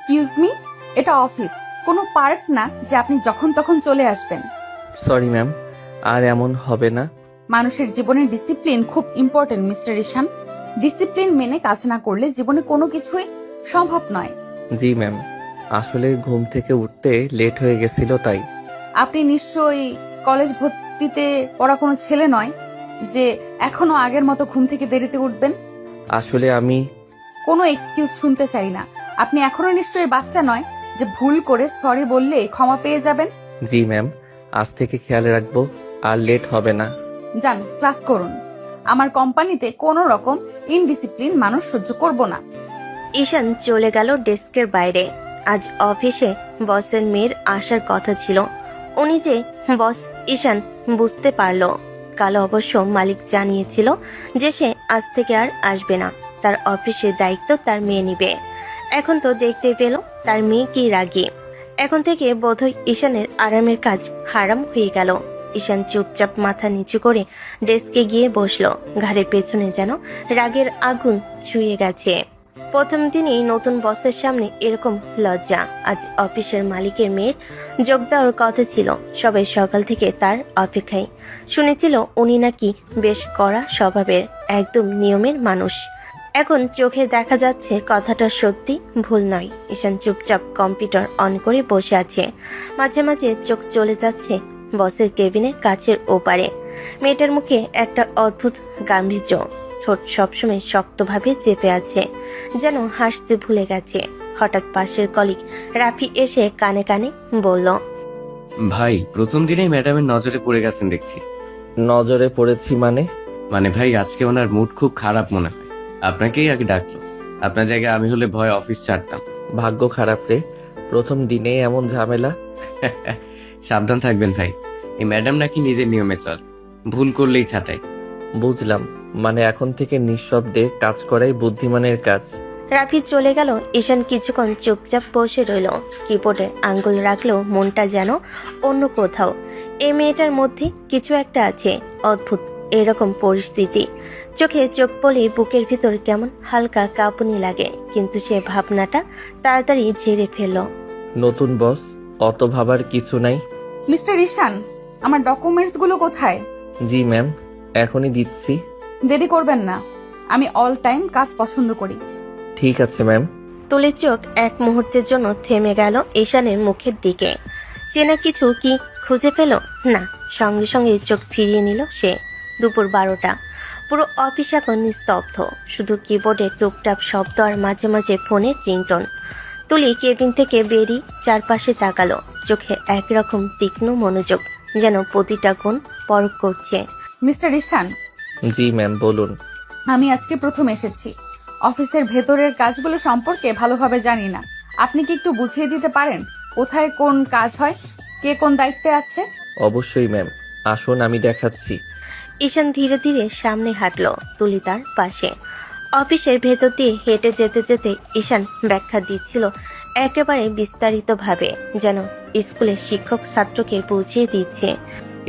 Excuse me, এটা office, কোনো park না যে আপনি যখন তখন চলে আসবেন। সরি ম্যাম, আর এমন হবে না। মানুষের জীবনে ডিসিপ্লিন খুব ইম্পর্টেন্ট মিস্টার ঈশান। ডিসিপ্লিন মেনে কাজ না করলে জীবনে কোনো কিছুই সম্ভব নয়। জি ম্যাম, আসলে ঘুম থেকে উঠতে লেট হয়ে গেছিল তাই। আপনি নিশ্চয়ই কলেজ ভর্তিতে পড়া কোনো ছেলে নয় যে এখনো আগের মতো ঘুম থেকে দেরিতে উঠবেন। আসলে আমি কোনো এক্সকিউজ শুনতে চাই না। আপনি এখনো নিশ্চয়ই বাচ্চা নয় যে ভুল করে সরি বললে ক্ষমা পেয়ে যাবেন। জি ম্যাম, আজ থেকে খেয়াল রাখবো, আর লেট হবে না। যান, ক্লাস করুন। আমার কোম্পানিতে কোনো রকম ইনডিসিপ্লিন মানুষ সহ্য করব না। ঈশান চলে গেল ডেস্কের বাইরে। আজ অফিসে বসের মেয়ের আসার কথা ছিল। উনি যে বস ঈশান বুঝতে পারল। কাল অবশ্য মালিক জানিয়েছিল যে সে আজ থেকে আর আসবে না, তার অফিসের দায়িত্ব তার মেয়ে নিবে। এখন তো দেখতে পেল তার মেয়ে কি রাগী। এখন থেকে বোধহয় ঈশানের আরামের কাজ হারাম হয়ে গেল। ঈশান চুপচাপ মাথা নিচু করে ডেস্কে গিয়ে বসলো। ঘাড়ের পেছনে যেন রাগের আগুন ছুঁয়ে গেছে। প্রথম দিনই নতুন বসের সামনে এরকম লজ্জা। আজ অফিসের মালিকের মেয়ের যোগ দেওয়ার কথা ছিল। সবাই সকাল থেকে তার অপেক্ষায়। শুনেছিল উনি নাকি বেশ কড়া স্বভাবের, একদম নিয়মের মানুষ। এখন চোখে দেখা যাচ্ছে কথাটা সত্যি, ভুল নয়। ঈশান চুপচাপ কম্পিউটার অন করে বসে আছে। মাঝে মাঝে চোখ চলে যাচ্ছে বসের কেবিনের কাছের ওপারে। মেয়েটার মুখে একটা অদ্ভুত গাম্ভীর্য, ঠোঁট সবসময় শক্তভাবে চেপে আছে, যেন হাসতে ভুলে গেছে। হঠাৎ পাশের কলিগ রাফি এসে কানে কানে বলল, ভাই প্রথম দিনেই ম্যাডামের নজরে পড়ে গেছেন দেখছি। নজরে পড়েছি মানে? মানে ভাই আজকে ওনার মুড খুব খারাপ মনে হয়, আপনাকেই আগে ডাকলো। আপনার জায়গায় আমি হলে ভয় অফিস ছাড়তাম। ভাগ্য খারাপ রে, প্রথম দিনেই এমন ঝামেলা। সাবধান থাকবেন ভাই, এই ম্যাডাম নাকি নিজের নিয়মে চল, ভুল করলেই ছাটাই। বুঝলাম, মানে এখন থেকে নিঃশব্দে কাজ করাই বুদ্ধিমানের কাজ। রাফি চলে গেল। ঈশান কিছুক্ষণ চুপচাপ বসে রইল। কিবোর্ডে আঙ্গুল রাখলেও মনটা যেন অন্য কোথাও। এই মেয়েটার মধ্যে কিছু একটা আছে অদ্ভুত। এরকম পরিস্থিতি চোখে চোখ পড়লে বুকের ভিতর কেমন হালকা কাঁপুনি লাগে, কিন্তু সে ভাবনাটা তাড়াতাড়ি ঝেড়ে ফেলল। নতুন বস, অত ভাবার কিছু নাই। মিস্টার ঈশান, আমার ডকুমেন্টস গুলো কোথায়? জি ম্যাম, এখনই দিচ্ছি। দেরি করবেন না, আমি অল টাইম কাজ পছন্দ করি। ঠিক আছে ম্যাম। তুলির চোখ এক মুহূর্তের জন্য থেমে গেল ঈশানের মুখের দিকে। চেনা কিছু কি খুঁজে পেল? না, সঙ্গে সঙ্গে চোখ ফিরিয়ে নিল সে। দুপুর 12টা। পুরো অফিস এখন নিস্তব্ধ, শুধু কিবোর্ডে টুকটাক শব্দ আর মাঝে মাঝে ফোনের রিংটোন। তুলি কেবিন থেকে বেরিয়ে চারপাশে তাকালো, চোখে একরকম তীক্ষ্ণ মনোযোগ, যেন প্রতিটা গুণ পরখ করছে। মিস্টার ঈশান, জি ম্যাম, বলুন। আমি আজকে প্রথম এসেছি। অফিসের ভেতরের কাজগুলো সম্পর্কে ভালোভাবে জানি না। আপনি কি একটু বুঝিয়ে দিতে পারেন কোথায় কোন কাজ হয়, কে কোন দায়িত্বে আছে? অবশ্যই ম্যাম, আসুন আমি দেখাচ্ছি। ঈশান ধীরে ধীরে সামনে হাঁটলো, তুলি তার পাশে। অফিসের ভেতর দিয়ে হেঁটে যেতে যেতে ঈশান ব্যাখ্যা দিচ্ছিল একেবারে বিস্তারিতভাবে, যেন স্কুলের শিক্ষক ছাত্রকে বুঝিয়ে দিচ্ছে।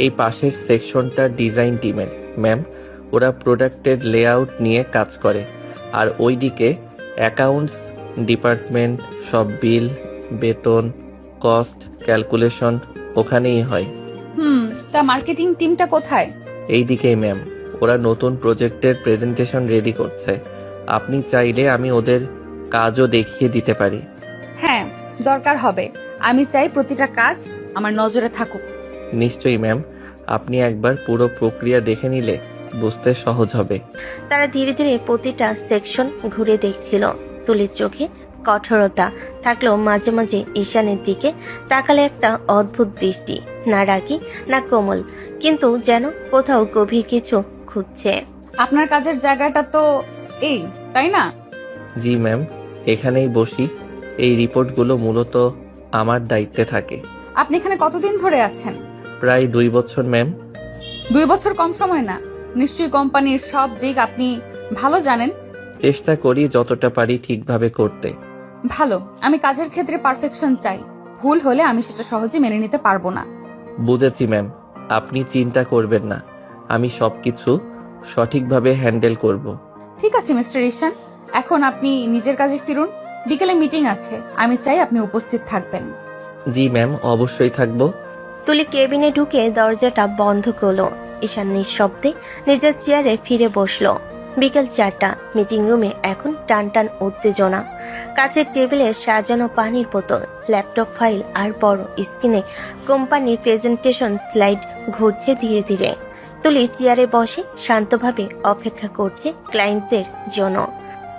এই পাশের সেকশনটা ডিজাইন টিমের ম্যাম, ওরা প্রোডাক্টের লেআউট নিয়ে কাজ করে। আর ওইদিকে অ্যাকাউন্টস ডিপার্টমেন্ট, সব বিল, বেতন, কস্ট ক্যালকুলেশন ওখানেই হয়। তা মার্কেটিং টিমটা কোথায়? এইদিকেই ম্যাম, ওরা নতুন প্রজেক্টের প্রেজেন্টেশন রেডি করছে। আপনি চাইলে আমি ওদের কাজও দেখিয়ে দিতে পারি। হ্যাঁ, দরকার হবে। আমি চাই প্রতিটা কাজ আমার নজরে থাকুক। নিশ্চয়ই ম্যাম, আপনি একবার পুরো প্রক্রিয়া দেখে নিলে বুঝতে সহজ হবে। তারা ধীরে ধীরে প্রতিটা সেকশন ঘুরে দেখছিল। তুলির চোখে কঠোরতা থাকলেও মাঝে মাঝে ঈশানের দিকে তাকালে একটা অদ্ভুত দৃষ্টি, না রাগী না কোমল, কিন্তু যেন কোথাও গভীর কিছু খুঁজছে। আপনার কাজের জায়গাটা তো এই, তাই না? জি ম্যাম, এখানেই বসি। এই রিপোর্টগুলো মূলত আমার দায়িত্বে থাকে। আপনি এখানে কতদিন ধরে আছেন? প্রায় 2 বছর ম্যাম। 2 বছর কম সময় না। নিশ্চয়ই কোম্পানির সব দিক আপনি ভালো জানেন। চেষ্টা করি যতটা পারি ঠিকভাবে করতে। ভালো, আমি কাজের ক্ষেত্রে পারফেকশন চাই। ভুল হলে আমি সেটা সহজে মেনে নিতে পারবো না। বুঝেছি ম্যাম, আপনি চিন্তা করবেন না, আমি সবকিছু সঠিকভাবে হ্যান্ডেল করব। ঠিক আছে মিস্টার ঈশান, এখন আপনি নিজের কাজে ফিরুন। বিকেলে মিটিং আছে, আমি চাই আপনি উপস্থিত থাকবেন। জি ম্যাম, অবশ্যই থাকবো। তুলি কেবিনে ঢুকে দরজাটা বন্ধ করলো। ঈশান নিঃশব্দে নিজের চেয়ারে ফিরে বসলো। বিকেল 4টা। মিটিং রুমে এখন টান টান উত্তেজনা। কাছের টেবিলে সাজানো পানির বোতল, ল্যাপটপ ফাইল আর বড় স্ক্রিনে কোম্পানির প্রেজেন্টেশন স্লাইড ঘুরছে ধীরে ধীরে। তুলি চেয়ারে বসে শান্তভাবে অপেক্ষা করছে ক্লায়েন্টদের জন্য।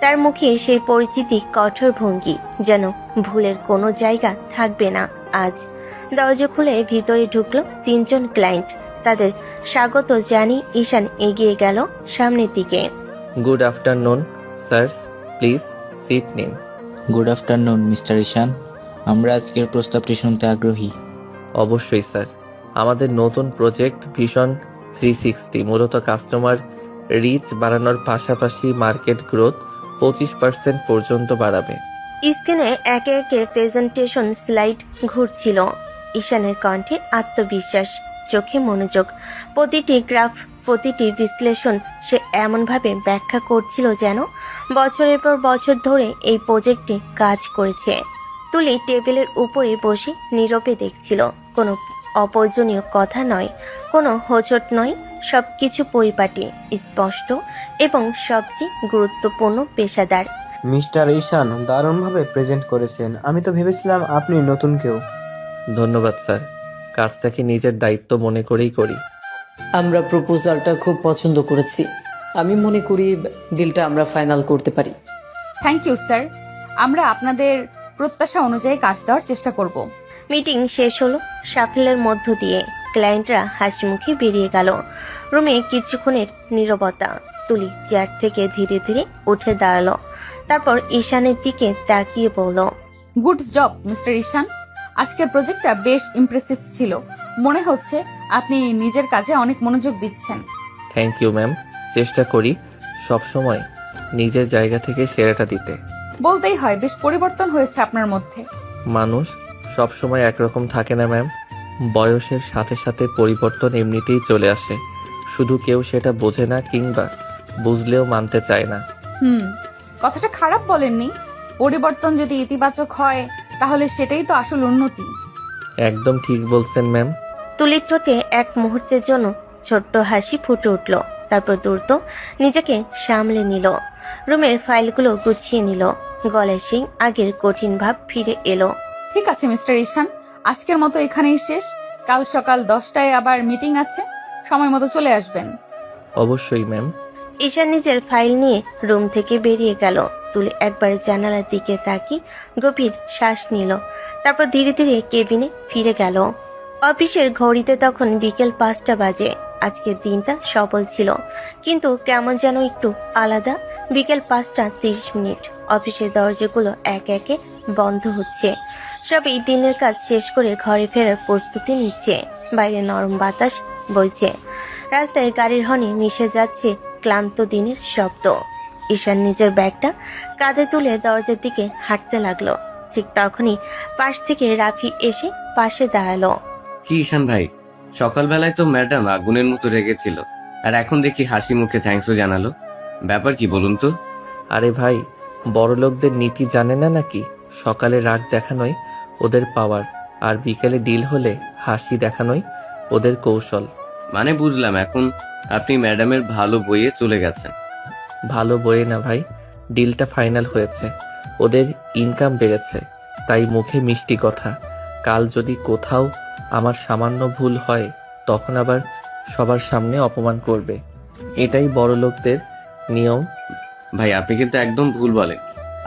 তার মুখে সেই পরিচিতি কঠোর ভঙ্গি, যেন ভুলের কোনো জায়গা থাকবে না আজ। দরজা খুলে ভিতরে ঢুকলো 3 জন ক্লায়েন্ট। তাদের স্বাগত জানিয়ে ঈশান এগিয়ে গেল সামনের দিকে। Good afternoon sir, please sit নিন। গুড আফটারনুন মিস্টার ঈশান, আমরা আজকের প্রস্তাবটি শুনতে আগ্রহী। অবশ্যই স্যার, আমাদের নতুন প্রজেক্ট ভিশন 360 মূলত কাস্টমার রিচ বাড়ানোর পাশাপাশি মার্কেট গ্রোথ 25% পর্যন্ত বাড়াবে। স্ক্রিনে একে একে প্রেজেন্টেশন স্লাইড ঘুরছিল। ঈশানের কণ্ঠে আত্মবিশ্বাস, চোখে মনোযোগ। প্রতিটি গ্রাফ, প্রতিটি বিশ্লেষণ সে এমনভাবে ব্যাখ্যা করছিল যেন বছরের পর বছর ধরে এই প্রজেক্টে কাজ করেছে। তুলি টেবিলের উপরে বসে নীরবে দেখছিল। কোনো অপ্রয়োজনীয় কথা নয়, কোনো হোঁচট নয়, সবকিছু পরিপাটি, স্পষ্ট এবং সবচেয়ে গুরুত্বপূর্ণ পেশাদার। মিস্টার ঈশান দারুণভাবে প্রেজেন্ট করেছেন। আমি তো ভেবেছিলাম আপনি নতুন কেউ। ধন্যবাদ স্যার, কাজটাকে নিজের দায়িত্ব মনে করেই করি। আমরা প্রপোজালটা খুব পছন্দ করেছি। আমি মনে করি ডিলটা আমরা ফাইনাল করতে পারি। থ্যাংক ইউ স্যার, আমরা আপনাদের প্রত্যাশা অনুযায়ী কাজ দেওয়ার চেষ্টা করব। মিটিং শেষ হলো সাফল্যের মধ্য দিয়ে। ক্লায়েন্টরা হাসি মুখে বেরিয়ে গেল। রুমে কিছুক্ষণের নীরবতা। তুলি চেয়ার থেকে ধীরে ধীরে উঠে দাঁড়ালো। তারপর ঈশানের দিকে তাকিয়ে বলল, গুড জব মিস্টার ঈশান, আজকের প্রজেক্টটা বেশ ইমপ্রেসিভ ছিল। মনে হচ্ছে আপনি নিজের কাজে অনেক মনোযোগ দিচ্ছেন। থ্যাংক ইউ ম্যাম, চেষ্টা করি সবসময় নিজের জায়গা থেকে সেরাটা দিতে। বলতেই হয় বেশ পরিবর্তন হয়েছে আপনার মধ্যে। মানুষ সবসময় একরকম থাকে না ম্যাম, বয়সের সাথে সাথে পরিবর্তন এমনিতেই চলে আসে, শুধু কেউ সেটা বোঝে না কিংবা বুঝলেও মানতে চায় না। কথাটা খারাপ বলেননি। পরিবর্তন যদি ইতিবাচক হয় তাহলে সেটাই তো আসল উন্নতি। একদম ঠিক বলছেন ম্যাম। তুলির ঠোঁটে এক মুহূর্তের জন্য ছোট্ট হাসি ফুটে উঠল। তারপর দ্রুত নিজেকে সামলে নিল। রুমের ফাইলগুলো গুছিয়ে নিল। গলায় সেই আগের কঠিন ভাব ফিরে এলো। ঠিক আছে মিস্টার ঈশান, আজকের মতো এখানেই শেষ। কাল সকাল 10টায় আবার মিটিং আছে, সময় মতো চলে আসবেন। অবশ্যই ম্যাম। ঈশান নিজের ফাইল নিয়ে রুম থেকে বেরিয়ে গেল। তুলি একবার জানালার দিকে তাকিয়ে গভীর শ্বাস নিল। তারপর ধীরে ধীরে কেবিনে ফিরে গেল। অফিসের ঘড়িতে তখন বিকেল 5টা বাজে। আজকের দিনটা সফল ছিল, কিন্তু কেমন যেন একটু আলাদা। বিকেল 5টা 30। অফিসের দরজাগুলো একে একে বন্ধ হচ্ছে। সবাই দিনের কাজ শেষ করে ঘরে ফেরার প্রস্তুতি নিচ্ছে। বাইরে নরম বাতাস বইছে। রাস্তায় গাড়ির হর্নে মিশে যাচ্ছে ক্লান্ত দিনের শব্দ। ঈশান নিজের ব্যাগটা কাঁধে তুলে দরজার দিকে হাঁটতে লাগলো। ঠিক তখনই পাশ থেকে রাফি এসে পাশে দাঁড়ালো। কি ঈশান ভাই, সকালবেলায় তো ম্যাডাম আগুনের মতো রেগেছিল, আর এখন দেখি হাসি মুখে থ্যাঙ্কসও জানালো। ব্যাপার কি বলুন তো? আরে ভাই, বড় লোকদের নীতি জানে না নাকি? সকালে রাগ দেখানোই ওদের পাওয়ার, আর বিকেলে ডিল হলে হাসি দেখানোই ওদের কৌশল। মানে বুঝলাম, এখন আপনি ম্যাডামের ভালো বইয়ে চলে গেছেন। ভালো বয়ে না ভাই, ডিলটা ফাইনাল হয়েছে, ওদের ইনকাম বেড়েছে, তাই মুখে মিষ্টি কথা। কাল যদি কোথাও আমার সামান্য ভুল হয় তখন আবার সবার সামনে অপমান করবে, এটাই বড় লোকদের নিয়ম। ভাই আপনি কিন্তু একদম ভুল বলেন।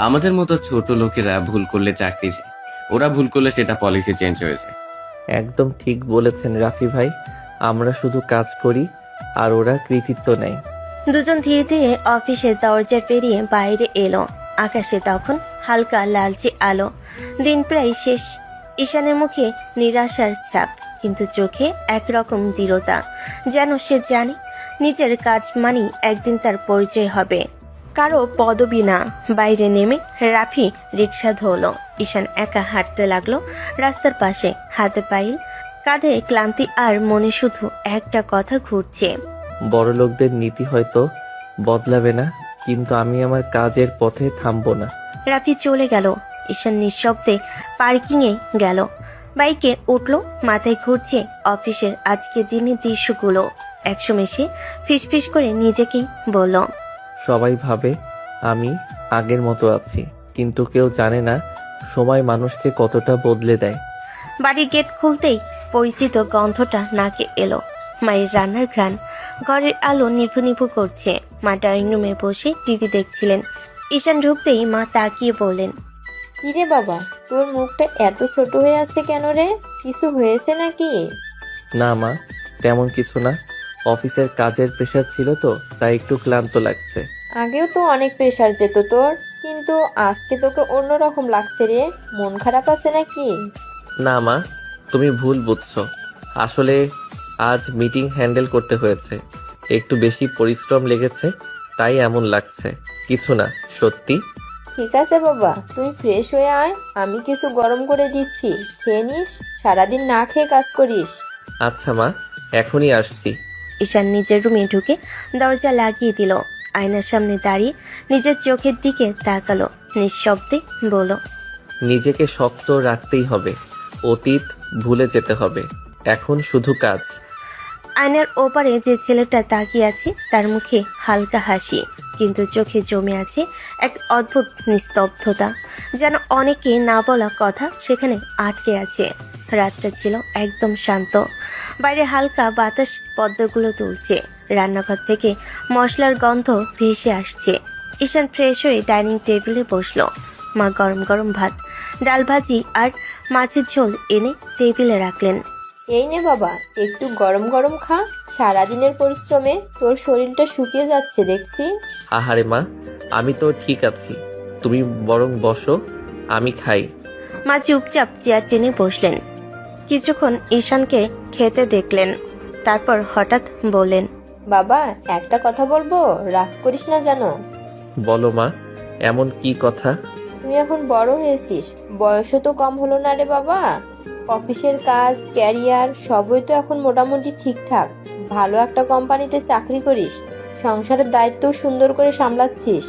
আমাদের মতো ছোট লোকেরা ভুল করলে চাকরি যায়, ওরা ভুল করলে সেটা পলিসি চেঞ্জ হয়ে যায়। একদম ঠিক বলেছেন রাফি ভাই, আমরা শুধু কাজ করি আর ওরা কৃতিত্ব নেয়। দুজন ধীরে ধীরে অফিসের দরজা পেরিয়ে বাইরে এলো। আকাশে তখন হালকা লালচে আলো। দিন প্রায় শেষ। ঈশানের মুখে নিরাশার ছাপ, কিন্তু চোখে একরকম দৃঢ়তা, যেন সে জানে নিজের কাজ মানেই একদিন তার পরিচয় হবে, কারো পদবি না। বাইরে নেমে রাফি রিক্সা ধরল। ঈশান একা হাঁটতে লাগলো রাস্তার পাশে, হাতে পাইল, কাঁধে ক্লান্তি, আর মনে শুধু একটা কথা ঘুরছে। বড় লোকদের নীতি হয়তো বদলাবে না, কিন্তু আমি আমার কাজের পথে থামবো না। রাফি চলে গেল। ঈশান নিঃশব্দে পার্কিংয়ে গেল, বাইকে উঠল। মাথায় ঘুরছে অফিসের আজকের দিনের দৃশ্যগুলো। একসময় সে ফিসফিস করে নিজেকেই বলল, সবাই ভাবে আমি আগের মতো আছি, কিন্তু কেউ জানে না সময় মানুষকে কতটা বদলে দেয়। বাড়ির গেট খুলতেই পরিচিত গন্ধটা নাকে এলো। মায়ের রান্নার ঘ্রাণ। ঘরের আলো নিভু নিভু করছে। মা ড্রয়িং রুমে বসে টিভি দেখছিলেন। ঈশান ঢুকতেই মা তাকিয়ে বললেন, কিরে বাবা, তোর মুখটা এত ছোট হয়ে আছে কেন রে? কিছু হয়েছে নাকি? না মা, তেমন কিছু না। অফিসের কাজের প্রেশার ছিল তো, তাই একটু ক্লান্ত লাগছে। আগেও তো অনেক প্রেশার যেত তোর, কিন্তু আজকে তোকে অন্যরকম লাগছে রে। মন খারাপ আছে নাকি? না মা, তুমি ভুল বুঝছো। আসলে আজ মিটিং হ্যান্ডেল করতে হয়েছে, একটু বেশি পরিশ্রম লেগেছে, তাই এমন লাগছে। কিছু না, সত্যি। ঠিক আছে বাবা, তুই ফ্রেশ হয়ে আয়, আমি কিছু গরম করে দিচ্ছি, খেয়ে নিস। সারাদিন না খেয়ে কাজ করিস। আচ্ছা মা, এখনই আসছি। ঈশান নিজের রুমে ঢুকে দরজা লাগিয়ে দিল। আয়নার সামনে দাঁড়িয়ে নিজের চোখের দিকে তাকালো। নিঃশব্দে বলল, নিজেকে শক্ত রাখতেই হবে, অতীত ভুলে যেতে হবে, এখন শুধু কাজ। আয়নার ওপারে যে ছেলেটা তাকিয়ে আছে তার মুখে হালকা হাসি, কিন্তু চোখে জমে আছে এক অদ্ভুত নিস্তব্ধতা, যেন অনেকে না বলা কথা সেখানে আটকে আছে। রাতটা ছিল একদম শান্ত। বাইরে হালকা বাতাস পদ্মগুলো তুলছে। রান্নাঘর থেকে মশলার গন্ধ ভেসে আসছে। ঈশান ফ্রেশ হয়ে ডাইনিং টেবিলে বসলো। মা গরম গরম ভাত, ডাল ভাজি আর মাছের ঝোল এনে টেবিলে রাখলেন। এই নে বাবা, একটু গরম গরম খা। সারাদিনের পরিশ্রমে তোর শরীরটা শুকিয়ে যাচ্ছে দেখছি। আহারে মা, আমি তো ঠিক আছি, তুমি বরং বসো, আমি খাই। মা চুপচাপ চেয়ার টেনে বসলেন। কিছুক্ষণ ঈশানকে খেতে দেখলেন, তারপর হঠাৎ বললেন, বাবা, একটা কথা বলবো, রাগ করিস না জানো। বলো মা, এমন কি কথা? তুই এখন বড় হয়েছিস, বয়সও তো কম হলো না রে বাবা। অফিসের কাজ, ক্যারিয়ার সবই তো এখন মোটামুটি ঠিকঠাক। ভালো একটা কোম্পানিতে চাকরি করিস, সংসারের দায়িত্ব সুন্দর করে সামলাচ্ছিস,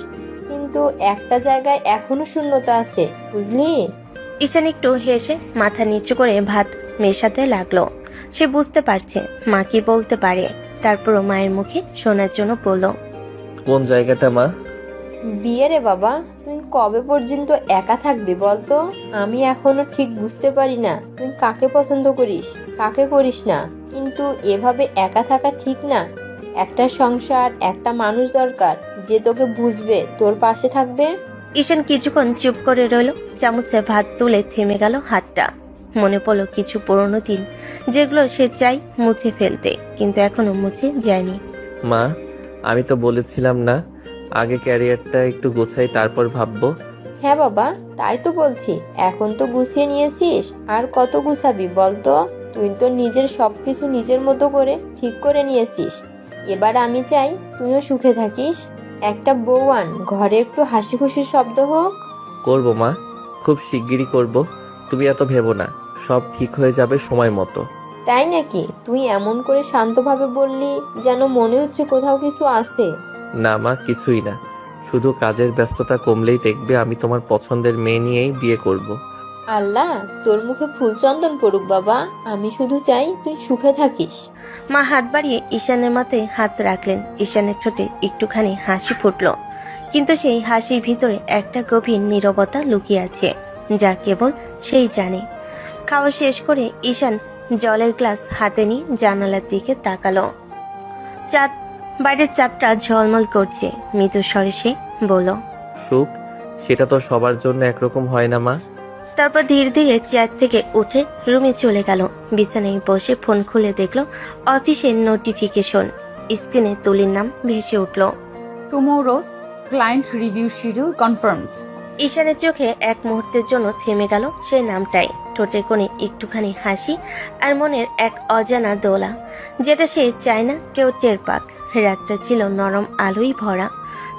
কিন্তু একটা জায়গায় এখনো শূন্যতা আছে, বুঝলি? ঈশান একটু হেসে মাথা নিচু করে ভাত মেশাতে লাগলো। সে বুঝতে পারছে মা কি বলতে পারে, তারপরও মায়ের মুখে শোনার জন্য বলল, কোন জায়গাটা মা? বিয়ে রে বাবা, তুই কবে পর্যন্ত একা থাকবি বলতো? আমি এখনো ঠিক বুঝতে পারি না তুই কাকে পছন্দ করিস, কাকে করিস না। কিন্তু এভাবে একা থাকা ঠিক না। একটা সংসার, একটা মানুষ দরকার যে তোকে বুঝবে, তোর পাশে থাকবে। ঈশান কিছুক্ষণ চুপ করে রইল। চামচে ভাত তুলে থেমে গেল হাতটা। মনে পড়লো কিছু পুরনো দিন, যেগুলো সে চাই মুছে ফেলতে, কিন্তু এখনো মুছে যায়নি। মা, আমি তো বলেছিলাম না, আগে ক্যারিয়ারটা একটু গোছাই, তারপর ভাববো। হ্যাঁ বাবা, তাই তো বলছি, এখন তো গুছিয়ে নিয়েছিস, আর কত গুছাবি বলতো? তুই তো নিজের সবকিছু নিজের মতো করে ঠিক করে নিয়েছিস। এবার আমি চাই তুইও সুখে থাকিস। একটা বউ আন, ঘরে একটু হাসি খুশির শব্দ হোক। করবো মা, খুব শিগগিরই করব। তুমি এত ভেবো না, সব ঠিক হয়ে যাবে সময় মতো। তাই নাকি? তুই এমন করে শান্তভাবে বললি, যেন মনে হচ্ছে কোথাও কিছু আছে। না মা, কিছুই না, শুধু কাজের ব্যস্ততা কমলেই দেখবে আমি তোমার পছন্দের মেয়ে নিয়েই বিয়ে করব। আল্লাহ তোর মুখে ফুলচন্দন পড়ুক বাবা, আমি শুধু চাই তুই সুখে থাকিস। মা হাত বাড়িয়ে ঈশানের মাথায় হাত রাখলেন। ঈশানের ঠোঁটে একটুখানি হাসি ফুটল, কিন্তু সেই হাসির ভিতরে একটা গভীর নীরবতা লুকিয়ে আছে, যা কেবল সেই জানে। খাওয়া শেষ করে ঈশান জলের গ্লাস হাতে নিয়ে জানালার দিকে তাকালো। চাঁদ, বাইরের চাঁদটা ঝলমল করছে। মৃদু স্বরে সে বলল, সুখ সেটা তো সবার জন্য একরকম হয় না মা। তারপর ধীরে ধীরে চেয়ার থেকে উঠে রুমে চলে গেল। বিছানায় বসে ফোন খুলে দেখলো অফিসের নোটিফিকেশন। স্ক্রিনে তুলির নাম ভেসে উঠল। Tomorrow's client review schedule confirmed. ঈশানের চোখে এক মুহূর্তের জন্য থেমে গেল সেই নামটাই। ঠোঁটের কোণে একটুখানি হাসি আর মনের এক অজানা দোলা, যেটা সে চায় না কেউ টের পাক। রাতটা ছিল নরম আলোয় ভরা।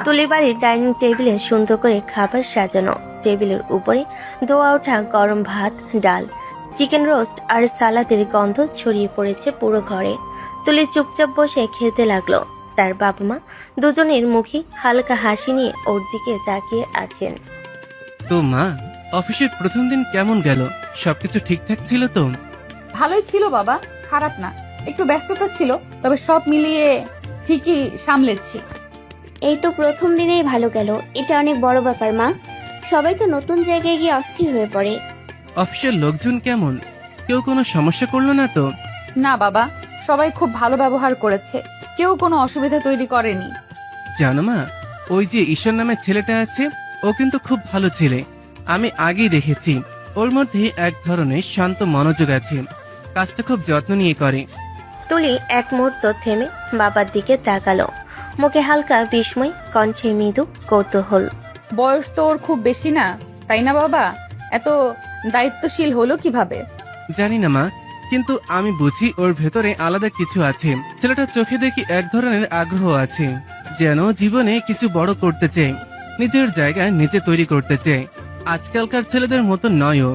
তুলির বাড়ির ডাইনিং টেবিলে সুন্দর করে খাবার সাজানো। টেবিলের উপরে ধোয়া ওঠা গরম ভাত, ডাল, চিকেন রোস্ট আর সালাদের গন্ধ ছড়িয়ে পড়েছে পুরো ঘরে। তুলি চুপচাপ বসে খেতে লাগলো। তার বাবা মা দুজনের মুখে হালকা হাসি নিয়ে ওর দিকে তাকিয়ে আছেন। তো মা, অফিসের প্রথম দিন কেমন গেল? সবকিছু ঠিকঠাক ছিল তো? ভালোই ছিল বাবা, খারাপ না। একটু ব্যস্ততা ছিল, তবে সব মিলিয়ে ঠিকই সামলেছি। এই তো প্রথম দিনেই ভালো গেল, এটা অনেক বড় ব্যাপার মা। সবাই তো নতুন জায়গায় গিয়ে অস্থির হয়ে পড়ে। অফিসের লোকজন কেমন? কেউ কোনো সমস্যা করলো না তো? না বাবা, সবাই খুব ভালো ব্যবহার করেছে, কেউ কোনো অসুবিধা তৈরি করেনি। জানো মা, ওই যে ঈশ্বর নামের ছেলেটা আছে, ও কিন্তু খুব ভালো ছেলে। আমি আগেই দেখেছি, ওর মধ্যে এক ধরনের শান্ত মনোযোগ আছে, কাজটা খুব যত্ন নিয়ে করে। তুলি এক মুহূর্ত থেমে বাবার দিকে তাকালো, মুখে হালকা বিস্ময়, কণ্ঠে মৃদু কৌতূহল। বয়স তো ওর খুব বেশি না, তাই না বাবা? এত দায়িত্বশীল হলো কিভাবে? জানি না মা, কিন্তু আমি বুঝি ওর ভেতরে আলাদা কিছু আছে। ছেলেটা চোখে দেখি এক ধরনের আগ্রহ আছে, যেন জীবনে কিছু বড় করতে চায়, নিজের জায়গা নিজে তৈরি করতে চায়। আজকালকার ছেলেদের মতো নয় ও।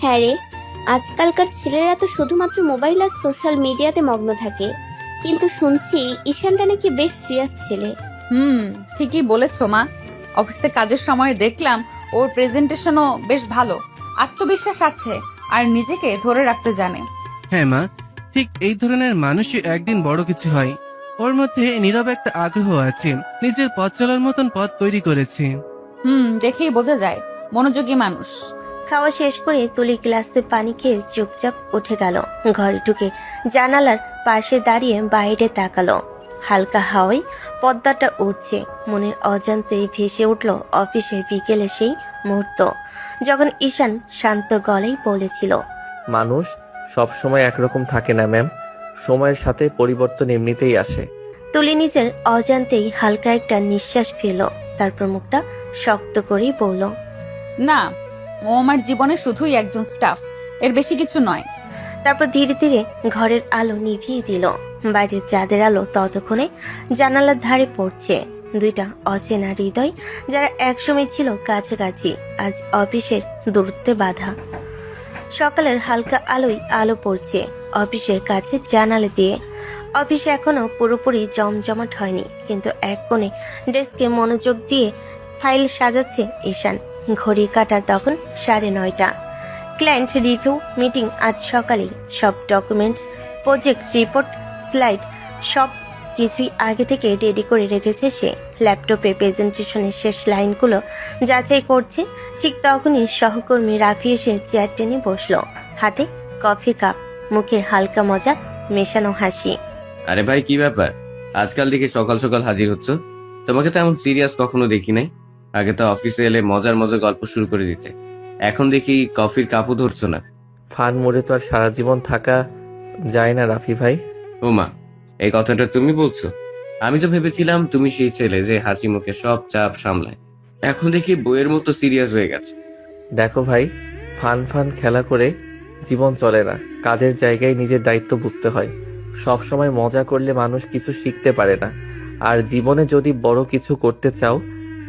হ্যাঁ রে, আজকালকার ছেলেরা তো শুধুমাত্র মোবাইল আর সোশ্যাল মিডিয়াতে মগ্ন থাকে, কিন্তু শুনছি ঈশানটা নাকি বেশ সিরিয়াস ছেলে। ঠিকই বলেছো মা। অফিসে কাজের সময় দেখলাম ওর প্রেজেন্টেশনও বেশ ভালো, আত্মবিশ্বাস আছে আর নিজেকে ধরে রাখতে জানে। হ্যাঁ মা, ঠিক এই ধরনের মানুষই একদিন বড় কিছু হয়। ওর মধ্যে নীরব একটা আগ্রহ আছে, নিজের পথ চলার মতন পথ তৈরি করেছে। দেখেই বোঝা যায় মনোযোগী মানুষ। খাওয়া শেষ করে তুলি গ্লাসে পানি খেয়ে চুপচাপ উঠে গেল। ঘরে ঢুকে জানালার পাশে দাঁড়িয়ে বাইরে তাকালো। হালকা হাওয়ায় পর্দাটা উঠছে, মনের অজান্তেই ভেসে উঠল অফিসের বিকেলে সেই মুহূর্ত, যখন ঈশান শান্ত গলায় বলেছিল, মানুষ সবসময় একরকম থাকে না ম্যাম, সময়ের সাথে পরিবর্তন এমনিতেই আসে। তুলি নিজের অজান্তেই হালকা একটা নিঃশ্বাস ফেল, তারপর মুখটা শক্ত করেই বলল, না, ও আমার জীবনে শুধুই একজন স্টাফ, এর বেশি কিছু নয়। তারপর ধীরে ধীরে ঘরের আলো নিভিয়ে দিল। বাইরের চাঁদের আলো ততক্ষণে জানালার ধারে পড়ছে। দুইটা অচেনা হৃদয়, যারা একসময় ছিল কাছাকাছি, আজ অফিসের দূরত্বে বাধা। সকালের হালকা আলোয় আলো পড়ছে অফিসের কাছে জানালা দিয়ে। অফিস এখনো পুরোপুরি জমজমাট হয়নি, কিন্তু এক কোণে ডেস্কে মনোযোগ দিয়ে ফাইল সাজাচ্ছে ঈশান। ঘড়ির কাঁটা তখন 9:30। ক্লায়েন্ট রিভিউ মিটিং আজ সকালেই। সব ডকুমেন্টস, প্রজেক্ট রিপোর্ট, স্লাইড সব কিছুই আগে থেকে রেডি করে রেখেছে সে। ল্যাপটপে প্রেজেন্টেশনের শেষ লাইনগুলো যাচাই করছে। ঠিক তখনই সহকর্মী রাফি এসে চেয়ার টেনে বসলো, হাতে কফির কাপ, মুখে হালকা মজা মেশানো হাসি। আরে ভাই, কি ব্যাপার? আজকাল দেখি সকাল সকাল হাজির হচ্ছ। তোমাকে তো এমন সিরিয়াস কখনো দেখি নাই। আগে তো অফিসে এলে মজার মজার গল্প শুরু করে দিতে, এখন দেখি কফির কাপও ধরছো না। ফান মোড়ে তো আর সারা জীবন থাকা যায় না রাফি ভাই। ও মা, এই কথাটা তুমি বলছো? আমি তো ভেবেছিলাম তুমি সেই ছেলে যে হাসি মুখে সব চাপ সামলায়, এখন দেখি বইয়ের মতো সিরিয়াস হয়ে গেছে। দেখো ভাই, ফান ফান খেলা করে জীবন চলে না, কাজের জায়গায় নিজের দায়িত্ব বুঝতে হয়। সব সময় মজা করলে মানুষ কিছু শিখতে পারে না, আর জীবনে যদি বড় কিছু করতে চাও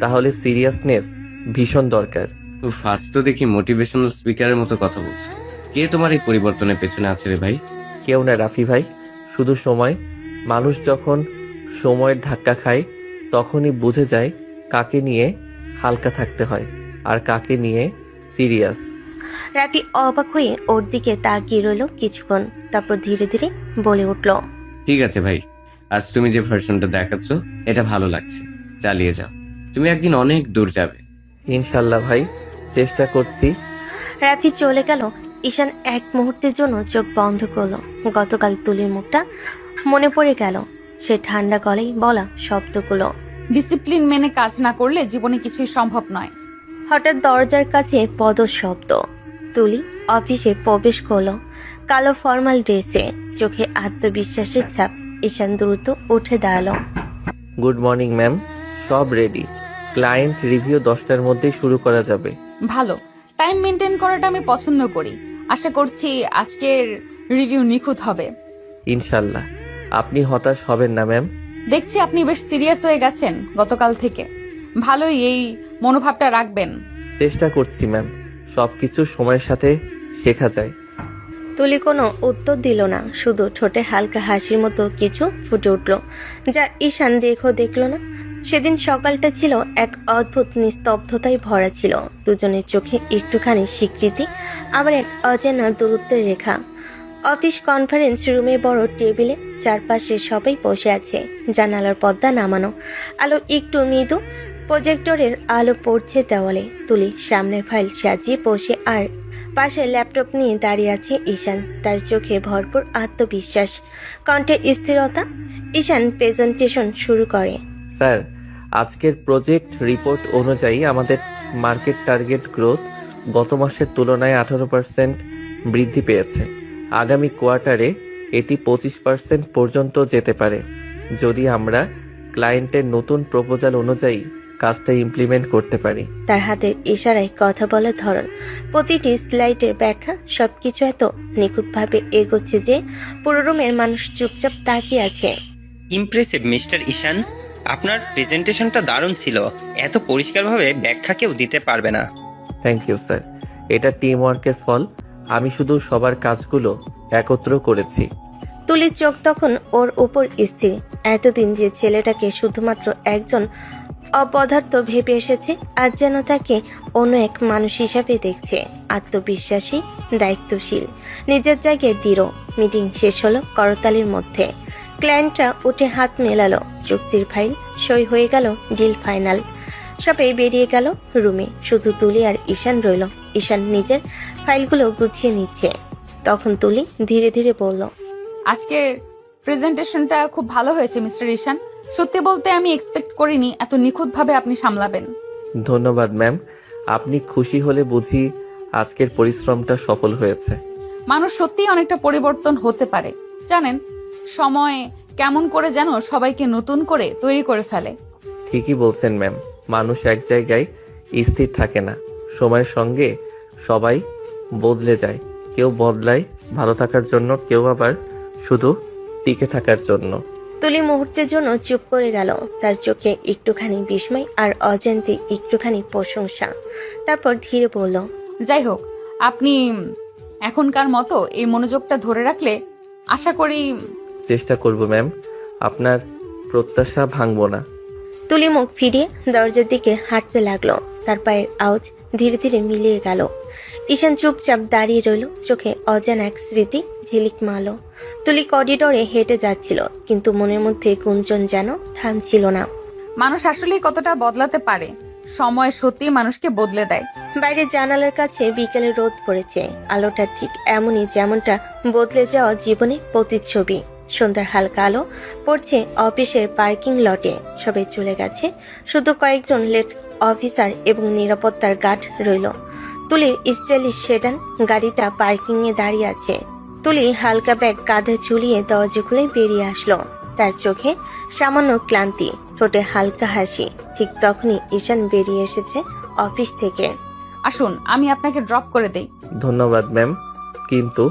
তাহলে সিরিয়াসনেস ভীষণ দরকার। ফার্স্ট তো দেখি মোটিভেশনাল স্পিকারের মতো কথা বলছে। কে তোমার এই পরিবর্তনের পেছনে আছে রে ভাই? কেউ না রাফি ভাই, শুধু সময়। মানুষ যখন সময়ের ধাক্কা খায় তখনই বুঝে যায় কাকে নিয়ে হালকা থাকতে হয় আর কাকে নিয়ে সিরিয়াস। রাফি অবাক হয়ে ওর দিকে তাকিয়ে রইল কিছুক্ষণ, তারপর ধীরে ধীরে বলে উঠল, ঠিক আছে ভাই, আজ তুমি যে ভার্সনটা দেখাচ্ছ এটা ভালো লাগছে, চালিয়ে যাও। তুমি একদিন অনেক দূর যাবে। ইনশাল্লাহ ভাই, চেষ্টা করছি। রাফি চলে গেল। ঈশান এক মুহূর্তের জন্য চোখ বন্ধ করলো। গতকাল তুলির মুখটা মনে পড়ে গেল, সে ঠান্ডা গলায় বলা শব্দগুলো। ডিসিপ্লিন মেনে কাজ না করলে জীবনে কিছুই সম্ভব নয়। হঠাৎ দরজার কাছে পদশব্দ। তুলি অফিসে প্রবেশ করলো, কালো ফর্মাল ড্রেসে, চোখে আত্মবিশ্বাসের ছাপ। ঈশান দ্রুত উঠে দাঁড়ালো। গুড মর্নিং ম্যাম, সব রেডি। ক্লায়েন্ট রিভিউ 10টার মধ্যেই শুরু করা যাবে। ভালো, টাইম মেনটেন করাটা আমি পছন্দ করি। আশা করছি আজকের রিভিউ নিখুঁত হবে। ইনশাল্লাহ। আপনি হতাশ হবেন না ম্যাম। দেখছি আপনি বেশ সিরিয়াস হয়ে গেছেন গতকাল থেকে। ভালোই, এই মনোভাবটা রাখবেন। চেষ্টা করছি ম্যাম, সবকিছু সময়ের সাথে শেখা যায়। তুলি কোনো উত্তর দিল না, শুধু ঠোঁটে হালকা হাসির মতো কিছু ফুটে উঠল, যা ঈশান দেখলো না। সেদিন সকালটা ছিল এক অদ্ভুত নিস্তব্ধতায় ভরা ছিল। দুজনের চোখে একটুখানি স্বীকৃতি, আবার এক অজানা দূরত্বের রেখা। অফিস কনফারেন্স রুমে বড় টেবিলে চারপাশে সবাই বসে আছে। জানালার পর্দা নামানো, আলো একটু মৃদু, প্রজেক্টরের আলো পড়ছে দেওয়ালে। তুলি সামনের ফাইল সাজিয়ে বসে, আর পাশে ল্যাপটপ নিয়ে দাঁড়িয়ে আছে ঈশান। তার চোখে ভরপুর আত্মবিশ্বাস, কণ্ঠে স্থিরতা। ঈশান প্রেজেন্টেশন শুরু করে। স্যার, আজকের প্রজেক্ট রিপোর্ট অনুযায়ী আমাদের মার্কেট টার্গেট গ্রোথ গত মাসের তুলনায় 18% বৃদ্ধি পেয়েছে। আগামী কোয়ার্টারে এটি 25% পর্যন্ত যেতে পারে, যদি আমরা ক্লায়েন্টের নতুন প্রপোজাল অনুযায়ী কাজটা ইমপ্লিমেন্ট করতে পারি। তার হাতের ইশারায় কথা বলার ধরন, প্রতিটি স্লাইডের ব্যাখ্যা, সবকিছু এত নিখুঁতভাবে এগোচ্ছে যে পুরো রুমের মানুষ চুপচাপ তাকিয়ে আছে। ইমপ্রেসিভ মিস্টার ঈশান, আপনার প্রেজেন্টেশনটা দারুণ ছিল। এত পরিষ্কারভাবে ব্যাখ্যা কেউ দিতে পারবে না। থ্যাংক ইউ স্যার, এটা টিম ওয়ার্কের ফল। আমি শুধু সবার কাজগুলো একত্র করেছি। তুলির চোখ তখন ওর উপর স্থির। এতদিন যে ছেলেটাকে শুধুমাত্র একজন অপদার্থ ভেবে এসেছে, আজ যেন তাকে অন্য এক মানুষ হিসাবে দেখছে। আত্মবিশ্বাসী, দায়িত্বশীল, নিজের জায়গায় দৃঢ়। মিটিং শেষ হলো করতালির মধ্যে। ক্লায়েন্টরা উঠে হাত মেলালো, চুক্তির ফাইল সই হয়ে গেল, ডিল ফাইনাল। সবাই বেরিয়ে গেল রুমে, শুধু তুলি আর ঈশান রইল। ঈশান নিজের ফাইলগুলো গুছিয়ে নিচ্ছে। তখন তুলি ধীরে ধীরে বলল, আজকের প্রেজেন্টেশনটা খুব ভালো হয়েছে মিস্টার ঈশান। সত্যি বলতে আমি এক্সপেক্ট করিনি এত নিখুঁতভাবে আপনি সামলাবেন। ধন্যবাদ ম্যাম, আপনি খুশি হলে বুঝি আজকের পরিশ্রমটা সফল হয়েছে। মানুষ সত্যিই অনেকটা পরিবর্তন হতে পারে জানেন, সময় কেমন করে যেন সবাইকে নতুন করে তৈরি করে ফেলে। ঠিকই বলছেন ম্যাম, মানুষ এক জায়গায় স্থির থাকে না, সময়ের সঙ্গে সবাই বদলে যায়। কেউ বদলায় ভালো থাকার জন্য, কেউ আবার শুধু টিকে থাকার জন্য। তুলি মুহূর্তের জন্য চুপ করে গেল। তার চোখে একটুখানি বিস্ময় আর অজান্তে একটুখানি প্রশংসা। তারপর ধীরে বলল, যাই হোক, আপনি এখনকার মতো এই মনোযোগটা ধরে রাখলে আশা করি। চেষ্টা করব ম্যাম, আপনার প্রত্যাশা ভাঙবো না। তুলি মুখ ফিরিয়ে দরজার দিকে হাঁটতে লাগলো। তার পায়ের আওয়াজ ধীরে ধীরে মিলিয়ে গেল। ঈশান চুপচাপ দাঁড়িয়ে রইল, চোখে অজানা এক স্মৃতি ঝিলিক মালো। তুলি করিডোরে হেঁটে যাচ্ছিল, কিন্তু মনের মধ্যে গুঞ্জন যেন থামছিল না। মানুষ আসলেই কতটা বদলাতে পারে, সময় সত্যি মানুষকে বদলে দেয়। বাইরে জানালার কাছে বিকেলে রোদ পড়েছে, আলোটা ঠিক এমনই যেমনটা বদলে যাওয়া জীবনে প্রতিচ্ছবি। সন্ধ্যার হালকা আলো পড়ছে অফিসের পার্কিং লটে। সবাই চলে গেছে, শুধু কয়েকজন লেট অফিসার এবং নিরাপত্তার গার্ড রইল। তুলির স্টাইলিশ সেডান গাড়িটা পার্কিং এ দাঁড়িয়ে আছে। তুলি হালকা ব্যাগ কাঁধে ঝুলিয়ে দরজা খুলে বেরিয়ে আসলো। তার চোখে সামান্য ক্লান্তি, ঠোঁটে হালকা হাসি। ঠিক তখনই ঈশান বেরিয়ে এসেছে অফিস থেকে। আসুন, আমি আপনাকে ড্রপ করে দেই। ধন্যবাদ ম্যাম, কিন্তু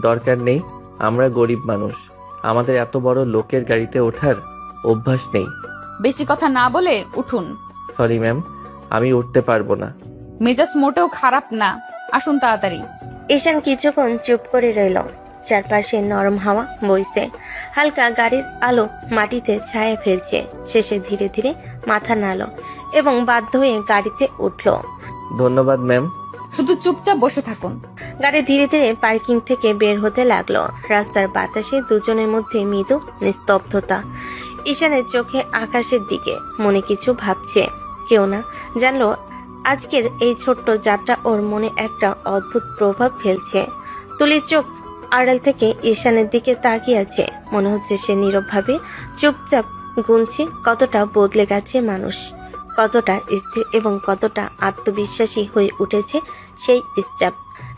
দরকার নেই। আমরা গরিব মানুষ, আমাদের এত বড় লোকের গাড়িতে ওঠার অভ্যাস নেই। বেশি কথা না বলে উঠুন। সরি ম্যাম, আমি উঠতে পারবো না। মেজাজ মোটেও খারাপ না, আসুন তাড়াতাড়ি। ঈশান কিছুক্ষণ চুপ করে রইল। চারপাশে নরম হাওয়া বইছে, হালকা গাড়ির আলো মাটিতে ছায়া ফেলছে। শেষে ধীরে ধীরে মাথা নাড়ল এবং বাধ্য হয়ে গাড়িতে উঠল। ধন্যবাদ ম্যাম। শুধু চুপচাপ বসে থাকুন। গাড়ি ধীরে ধীরে পার্কিং থেকে বের হতে লাগলো। রাস্তার বাতাসে দুজনের মধ্যে মৃদু নিস্তব্ধতা। ঈশানের চোখে আকাশের দিকে, মনে কিছু ভাবছে। কেউ না জানলো আজকের এই ছোট্ট যাত্রা ওর মনে একটা অদ্ভুত প্রভাব ফেলছে। তুলির চোখ আড়াল থেকে ঈশানের দিকে তাকিয়ে আছে। মনে হচ্ছে সে নীরবভাবে চুপচাপ গুনছে কতটা বদলে গেছে মানুষ, কতটা স্থির এবং কতটা আত্মবিশ্বাসী হয়ে উঠেছে সেই স্টাফ,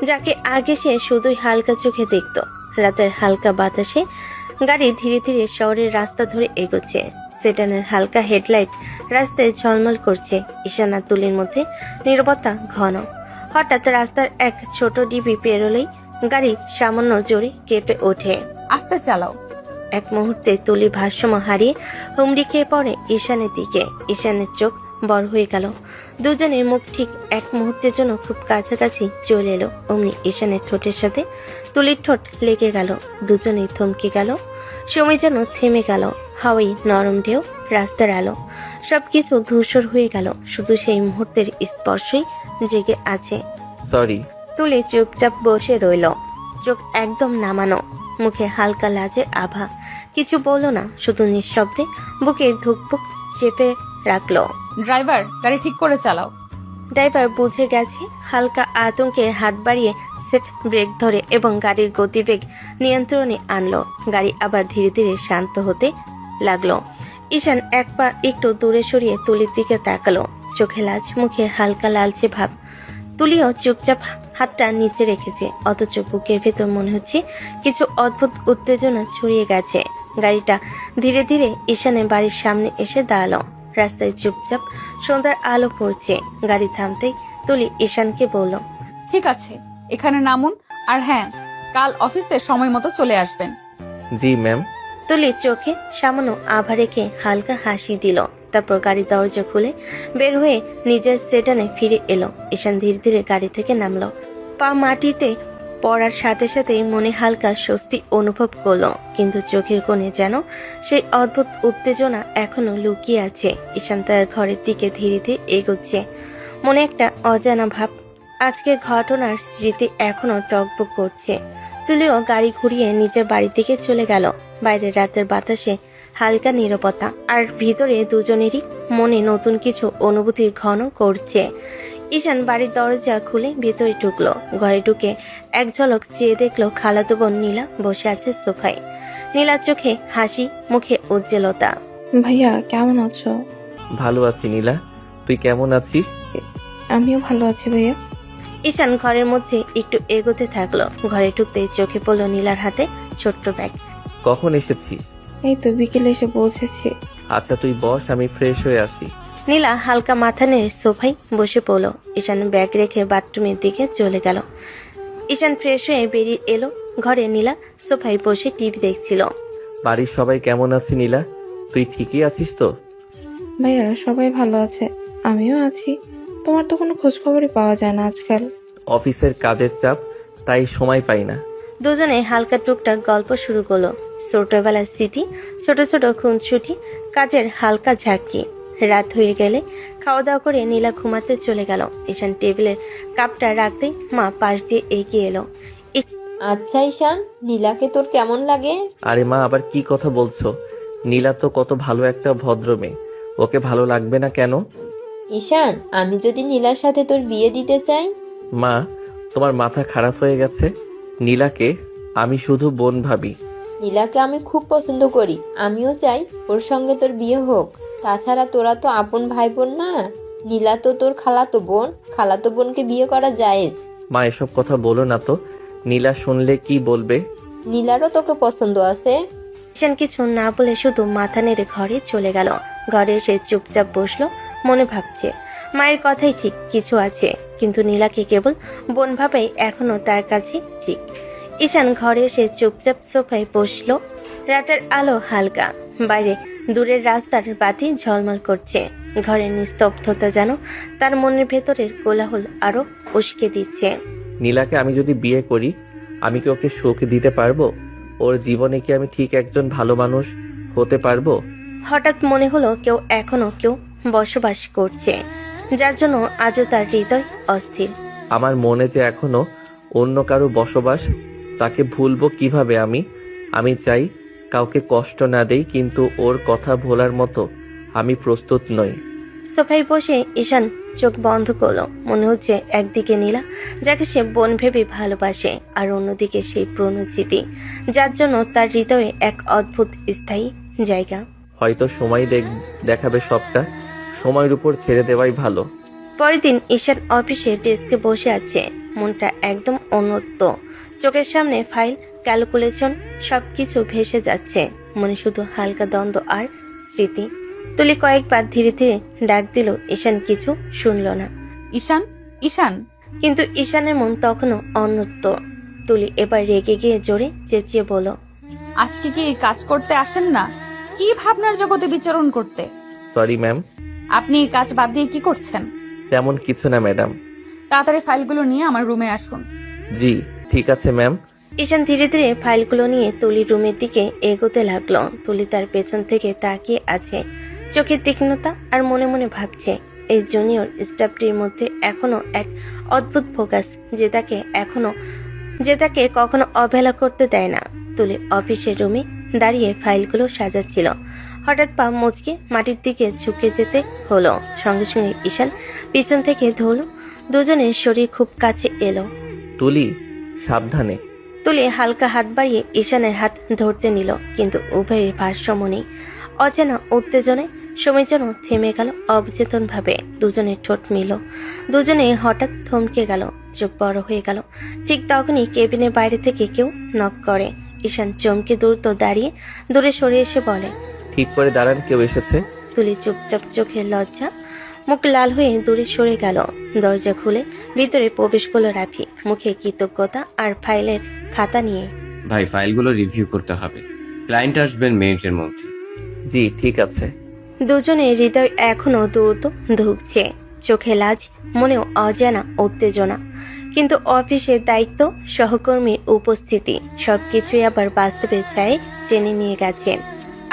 যাকে আগে সে শুধুই হালকা চোখে দেখত। রাতের হালকা বাতাসে গাড়ি ধীরে ধীরে শহরের রাস্তা ধরে এগোচ্ছে। সেডানের হালকা হেডলাইট রাস্তায় ঝলমল করছে। ঈশান আর তুলির মধ্যে নীরবতা ঘন। হঠাৎ রাস্তার এক ছোট ডিবি পেরোলেই গাড়ি সামান্য জোরে কেঁপে ওঠে। আস্তে চালাও। এক মুহূর্তে তুলির ভারসাম্য হারিয়ে হুমড়ি খেয়ে পড়ে ঈশানের দিকে। ঈশানের চোখ বড় হয়ে গেল। দুজনের মুখ ঠিক এক মুহূর্তের জন্য খুব কাছাকাছি চলে এলো। অমনি ঈশানের ঠোঁটের সাথে তুলির ঠোঁট লেগে গেল। দুজনেই থমকে গেল। সময় যেন থেমে গেল। হাওয়াই নরম ঢেউ, রাস্তার আলো, সবকিছু ধূসর হয়ে গেল, শুধু সেই মুহূর্তের স্পর্শই জেগে আছে। সরি। তুলি চুপচাপ বসে রইল, চোখ একদম নামানো, মুখে হালকা লাজের আভা। কিছু বলল না, শুধু নিঃশব্দে বুকে ধুকপুক চেপে রাখলো। ড্রাইভার, গাড়ি ঠিক করে চালাও। ড্রাইভার বুঝে গেছে, হালকা আতঙ্কে হাত বাড়িয়ে সেফ ব্রেক ধরে এবং গাড়ির গতিবেগ নিয়ন্ত্রণে আনলো। গাড়ি আবার ধীরে ধীরে শান্ত হতে লাগলো। ঈশান এক পা একটু দূরে সরিয়ে তুলির দিকে তাকালো, চোখে লাজ, মুখে হালকা লালচে ভাব। তুলিও চুপচাপ হাতটা নিচে রেখেছে, অথচ বুকের ভেতর মনে হচ্ছে কিছু অদ্ভুত উত্তেজনা ছড়িয়ে গেছে। গাড়িটা ধীরে ধীরে ঈশানের বাড়ির সামনে এসে দাঁড়ালো। রাস্তায় চুপচাপ সন্ধ্যার আলো পড়ছে। গাড়ি থামতেই তুলি ঈশানকে বলল, ঠিক আছে, এখানে নামুন। আর হ্যাঁ, কাল অফিসে সময় মতো চলে আসবেন। জি ম্যাম। তুলি চোখে সামান্য আভা রেখে হালকা হাসি দিল। তারপর গাড়ির দরজা খুলে বের হয়ে নিজের সেডানে ফিরে এলো। ঈশান ধীরে ধীরে গাড়ি থেকে নামলো। পা মাটিতে পড়ার সাথে সাথেই মনে হালকা স্বস্তি অনুভব করলো, কিন্তু চোখের কোণে যেন সেই অদ্ভুত উত্তেজনা এখনো লুকিয়ে আছে। ঈশান তার ঘরের দিকে ধীরে ধীরে এগোচ্ছে, মনে একটা অজানা ভাব। আজকের ঘটনার স্মৃতি এখনো টকবক করছে। তুলিও গাড়ি ঘুরিয়ে নিজের বাড়ির দিকে চলে গেল। বাইরে রাতের বাতাসে হালকা নীরবতা, আর ভিতরে দুজনেরই মনে নতুন কিছু অনুভূতি ঘন করছে। ঈশান বাড়ির দরজা খুলে ভেতরে ঢুকলো। ঘরে ঢুকে এক ঝলক চেয়ে দেখলো খালাতো বোন নীলা বসে আছে সোফায়। নীলার চোখে হাসি, মুখে উজ্জ্বলতা। ভাইয়া কেমন আছো? ভালো আছি নীলা, তুই কেমন আছিস? আমিও ভালো আছি ভাইয়া। ঈশান ঘরের মধ্যে একটু এগোতে থাকলো। ঘরে ঢুকতেই চোখে পড়লো নীলার হাতে ছোট্ট ব্যাগ। কখন এসেছিস? এই তো বিকেলে এসে পৌঁছেছি। আচ্ছা তুই বস, আমি ফ্রেশ হয়ে আসি। নীলা হালকা মাথা নেড়ে সোফায় বসে পড়লো। ঈশান ব্যাগ রেখে বাথরুমের দিকে চলে গেল। ঈশান ফ্রেশ হয়ে বেরিয়ে এলো ঘরে। নীলা সোফায় বসে টিভি দেখছিল। বাড়ির সবাই কেমন আছে নীলা? তুই ঠিকই আছিস তো? ভাইয়া সবাই ভালো আছে, আমিও আছি। তোমার তো কোনো খোঁজ খবরই পাওয়া যায় না আজকাল। অফিসের কাজের চাপ, তাই সময় পাই না। দুজনে হালকা টুকটাক গল্প শুরু করলো। ছোটবেলার স্মৃতি, ছোট ছোট খুনসুটি, কাজের হালকা ঝাঁকি। রাত হয়ে গেলে খাওয়া দাওয়া করে নীলা ঘুমাতে চলে গেল। ঈশান টেবিলের কাপটা রাখতেই মা পাশ দিয়ে এগিয়ে এলো। আচ্ছা ঈশান, নীলাকে তোর কেমন লাগে? আরে মা, আবার কি কথা বলছো? নীলা তো কত ভালো একটা ভদ্র মেয়ে, ওকে ভালো লাগবে না কেন? ঈশান, আমি যদি নীলার সাথে তোর বিয়ে দিতে চাই? মা, তোমার মাথা খারাপ হয়ে গেছে। নীলাকে আমি শুধু বোন ভাবি। নীলাকে আমি খুব পছন্দ করি, আমিও চাই ওর সঙ্গে তোর বিয়ে হোক। তাছাড়া তোরা তো আপন ভাই বোন না। নীলা তো তোর খালাতো বোন, খালাতো বোনকে বিয়ে করা জায়েজ। মা, এসব কথা বলো না তো, নীলা শুনলে কি বলবে? নীলারও তোকে পছন্দ আছে। ঈশান কিছু না বলে শুধু মাথা নেড়ে ঘরে চলে গেল। ঘরে এসে চুপচাপ বসলো, মনে ভাবছে মায়ের কথাই ঠিক, কিছু আছে, কিন্তু নীলাকে কেবল বোন ভাবেই এখনো তার কাছে ঠিক। ঈশান ঘরে এসে চুপচাপ সোফায় বসলো। রাতের আলো হালকা, বাইরে দূরের রাস্তার বাতি ঝলমল করছে। ঘরের নিস্তব্ধতা যেন তার মনের ভেতরের কোলাহল আরো উস্কে দিচ্ছে। নীলাকে আমি যদি বিয়ে করি, আমি কি ওকে সুখ দিতে পারবো? ওর জীবনে কি আমি ঠিক একজন ভালো মানুষ হতে পারবো? হঠাৎ মনে হলো কেউ বসবাস করছে, যার জন্য আজও তার হৃদয় অস্থির। আমার মনে যে এখনো অন্য কারো বসবাস, তাকে ভুলবো কিভাবে আমি? আমি চাই কাউকে কষ্ট না দেই, কিন্তু ওর কথা ভোলার মতো আমি প্রস্তুত নই। সোফায় বসে ঈশান চোখ বন্ধ করলো। মনে হচ্ছে একদিকে নীলা, যাকে সে বোন ভেবে ভালোবাসে, আর অন্যদিকে সেই প্রণোচিতি, যার জন্য তার হৃদয়ে এক অদ্ভুত স্থায়ী জায়গা। হয়তো সময় দেখাবে সবটা, সময়ের উপর ছেড়ে দেওয়াই ভালো। পরের দিন ঈশান অফিসে ডেস্কে বসে আছে, মনটা একদম অন্যত্র। চোখের সামনে ফাইল, ক্যালকুলেশন, সবকিছু ভেসে যাচ্ছে। মনে শুধু হালকা দ্বন্দ্ব আর স্মৃতি। তুলি কয়েকবার ধীরে ধীরে ডাক দিল, ঈশান কিছু শুনল না। ঈশান, ঈশান। কিন্তু ঈশানের মন তখনও অন্যত্র। তুলি এবার রেগে গিয়ে জোরে চেঁচিয়ে বলল, আজকে কি কাজ করতে আসেন না? কি ভাবনার জগতে বিচরণ করতে? Sorry ma'am. আপনি কাজ বাদ দিয়ে কি করছেন? তেমন কিছু না ম্যাডাম। তাড়াতাড়ি ফাইলগুলো নিয়ে আমার রুমে আসুন। জি ঠিক আছে ম্যাম। ঈশান ধীরে ধীরে ফাইলগুলো নিয়ে তুলির রুমের দিকে এগোতে লাগলো। তুলি তার পেছন থেকে তাকিয়ে আছে। চোখের তীক্ষ্ণতা আর মনে মনে ভাবছে এই জুনিয়র স্টাফটির মধ্যে এখনো এক অদ্ভুত ফোকাস যে তাকে কখনো অবহেলা করতে দেয় না। তুলি অফিসের রুমে দাঁড়িয়ে ফাইলগুলো সাজাচ্ছিল। হঠাৎ পা মুচকে মাটির দিকে ঝুঁকে যেতে হলো। সঙ্গে সঙ্গে ঈশান পিছন থেকে ধরল। দুজনের শরীর খুব কাছে এলো। তুলি, সাবধানে। তুলি হালকা হাত বাড়িয়ে ঈশানের হাত ধরতে নিল, কিন্তু উভয়ের ভারসাম্য নেই। অচেনা উত্তেজনায় সময় যেন থেমে গেল অবচেতন ভাবে। দুজনের ঠোঁট মিল। দুজনে হঠাৎ থমকে গেল, চোখ বড় হয়ে গেল। ঠিক তখনই কেবিনের বাইরে থেকে কেউ নক করে। ঈশান চমকে দ্রুত দাঁড়িয়ে দূরে সরে এসে বলে, ঠিক করে দাঁড়ান, কেউ এসেছে। তুলি চুপচাপ, চোখে লজ্জা, মুখ লাল হয়ে দূরে সরে গেল। দরজা খুলে ভিতরে প্রবেশ করলো রাফি, মুখে কৃতজ্ঞতা আর ফাইলের খাতা নিয়ে। ভাই, ফাইলগুলো রিভিউ করতে হবে। ক্লায়েন্ট আসবেন মিনিটের মধ্যে। জি ঠিক আছে। দুজনের হৃদয় এখনো দ্রুত ধুকছে, চোখে লাজ, মনেও অজানা উত্তেজনা। কিন্তু অফিসের দায়িত্ব, সহকর্মীর উপস্থিতি সবকিছুই আবার বাস্তবে ছায় টেনে নিয়ে গেছে।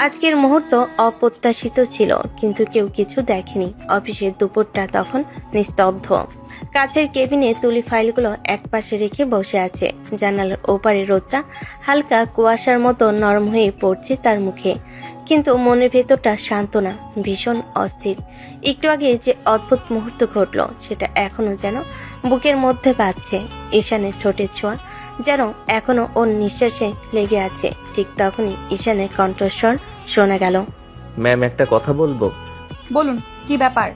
আজকের মুহূর্ত অপ্রত্যাশিত ছিল, কিন্তু কেউ কিছু দেখেনি। অফিসের দুপুরটা তখন নিস্তব্ধ। কাছের কেবিনে তুলি ফাইলগুলো একপাশে রেখে বসে আছে। জানালার ওপারে রোদটা হালকা কুয়াশার মতো নরম হয়ে পড়ছে তার মুখে, কিন্তু মনের ভেতরটা শান্ত না, ভীষণ অস্থির। একটু আগে যে অদ্ভুত মুহূর্ত ঘটলো সেটা এখনো যেন বুকের মধ্যে বাজছে। ঈশানের ঠোঁটের ছোঁয়া যেন এখনো ওর নিঃশ্বাসে লেগে আছে। ঠিক তখনই ঈশানের কণ্ঠস্বর শোনা গেল। ম্যাম, একটা কথা বলবো। বলুন, কি ব্যাপার?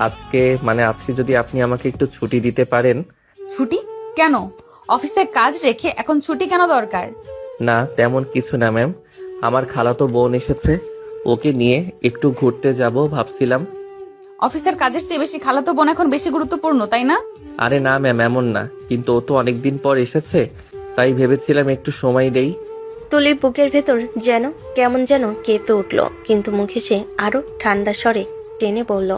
আজকে যদি আপনি আমাকে একটু ছুটি দিতে পারেন। ছুটি কেন? অফিসের কাজ রেখে এখন ছুটি কেন দরকার? না, তেমন কিছু না ম্যাম। আমার খালাতো বোন এসেছে, ওকে নিয়ে একটু ঘুরতে যাব ভাবছিলাম। অফিসের কাজের চেয়ে বেশি খালাতো বোন এখন বেশি গুরুত্বপূর্ণ, তাই না? আরে না ম্যাম, এমন না, কিন্তু ও তো অনেকদিন পর এসেছে, তাই ভেবেছিলাম একটু সময় দেই। তুলির বুকের ভেতর যেন কেমন যেন কেঁপে উঠল, কিন্তু মুখে সে আরো ঠান্ডা স্বরে টেনে বলল,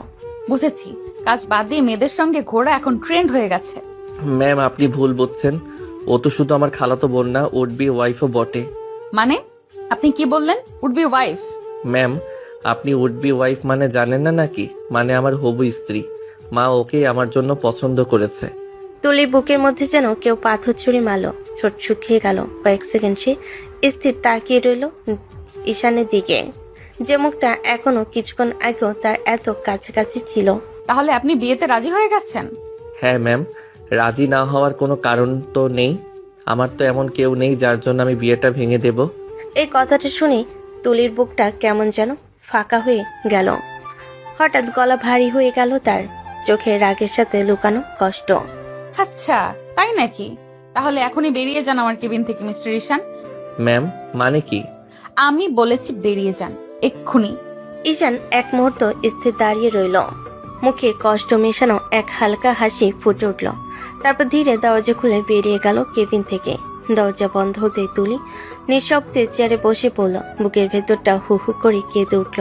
বুঝেছি, কাজ বাদ দিয়ে মেয়েদের সঙ্গে ঘোরা এখন ট্রেন্ড হয়ে গেছে। ম্যাম, আপনি ভুল বুঝছেন। ও তো শুধু আমার খালাতো বোন না, উড বি ওয়াইফও বটে। মানে আপনি কি বললেন? Would be wife? ম্যাম, আপনি উড বি ওয়াইফ মানে জানেন না নাকি? মানে আমার হবু স্ত্রী। মা ওকে আমার জন্য পছন্দ করেছে। তুলির বুকের মধ্যে যেন কেউ পাথর ছুঁড়ে মারল। ঠোঁট শুকিয়ে গেল। কয়েক সেকেন্ড সে স্থির তাকিয়ে রইল ঈশানের দিকে, যে মুখটা এখনো কিছুক্ষণ আগেও তার এত কাছাকাছি ছিল। তাহলে আপনি বিয়েতে রাজি হয়ে গেছেন? হ্যাঁ ম্যাম, রাজি না হওয়ার কোনো কারণ তো নেই। আমার তো এমন কেউ নেই যার জন্য আমি বিয়েটা ভেঙে দেব। এই কথাটা শুনে তুলির বুকটা কেমন যেন ফাঁকা হয়ে গেল। হঠাৎ গলা ভারী হয়ে গেল তার, চোখে রাগের সাথে লুকানো কষ্ট। আচ্ছা, তাই নাকি? তাহলে এখনই বেরিয়ে যান আমার কেবিন থেকে মিস্টার ঈশান। ম্যাম, মানে কি? আমি বলেছি বেরিয়ে যান এক্ষুনি। ঈশান এক মুহূর্ত স্থির দাঁড়িয়ে রইল, মুখে কষ্ট মেশানো এক হালকা হাসি ফুটে উঠল। তারপর ধীরে দরজা খুলে বেরিয়ে গেল কেবিন থেকে। দরজা বন্ধ হতে তুলি নিঃশব্দে চেয়ারে বসে পড়ল। বুকের ভেতরটা হু হু করে কেঁদে উঠল।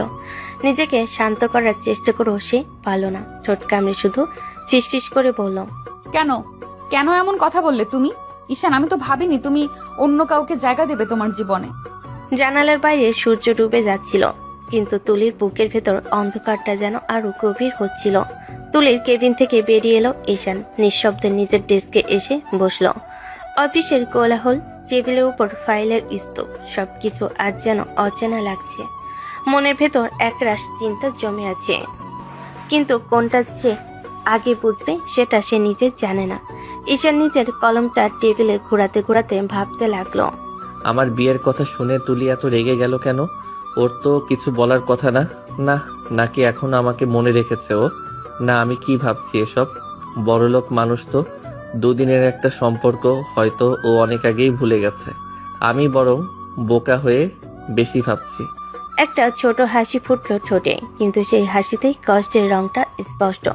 নিজেকে শান্ত করার চেষ্টা করেও সে পারল না। ঠোঁট কামড়ে শুধু ফিসফিস করে বলল, কেন কেন এমন কথা বললে তুমি? ঈশান, আমি তো ভাবিনি তুমি অন্য কাউকে জায়গা দেবে তোমার জীবনে। জানালার বাইরে সূর্য ডুবে যাচ্ছিল, কিন্তু তুলির বুকের ভেতর অন্ধকারটা যেন আরো গভীর হচ্ছিল। তুলির কেবিন থেকে বেরিয়ে এলো ঈশান। নিঃশব্দে নিজের ডেস্কে এসে বসলো। অফিসের কোলাহল, টেবিলের উপর ফাইলের স্তূপ, সবকিছু আজ যেন অচেনা লাগছে। মনের ভেতর একরাশ চিন্তা জমে আছে, কিন্তু কোনটা সে আগে বুঝবে সেটা সে নিজে জানে না। ঈশান নিজের কলমটা টেবিলে ঘোরাতে ঘোরাতে ভাবতে লাগলো, আমার বিয়ের কথা শুনে তুলি এত রেগে গেল কেন? ওর তো কিছু বলার কথা না। না, নাকি এখন আমাকে মনে রেখেছে ও? না, আমি কি ভাবছি এসব? বড়লোক মানুষ তো, দুদিনের একটা সম্পর্ক হয়তো ও অনেক আগেই ভুলে গেছে। আমি বরং বোকা হয়ে বেশি ভাবছি। একটা ছোট হাসি ফুটলো ঠোঁটে, কিন্তু সেই হাসিতেই কষ্টের রংটা স্পষ্ট।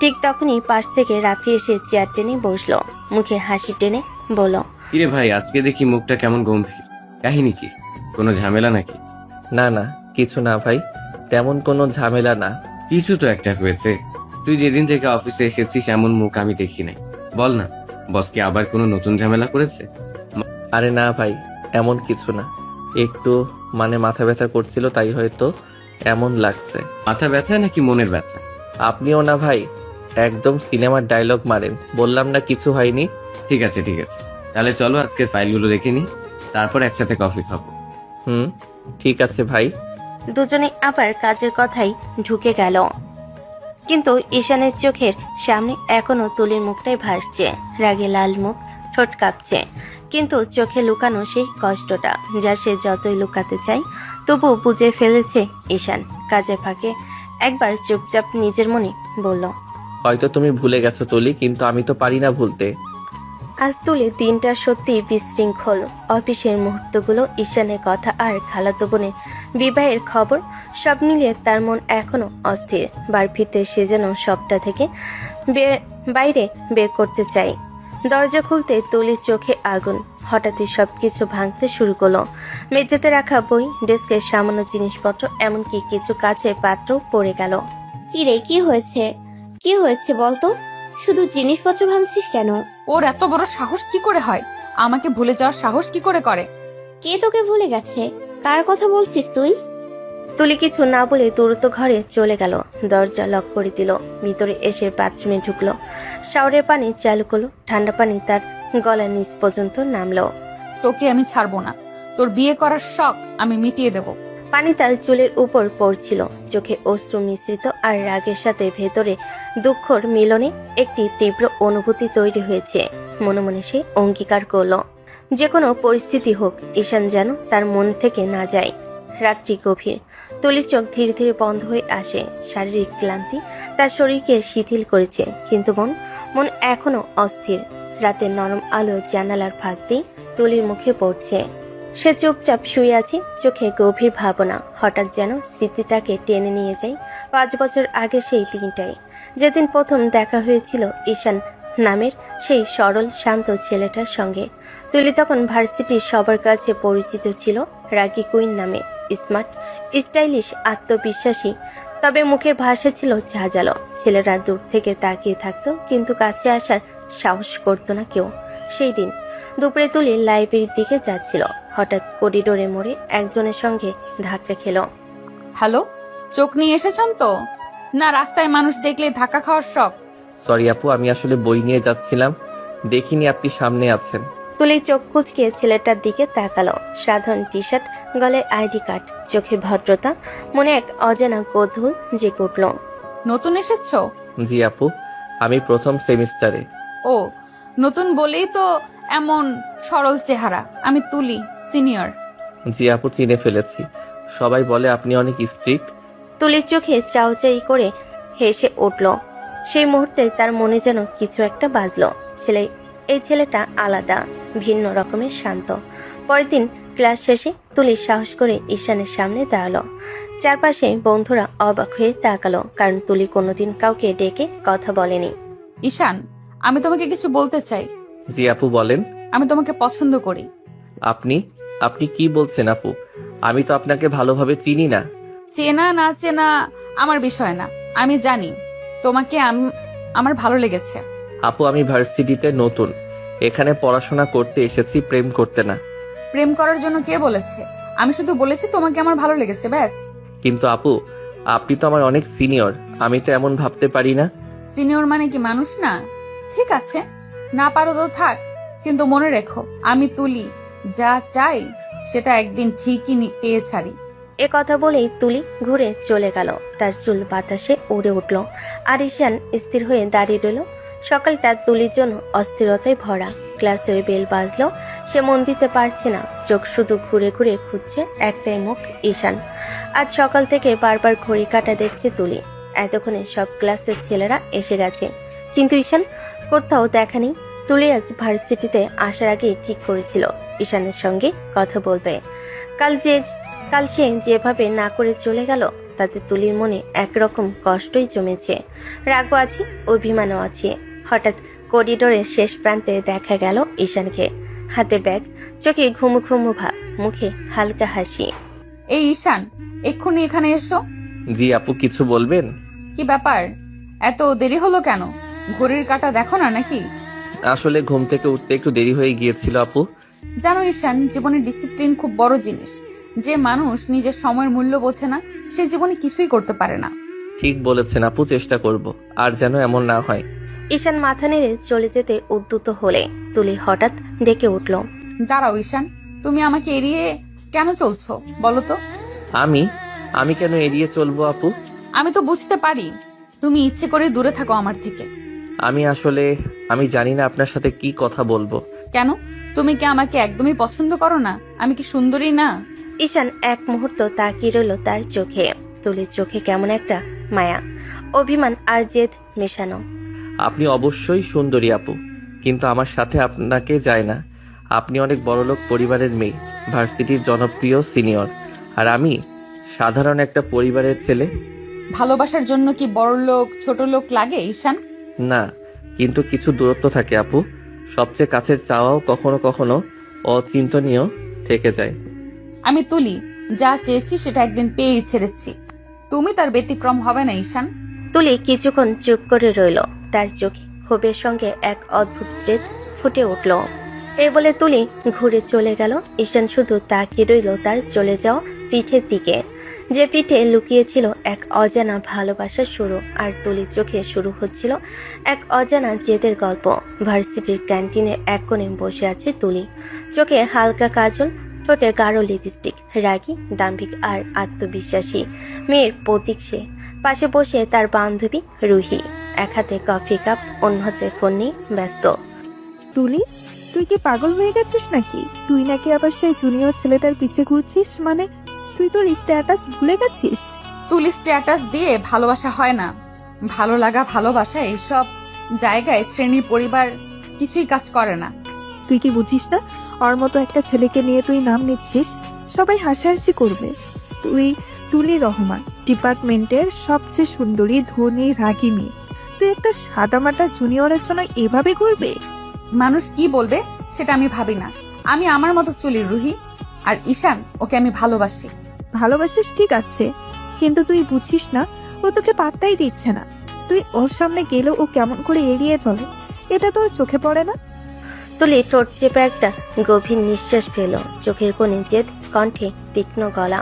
ঠিক তখনই পাশ থেকে রাফি এসে চেয়ার টেনে বসলো, মুখে হাসি টেনে বলল, কিরে ভাই, আজকে দেখি মুখটা কেমন গম্ভীর। কাহিনী কি? কোনো ঝামেলা নাকি? না না, কিছু না ভাই, তেমন কোনো ঝামেলা না। কিছু তো একটা হয়েছে। তুই যেদিন থেকে অফিসে এসেছিস এমন মুখ আমি দেখি নাই। বল না, বস কি আবার কোনো নতুন ঝামেলা করেছে? আরে না ভাই, এমন কিছু না। একটু মাথা ব্যথা করছিল, তাই হয়তো এমন লাগছে। মাথা ব্যথা নাকি মনের ব্যথা? আপনিও না ভাই, একদম সিনেমার ডায়লগ মারেন। বললাম না কিছু হয়নি। ঠিক আছে তাহলে চলো আজকের ফাইলগুলো দেখে নিই, তারপর একসাথে কফি খাবো। ঠিক আছে ভাই। দুজনে আবার কাজের কথাই ঢুকে গেল, কিন্তু ঈশানের চোখের সামনে এখনো তুলির মুখটাই ভাসছে। রাগে লাল মুখ, ঠোঁট কাঁপছে, কিন্তু চোখে লুকানো সেই কষ্টটা যা সে যতই লুকাতে চায় তবু বুঝে ফেলেছে ঈশান। কাজের ফাঁকে একবার চুপচাপ নিজের মনে বলল, হয়তো তুমি ভুলে গেছো তুলি, কিন্তু আমি তো পারি না ভুলতে। আজ তুলে দিনটা সত্যি বিশৃঙ্খল। অফিসের মুহূর্তগুলো, ঈশানের কথা আর খালাতো বোনের বিবাহের খবর সব মিলিয়ে তার মন এখনো অস্থির। বার ফিরতে সে যেন সবটা থেকে বাইরে বের করতে চায়। দরজা খুলতে তুলির চোখে আগুন। হঠাৎই সবকিছু ভাঙতে শুরু করলো। মেঝেতে রাখা বই, ডেস্কের সামান্য জিনিসপত্র, এমনকি কিছু কাচের পাত্র পড়ে গেল। কি রে, কি হয়েছে বলতো? শুধু জিনিসপত্র ভাঙছিস কেন? ওর এত বড় সাহস কি করে হয়? আমাকে ভুলে যাওয়ার সাহস কি করে করে? কে তোকে ভুলে গেছে? কার কথা বলছিস তুই? তুলি কিছু না বলে দ্রুত ঘরে চলে গেল। দরজা লক করে দিল। ভিতরে এসে বাথরুমে ঢুকলো। শাওয়ারের পানি চালু করলো। ঠান্ডা পানি তার গলার নিচ পর্যন্ত নামলো। তোকে আমি ছাড়বো না। তোর বিয়ে করার শখ আমি মিটিয়ে দেব। পানি তার চুলের উপর পড়ছিল। চোখে অশ্রু মিশ্রিত আর রাগের সাথে ভেতরে দুঃখর মিলনে একটি তীব্র অনুভূতি তৈরি হয়েছে। মনে মনে সে অঙ্গীকার করল, যে কোনো পরিস্থিতি হোক ঈশান যেন তার মন থেকে না যায়। রাত্রি গভীর। তুলির চোখ ধীরে ধীরে বন্ধ হয়ে আসে। শারীরিক ক্লান্তি তার শরীরকে শিথিল করেছে, কিন্তু মন এখনো অস্থির। রাতের নরম আলো জানালার ফাঁক দিয়ে তুলির মুখে পড়ছে। সে চুপচাপ শুয়ে আছে, চোখে গভীর ভাবনা। হঠাৎ যেন স্মৃতি তাকে টেনে নিয়ে যায় 5 বছর আগে সেই দিনটাই, যেদিন প্রথম দেখা হয়েছিল ঈশান নামের সেই সরল শান্ত ছেলেটার সঙ্গে। তুলি তখন ভার্সিটির সবার কাছে পরিচিত ছিল রাগী কুইন নামে। স্মার্ট, স্টাইলিশ, আত্মবিশ্বাসী, তবে মুখের ভাষা ছিল ঝাঁঝালো। ছেলেরা দূর থেকে তাকিয়ে থাকতো, কিন্তু কাছে আসার সাহস করতো না কেউ। সেই দিন দুপুরে তুলি লাইব্রেরির দিকে যাচ্ছিল। হঠাৎ করিডোরে মোড়ে একজনের সঙ্গে ধাক্কা খেলো। হ্যালো, চোখ নিয়ে এসেছেন তো? না রাস্তায় মানুষ দেখলে ধাক্কা খাওয়ার শখ? সরি আপু, আমি আসলে বই নিয়ে যাচ্ছিলাম, দেখিনি আপনি সামনে আছেন। তুলি চোখ কুচকে ছেলেটার দিকে তাকালো। সাধারণ টি শার্ট, গলায় আইডি কার্ড, চোখে ভদ্রতা, মনে এক অজানা কৌতূহল জেগে উঠল। নতুন এসেছো? জি আপু, আমি প্রথম সেমিস্টারে। ও, নতুন বলেই তো এমন সরল চেহারা। আমি তুলি, সিনিয়র। জি আপু, চিনে ফেলেছি। সবাই বলে আপনি অনেক স্ট্রিক্ট। তুলির চোখে চাউচাই করে হেসে উঠল। সেই মুহূর্তে তার মনে যেন কিছু একটা বাজলো। এই ছেলেটা আলাদা, ভিন্ন রকমের শান্ত। পরের দিন ক্লাস শেষে তুলি সাহস করে ঈশানের সামনে দাঁড়ালো। চারপাশে বন্ধুরা অবাক হয়ে তাকালো, কারণ তুলি কোনোদিন কাউকে ডেকে কথা বলেনি। ঈশান, আমি তোমাকে কিছু বলতে চাই। জি আপু, বলেন। আমি তোমাকে পছন্দ করি। আপনি কি বলছেন আপু? আমি তো আপনাকে ভালোভাবে চিনি না। চেনা না চেনা আমার বিষয় না, আমি জানি তোমাকে আমার ভালো লেগেছে। আপু, আমি ভার্সিটিতে নতুন, এখানে পড়াশোনা করতে এসেছি, প্রেম করতে না। প্রেম করার জন্য কে বলেছে? আমি শুধু বলেছি তোমাকে আমার ভালো লেগেছে, ব্যাস। কিন্তু আপু, আপনি তো আমার অনেক সিনিয়র, আমি তো এমন ভাবতে পারি না। সিনিয়র মানে কি মানুষ না? ঠিক আছে, না পারো তো থাক, কিন্তু মনে রেখো আমি তুলি, যা চাই সেটা একদিন ঠিকই পেয়ে ছাড়ি। এ কথা বলেই তুলি ঘুরে চলে গেল। তার চুল বাতাসে উড়ে উঠল, আর ঈশান স্থির হয়ে দাঁড়িয়ে রইল। সকালটা তুলির জন্য অস্থিরতায় ভরা। ক্লাসের বেল বাজলো, সে মন দিতে পারছে না। চোখ শুধু ঘুরে ঘুরে খুঁজছে একটাই মুখ, ঈশান। আজ সকাল থেকে বারবার ঘড়ি কাটা দেখছে তুলি। এতক্ষণে সব ক্লাসের ছেলেরা এসে গেছে, কিন্তু ঈশান কোথাও দেখা নেই। তুলি আজ ভার্সিটিতে আসার আগে ঠিক করেছিল ঈশানের সঙ্গে কথা বলবে। কাল সে যেভাবে না করে চলে গেল, তাতে তুলির মনে একরকম কষ্টই জমেছে। রাগও আছে, অভিমানও আছে। হঠাৎ করিডোরের শেষ প্রান্তে দেখা গেল ঈশানকে। হাতে ব্যাগ, চোখে ঘুমু ঘুমু ভাব, মুখে হালকা হাসি। এই ঈশান, এক্ষুনি এখানে এসো। জি আপু, কিছু বলবেন? কি ব্যাপার, এত দেরি হলো কেন? ঘড়ির কাঁটা দেখো না নাকি? আসলে ঘুম থেকে উঠতে একটু দেরি হয়ে গিয়েছিল আপু। জানো ঈশান, জীবনে ডিসিপ্লিন খুব বড় জিনিস। যে মানুষ নিজের সময়ের মূল্য বোঝে না সে জীবনে কিছুই করতে পারে না। ঠিক বলেছেন আপু, চেষ্টা করব, আর যেন এমন না হয়। ঈশান মাথা নেড়ে চলে যেতে উদ্যত হলে তুলি হঠাৎ ডেকে উঠল। দাঁড়াও ঈশান, তুমি আমাকে এড়িয়ে কেন চলছো বলো তো? আমি কেন এড়িয়ে চলবো আপু? আমি তো বুঝতে পারি তুমি ইচ্ছে করে দূরে থাকো আমার থেকে। আমি জানি না আপনার সাথে কি কথা বলবো। কেন? তুমি কি আমাকে একদমই পছন্দ করো না? আমি কি সুন্দরী না? ঈশান এক মুহূর্ত তাকিয়ে রইল তার চোখে। তুলির চোখে কেমন একটা মায়া, অভিমান আর জেদ মেশানো। আপনি অবশ্যই সুন্দরী আপু, কিন্তু আমার সাথে আপনাকে যায় না। আপনি অনেক বড়লোক পরিবারের মেয়ে, ভার্সিটির জনপ্রিয় সিনিয়র, আর আমি সাধারণ একটা পরিবারের ছেলে। ভালোবাসার জন্য কি বড় লোক ছোট লোক লাগে ঈশান? না, কিন্তু কিছু দূরত্ব থাকে আপু। সবচেয়ে কাছের চাওয়াও কখনো কখনো অচিন্তনীয় থেকে যায়। আমি তুলি যা চেয়েছি সেটা একদিন পেয়েই ছেড়েছি, তুমি তার ব্যতিক্রম হবে না ঈশান। তুলি কিছুক্ষণ চুপ করে রইল। তার চোখে ক্ষোভের সঙ্গে এক অদ্ভুত জেদ ফুটে উঠল। এই বলে তুলি ঘুরে চলে গেল। ঈশান শুধু তাকিয়ে রইল তার চলে যাওয়া পিঠের দিকে, যে পিঠে লুকিয়েছিল এক অজানা ভালোবাসার শুরু। আর তুলির চোখে শুরু হচ্ছিল এক অজানা জেদের গল্প। ভার্সিটির ক্যান্টিনের এক কোণে বসে আছে তুলি, চোখে হালকা কাজল, ঠোঁটে গাঢ় লিপস্টিক। রাগী, দাম্ভিক আর আত্মবিশ্বাসী মেয়ের প্রতীক সে। পাশে বসে তার বান্ধবী রুহি, এক হাতে কফি কাপ, অন্য হাতে ফোন নিয়ে ব্যস্ত। তুলি, তুই কি পাগল হয়ে গেছিস নাকি? তুই নাকি আবার সেই জুনিয়র ছেলেটার পিছে ঘুরছিস? মানে তুই তোর স্ট্যাটাস ভুলে গেছিস? তুলি স্ট্যাটাস দিয়ে ভালোবাসা হয় না। ভালো লাগা, ভালোবাসা এইসব জায়গায় শ্রেণী পরিবার কিছুই কাজ করে না। তুই কি বুঝিস না? ওর মতো একটা ছেলেকে নিয়ে তুই নাম নিচ্ছিস, সবাই হাসাহাসি করবে। তুই তুলি রহমান, ডিপার্টমেন্টের সবচেয়ে সুন্দরী, ধনী, রাগী মেয়ে। তুই একটা সাদামাটা জুনিয়রের জন্য এভাবে ঘুরবে? মানুষ কি বলবে সেটা আমি ভাবি না। আমি আমার মতো চলি রুহি, আর ঈশান ওকে আমি ভালোবাসি। ভালোবাসিস ঠিক আছে, কিন্তু তুই বুঝিস না ও তোকে পাত্তাই দিচ্ছে না। তুই ওর সামনে গেলেও ও কেমন করে এড়িয়ে চলে, এটা তোর চোখে পড়ে না? তুলি ঠোঁট চেপে একটা গভীর নিঃশ্বাস ফেল, চোখের কোণে জেদ, কণ্ঠে তীক্ষ্ণ গলা।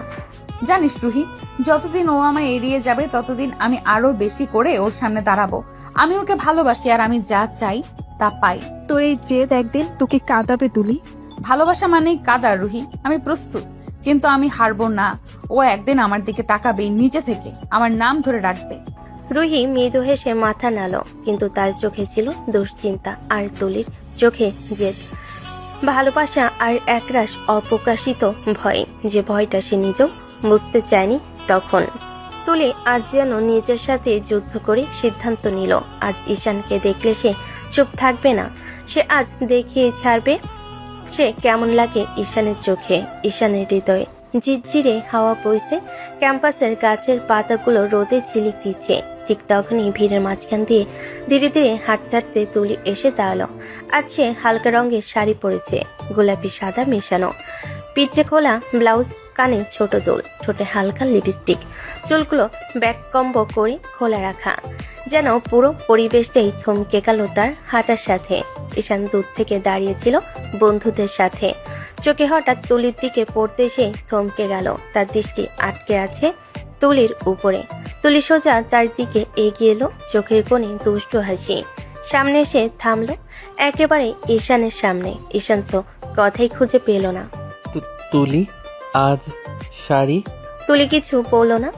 জানিস রুহি, যতদিন ও আমায় এড়িয়ে যাবে ততদিন আমি আরো বেশি করে ওর সামনে দাঁড়াবো। আমি ওকে ভালোবাসি, আর আমি যা চাই তা পাই। তোর এই জেদ একদিন তোকে কাঁদাবে তুলি। ভালোবাসা মানেই কাদা রুহি, আমি প্রস্তুত, কিন্তু আমি হারবো না। ও একদিন আমার দিকে তাকাবে, নিজে থেকে আমার নাম ধরে ডাকবে। রুহি মৃদু হেসে মাথা নাড়ল, কিন্তু তার চোখে ছিল দুশ্চিন্তা, আর তুলির চোখে জেদ, ভালোবাসা আর একরাশ অপ্রকাশিত ভয়, যে ভয়টা সে নিজেও বুঝতে চায়নি তখন। তুলি আজ যেন নিজের সাথে যুদ্ধ করে সিদ্ধান্ত নিল, আজ ঈশানকে দেখলে সে চুপ থাকবে না। সে আজ দেখিয়ে ছাড়বে সে কেমন লাগে ঈশানের চোখে, ঈশানের হৃদয়ে। ঝিরঝিরে হাওয়া বইছে, ক্যাম্পাসের গাছের পাতাগুলো রোদে ঝিলিক দিচ্ছে। ঠিক তখনই ভিড়ের মাঝখান দিয়ে ধীরে ধীরে হাঁটতে হাঁটতে তুলি এসে দাঁড়ালো। আজ সে হালকা রঙের শাড়ি পরেছে, গোলাপি সাদা মেশানো, পিঠে খোলা ব্লাউজ, কানে ছোট দোল, ঠোঁটে হালকা লিপস্টিক, চুলগুলো ব্যাককম্ব করে খোলা রাখা। যেন পুরো পরিবেশটাই থমকে গেল তার হাঁটার সাথে। ঈশান দূর থেকে দাঁড়িয়েছিল বন্ধুদের সাথে, চোখে হঠাৎ তুলির দিকে পড়তে সে থমকে গেল। তার দৃষ্টি আটকে আছে তুলির উপরে। তুলি সোজা তার দিকে এগিয়ে এলো, চোখের কোণে দুষ্ট হাসি। সামনে এসে থামলো, একেবারে ঈশানের সামনে। ঈশান তো কথাই খুঁজে পেল না। তুলি, আজ শাড়ি? তুলি কিছু বলল না,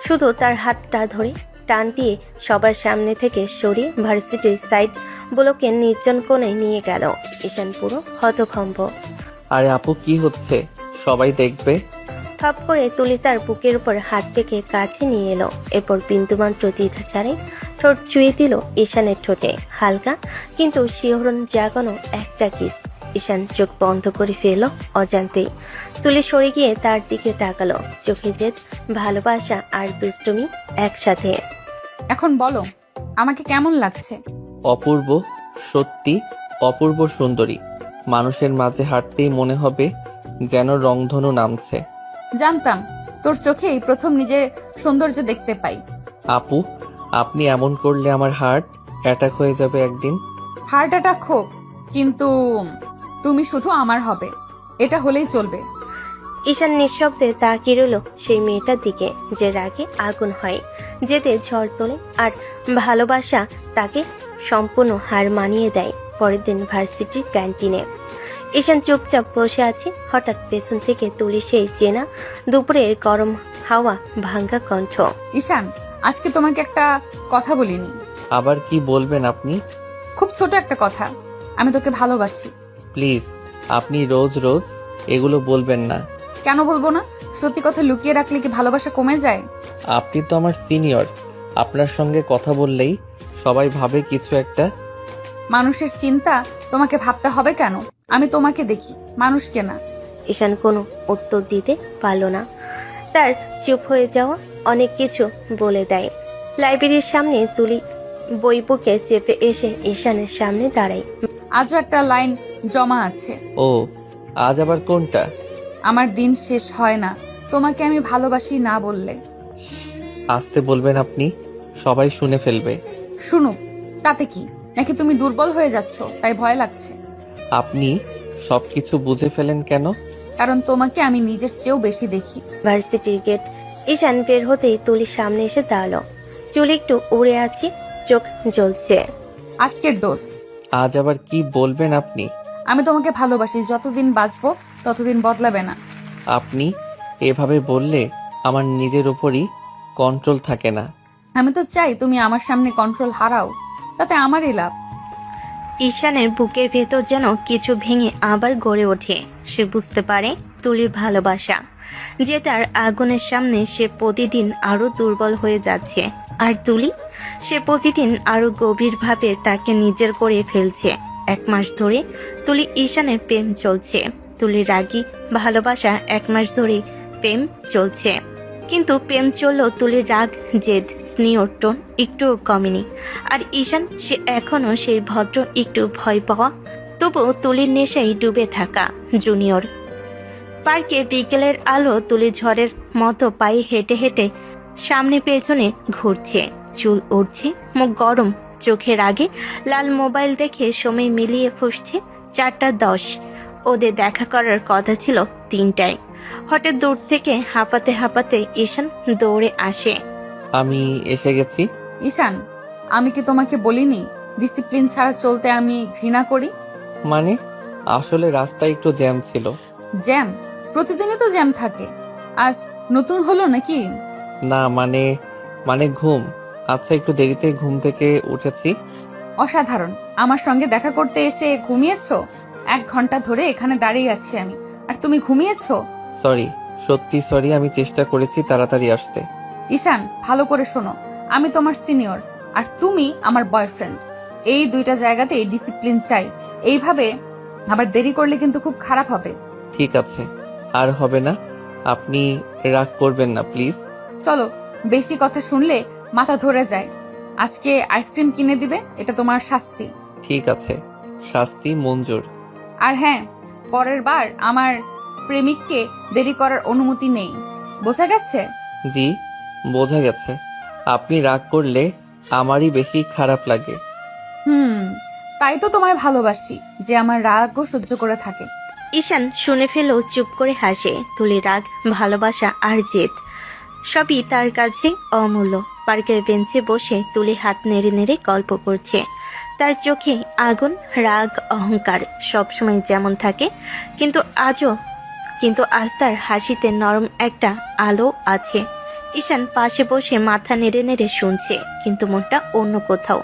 শুধু তার হাতটা ধরে টান দিয়ে সবার সামনে থেকে সরিয়ে ভার্সিটির সাইড ব্লকে নির্জন কোণে নিয়ে গেল। ঈশান পুরো হতভম্ব। আরে আপু, কি হচ্ছে? সবাই দেখবে। থপ করে তুলি তার বুকের উপর হাত রেখে কাছে নিয়ে এলো। এরপর বিন্দুমাত্র দ্বিধা ছাড়াই ঠোঁট ছুঁয়ে দিল ঈশানের ঠোঁটে, হালকা কিন্তু শিহরণ জাগানো একটা কিস। ঈশান চোখ বন্ধ করে ফেলল অজান্তেই। তুলি সরে গিয়ে তার দিকে তাকালো, চোখে জেদ, ভালোবাসা আর দুষ্টুমি একসাথে। এখন বলো আমাকে কেমন লাগছে? অপূর্ব, সত্যি অপূর্ব সুন্দরী। মানুষের মাঝে হাঁটতেই মনে হবে যেন রংধনু নামছে। জানতাম তোর চোখে এই প্রথম নিজের সৌন্দর্য দেখতে পাই। আপু, আপনি এমন করলে আমার হার্ট অ্যাটাক হয়ে যাবে একদিন। হার্ট অ্যাটাক হোক, কিন্তু তুমি শুধু আমার হবে, এটা হলেই চলবে। ঈশান নিঃশব্দে তাকিয়ে রইল সেই মেয়েটার দিকে, যে রাগে আগুন হয়, যেতে ঝড় তোলে, আর ভালোবাসা তাকে সম্পূর্ণ হার মানিয়ে দেয়। পরের দিন ভার্সিটির ক্যান্টিনে ঈশান চুপচাপ বসে আছে। হঠাৎ পেছন থেকে তুলি সেই চেনা দুপুরের গরম হাওয়া ভাঙ্গা কণ্ঠ। ঈশান, আজকে তোমাকে একটা কথা বলিনি। আবার কি বলবেন আপনি? খুব ছোট একটা কথা, আমি তোকে ভালোবাসি। প্লিজ, আপনি রোজ রোজ এগুলো বলবেন না। কেন বলবো না? সত্যি কথা লুকিয়ে রাখলে কি ভালোবাসা কমে যায়? আপনি তো আমার সিনিয়র, আপনার সঙ্গে কথা বললেই সবাই ভাবে কিছু একটা। মানুষের চিন্তা তোমাকে ভাবতে হবে কেন? আমি তোমাকে দেখি, মানুষকে না। ঈশান কোনো উত্তর দিতে পারল না। তার চুপ হয়ে যাওয়া অনেক কিছু বলে দেয়। লাইব্রেরির সামনে তুলি বই বুকে চেপে এসে ঈশানের সামনে দাঁড়ায়। আজও একটা লাইন জমা আছে। ও, আজ আবার কোনটা? আমার দিন শেষ হয় না তোমাকে আমি ভালোবাসি না বললে। আসতে বলবেন আপনি, সবাই শুনে ফেলবে। শুনুক, তাতে কি? নাকি তুমি দুর্বল হয়ে যাচ্ছ তাই ভয় লাগছে? আপনি সবকিছু বুঝে ফেলেন কেন? কারণ তোমাকে আমি নিজের চেয়েও বেশি দেখি। ভার্সিটির গেট ঈশান বের হতেই তুলির সামনে এসে দাঁড়ালো। চুল একটু উড়ে আছে, চোখ জ্বলছে। আজকের ডোজ। আজ আবার কি বলবেন আপনি? আমি তোমাকে ভালোবাসি, যতদিন বাঁচবো ততদিন বদলাবে না। আপনি এভাবে বললে আমার নিজের উপরই কন্ট্রোল থাকে না। আমি তো চাই তুমি আমার সামনে কন্ট্রোল হারাও, তাতে আমারই লাভ। ঈশানের বুকের ভেতর যেন কিছু ভেঙে আবার গড়ে ওঠে। সে বুঝতে পারে তুলির ভালোবাসা যে তার আগুনের সামনে সে প্রতিদিন আরো দুর্বল হয়ে যাচ্ছে, আর তুলি সে প্রতিদিন আরো গভীরভাবে তাকে নিজের করে ফেলছে। 1 মাস ধরে তুলি ঈশানের প্রেম চলছে। তুলির রাগী ভালোবাসা 1 মাস ধরে প্রেম চলছে, কিন্তু প্রেম চললেও তুলির রাগ, জেদ, স্নেহ টোন একটুও কমেনি। আর ঈশান সে এখনো সেই ভদ্র, একটু ভয় পাওয়া, তবুও তুলির নেশায় ডুবে থাকা জুনিয়র। পার্কে বিকেলের আলো তুলি ঝড়ের মতো পায়ে হেঁটে হেঁটে সামনে পেছনে ঘুরছে। চুল উড়ছে, মুখ গরম, চোখের আগে লাল মোবাইল দেখে সময় মিলিয়ে ফুসছে 4:10। ওদের দেখা করার কথা ছিল 3টায়। হঠাৎ দূর থেকে হাঁপাতে হাঁপাতে ঈশান দৌড়ে আসে। আমি এসে গেছি। ঈশান, আমি কি তোমাকে বলিনি ডিসিপ্লিন ছাড়া চলতে আমি ঘৃণা করি? মানে, আসলে রাস্তায় একটু জ্যাম ছিল। জ্যাম? প্রতিদিনই তো জ্যাম থাকে, আজ নতুন হলো নাকি? না মানে ঘুম। আচ্ছা, একটু দেরিতে ঘুম থেকে উঠেছি। অসাধারণ, আমার সঙ্গে দেখা করতে এসে ঘুমিয়েছো? 1 ঘন্টা ধরে এখানে দাঁড়িয়ে আছি আমি, আর তুমি ঘুমিয়েছো? সরি, সত্যি সরি, আমি চেষ্টা করেছি তাড়াতাড়ি আসতে। ঈশান, ভালো করে শোনো, আমি তোমার সিনিয়র আর তুমি আমার বয়ফ্রেন্ড। এই 2টা জায়গাতেই ডিসিপ্লিন চাই। এইভাবে আবার দেরি করলে কিন্তু খুব খারাপ হবে। ঠিক আছে, আর হবে না। আপনি রাগ করবেন না প্লিজ। চলো, বেশি কথা শুনলে মাথা ধরে যায়। আজকে আইসক্রিম কিনে দিবে, এটা তোমার শাস্তি। ঠিক আছে, শাস্তি মঞ্জুর। আর হ্যাঁ, পরের বার আমার প্রেমিককে দেরি করার অনুমতি নেই, বোঝা গেছে? জি, বোঝা গেছে। আপনি রাগ করলে আমারই বেশি খারাপ লাগে। তাই তো তোমায় ভালোবাসি, যে আমার রাগও সহ্য করে থাকে। ঈশান শুনে ফেলেও চুপ করে হাসে। তুলি রাগ, ভালোবাসা আর জেদ সবই তার কাছে অমূল্য। পার্কের বেঞ্চে বসে তুলি হাত নেড়ে নেড়ে গল্প করছে। তার চোখে আগুন, রাগ, অহংকার সবসময় যেমন থাকে, কিন্তু আজ তার হাসিতে নরম একটা আলো আছে। ঈশান পাশে বসে মাথা নেড়ে নেড়ে শুনছে, কিন্তু মনটা অন্য কোথাও।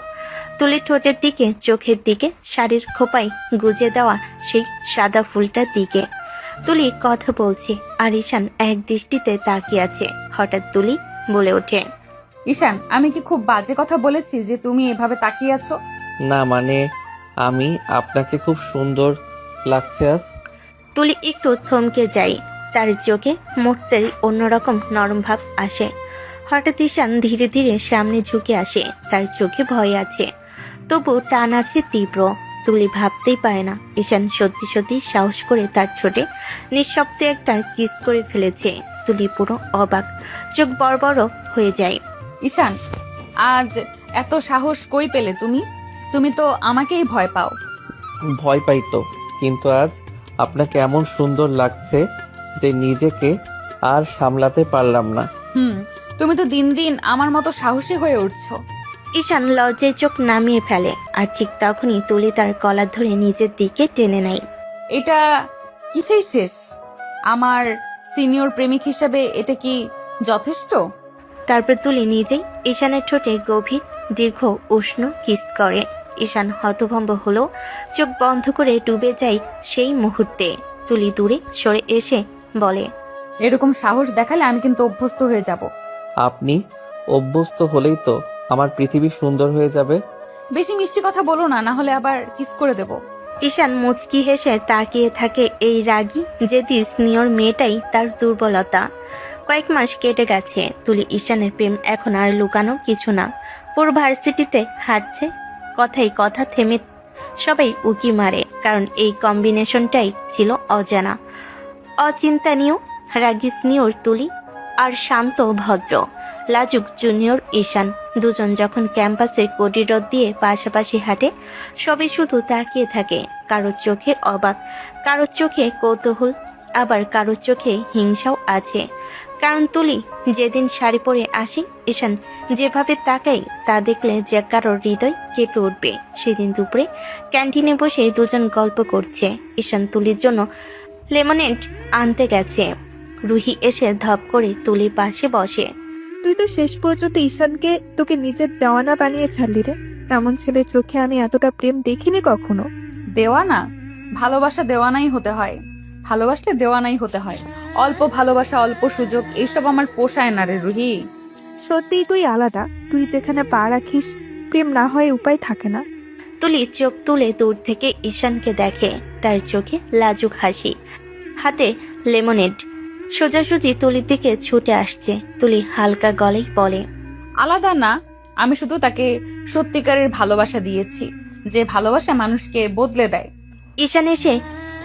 তুলির ঠোঁটের দিকে, চোখের দিকে, শাড়ির খোপায় গুজে দেওয়া সেই সাদা ফুলটার দিকে। তুলি কথা বলছে আর ঈশান এক দৃষ্টিতে তাকিয়ে আছে। হঠাৎ তুলি বলে ওঠে, ঈশান, আমি কি খুব বাজে কথা বলেছি যে তুমি এভাবে তাকিয়ে আছো? না মানে, আমি আপনাকে খুব সুন্দর লাগছে আজ। তুলি একটু থমকে যায়। তার চোখে মুহূর্তের অন্যরকম নরম ভাব আসে। হঠাৎ ঈশান ধীরে ধীরে সামনে ঝুঁকে আসে। তার চোখে ভয় আছে, তবু টান আছে তীব্র। তুলি ভাবতেই পায় না ঈশান সত্যি সত্যি সাহস করে তার ঠোঁটে নিঃশব্দে একটা কিস করে ফেলেছে। তুলি পুরো অবাক, চোখ বড় বড় হয়ে যায়। ঈশান, আজ এত সাহস কই পেলে তুমি? তুমি তো আমাকেই ভয় পাও। ভয় পাই তো, কিন্তু আজ আপনাকে এমন সুন্দর লাগছে যে নিজেকে আর সামলাতে পারলাম না। তুমি তো দিন দিন আমার মতো সাহসী হয়ে উঠছো। ঈশান লজ্জায় চোখ নামিয়ে ফেলে আর ঠিক তখনই তুলি তার কলার ধরে নিজের দিকে টেনে নেয়। এটা কিসেই শেষ? আমার সিনিয়র প্রেমিক হিসাবে এটা কি যথেষ্ট? তারপর তুলি নিজেই ঈশানের ঠোঁটে গভীর দীর্ঘ উষ্ণ কিস করে। ঈশান হতভম্ব হলো, চোখ বন্ধ করে ডুবে যায় সেই মুহূর্তে। তুলি দূরে সরে এসে বলে, এরকম সাহস দেখালে আমি কিন্তু অভ্যস্ত হয়ে যাব। আপনি অভ্যস্ত হলেই তো আমার পৃথিবী সুন্দর হয়ে যাবে। বেশি মিষ্টি কথা বলো না, না হলে আবার কিস করে দেব। ঈশান মুচকি হেসে তাকিয়ে থাকে। এই রাগী জেদি সিনিয়র মেয়েটাই তার দুর্বলতা। কয়েক মাস কেটে গেছে। তুলি ঈশানের প্রেম এখন আর লুকানো কিছু না। পুরো ভার্সিটিতে হাঁটছে, কথাই কথা থেমে সবাই উকি মারে, কারণ এই কম্বিনেশনটাই ছিল অজানা, অচিন্তনীয়। রাগী সিনিয়র তুলি আর শান্ত ভদ্র লাজুক জুনিয়র ঈশান, দুজন যখন ক্যাম্পাসের করিডোর দিয়ে পাশাপাশি হাঁটে, সবাই শুধু তাকিয়ে থাকে। কারোর চোখে অবাক, কারোর চোখে কৌতূহল, আবার কারোর চোখে হিংসাও আছে। কারণ তুলি যেদিন শাড়ি পরে আসি, ঈশান যেভাবে তাকাই তা দেখলে যে কারোর হৃদয় কেঁপে উঠবে। সেদিন দুপুরে ক্যান্টিনে বসে দুজন গল্প করছে। ঈশান তুলির জন্য লেমনেড আনতে গেছে। রুহি এসে ধপ করে তুলির পাশে বসে। তুই তো শেষ পর্যন্ত ঈশানকে তোকে নিজের দেওয়ানা বানিয়ে ছাড়লি রে। এমন ছেলের চোখে আমি এতটা প্রেম দেখিনি কখনো। দেওয়ানা? ভালোবাসা দেওয়ানাই হতে হয়, ভালোবাসলে দেওয়ানাই হতে হয়। অল্প ভালোবাসা, অল্প সুযোগ, এইসব আমার পোষায় না রে রুহি। সত্যিই তুই আলাদা। তুই যেখানে পা রাখিস প্রেম না হয় উপায় থাকে না। তুলি চোখ তুলে দূর থেকে ঈশানকে দেখে, তার চোখে লাজুক হাসি, হাতে লেমনেড। সোজাসুজি তুলির দিকে ছুটে আসছে। তুলি হালকা গলায় বলে, আলাদা না, আমি শুধু তাকে সত্যিকারের ভালোবাসা দিয়েছি, যে ভালোবাসা মানুষকে বদলে দেয়। ঈশান এসে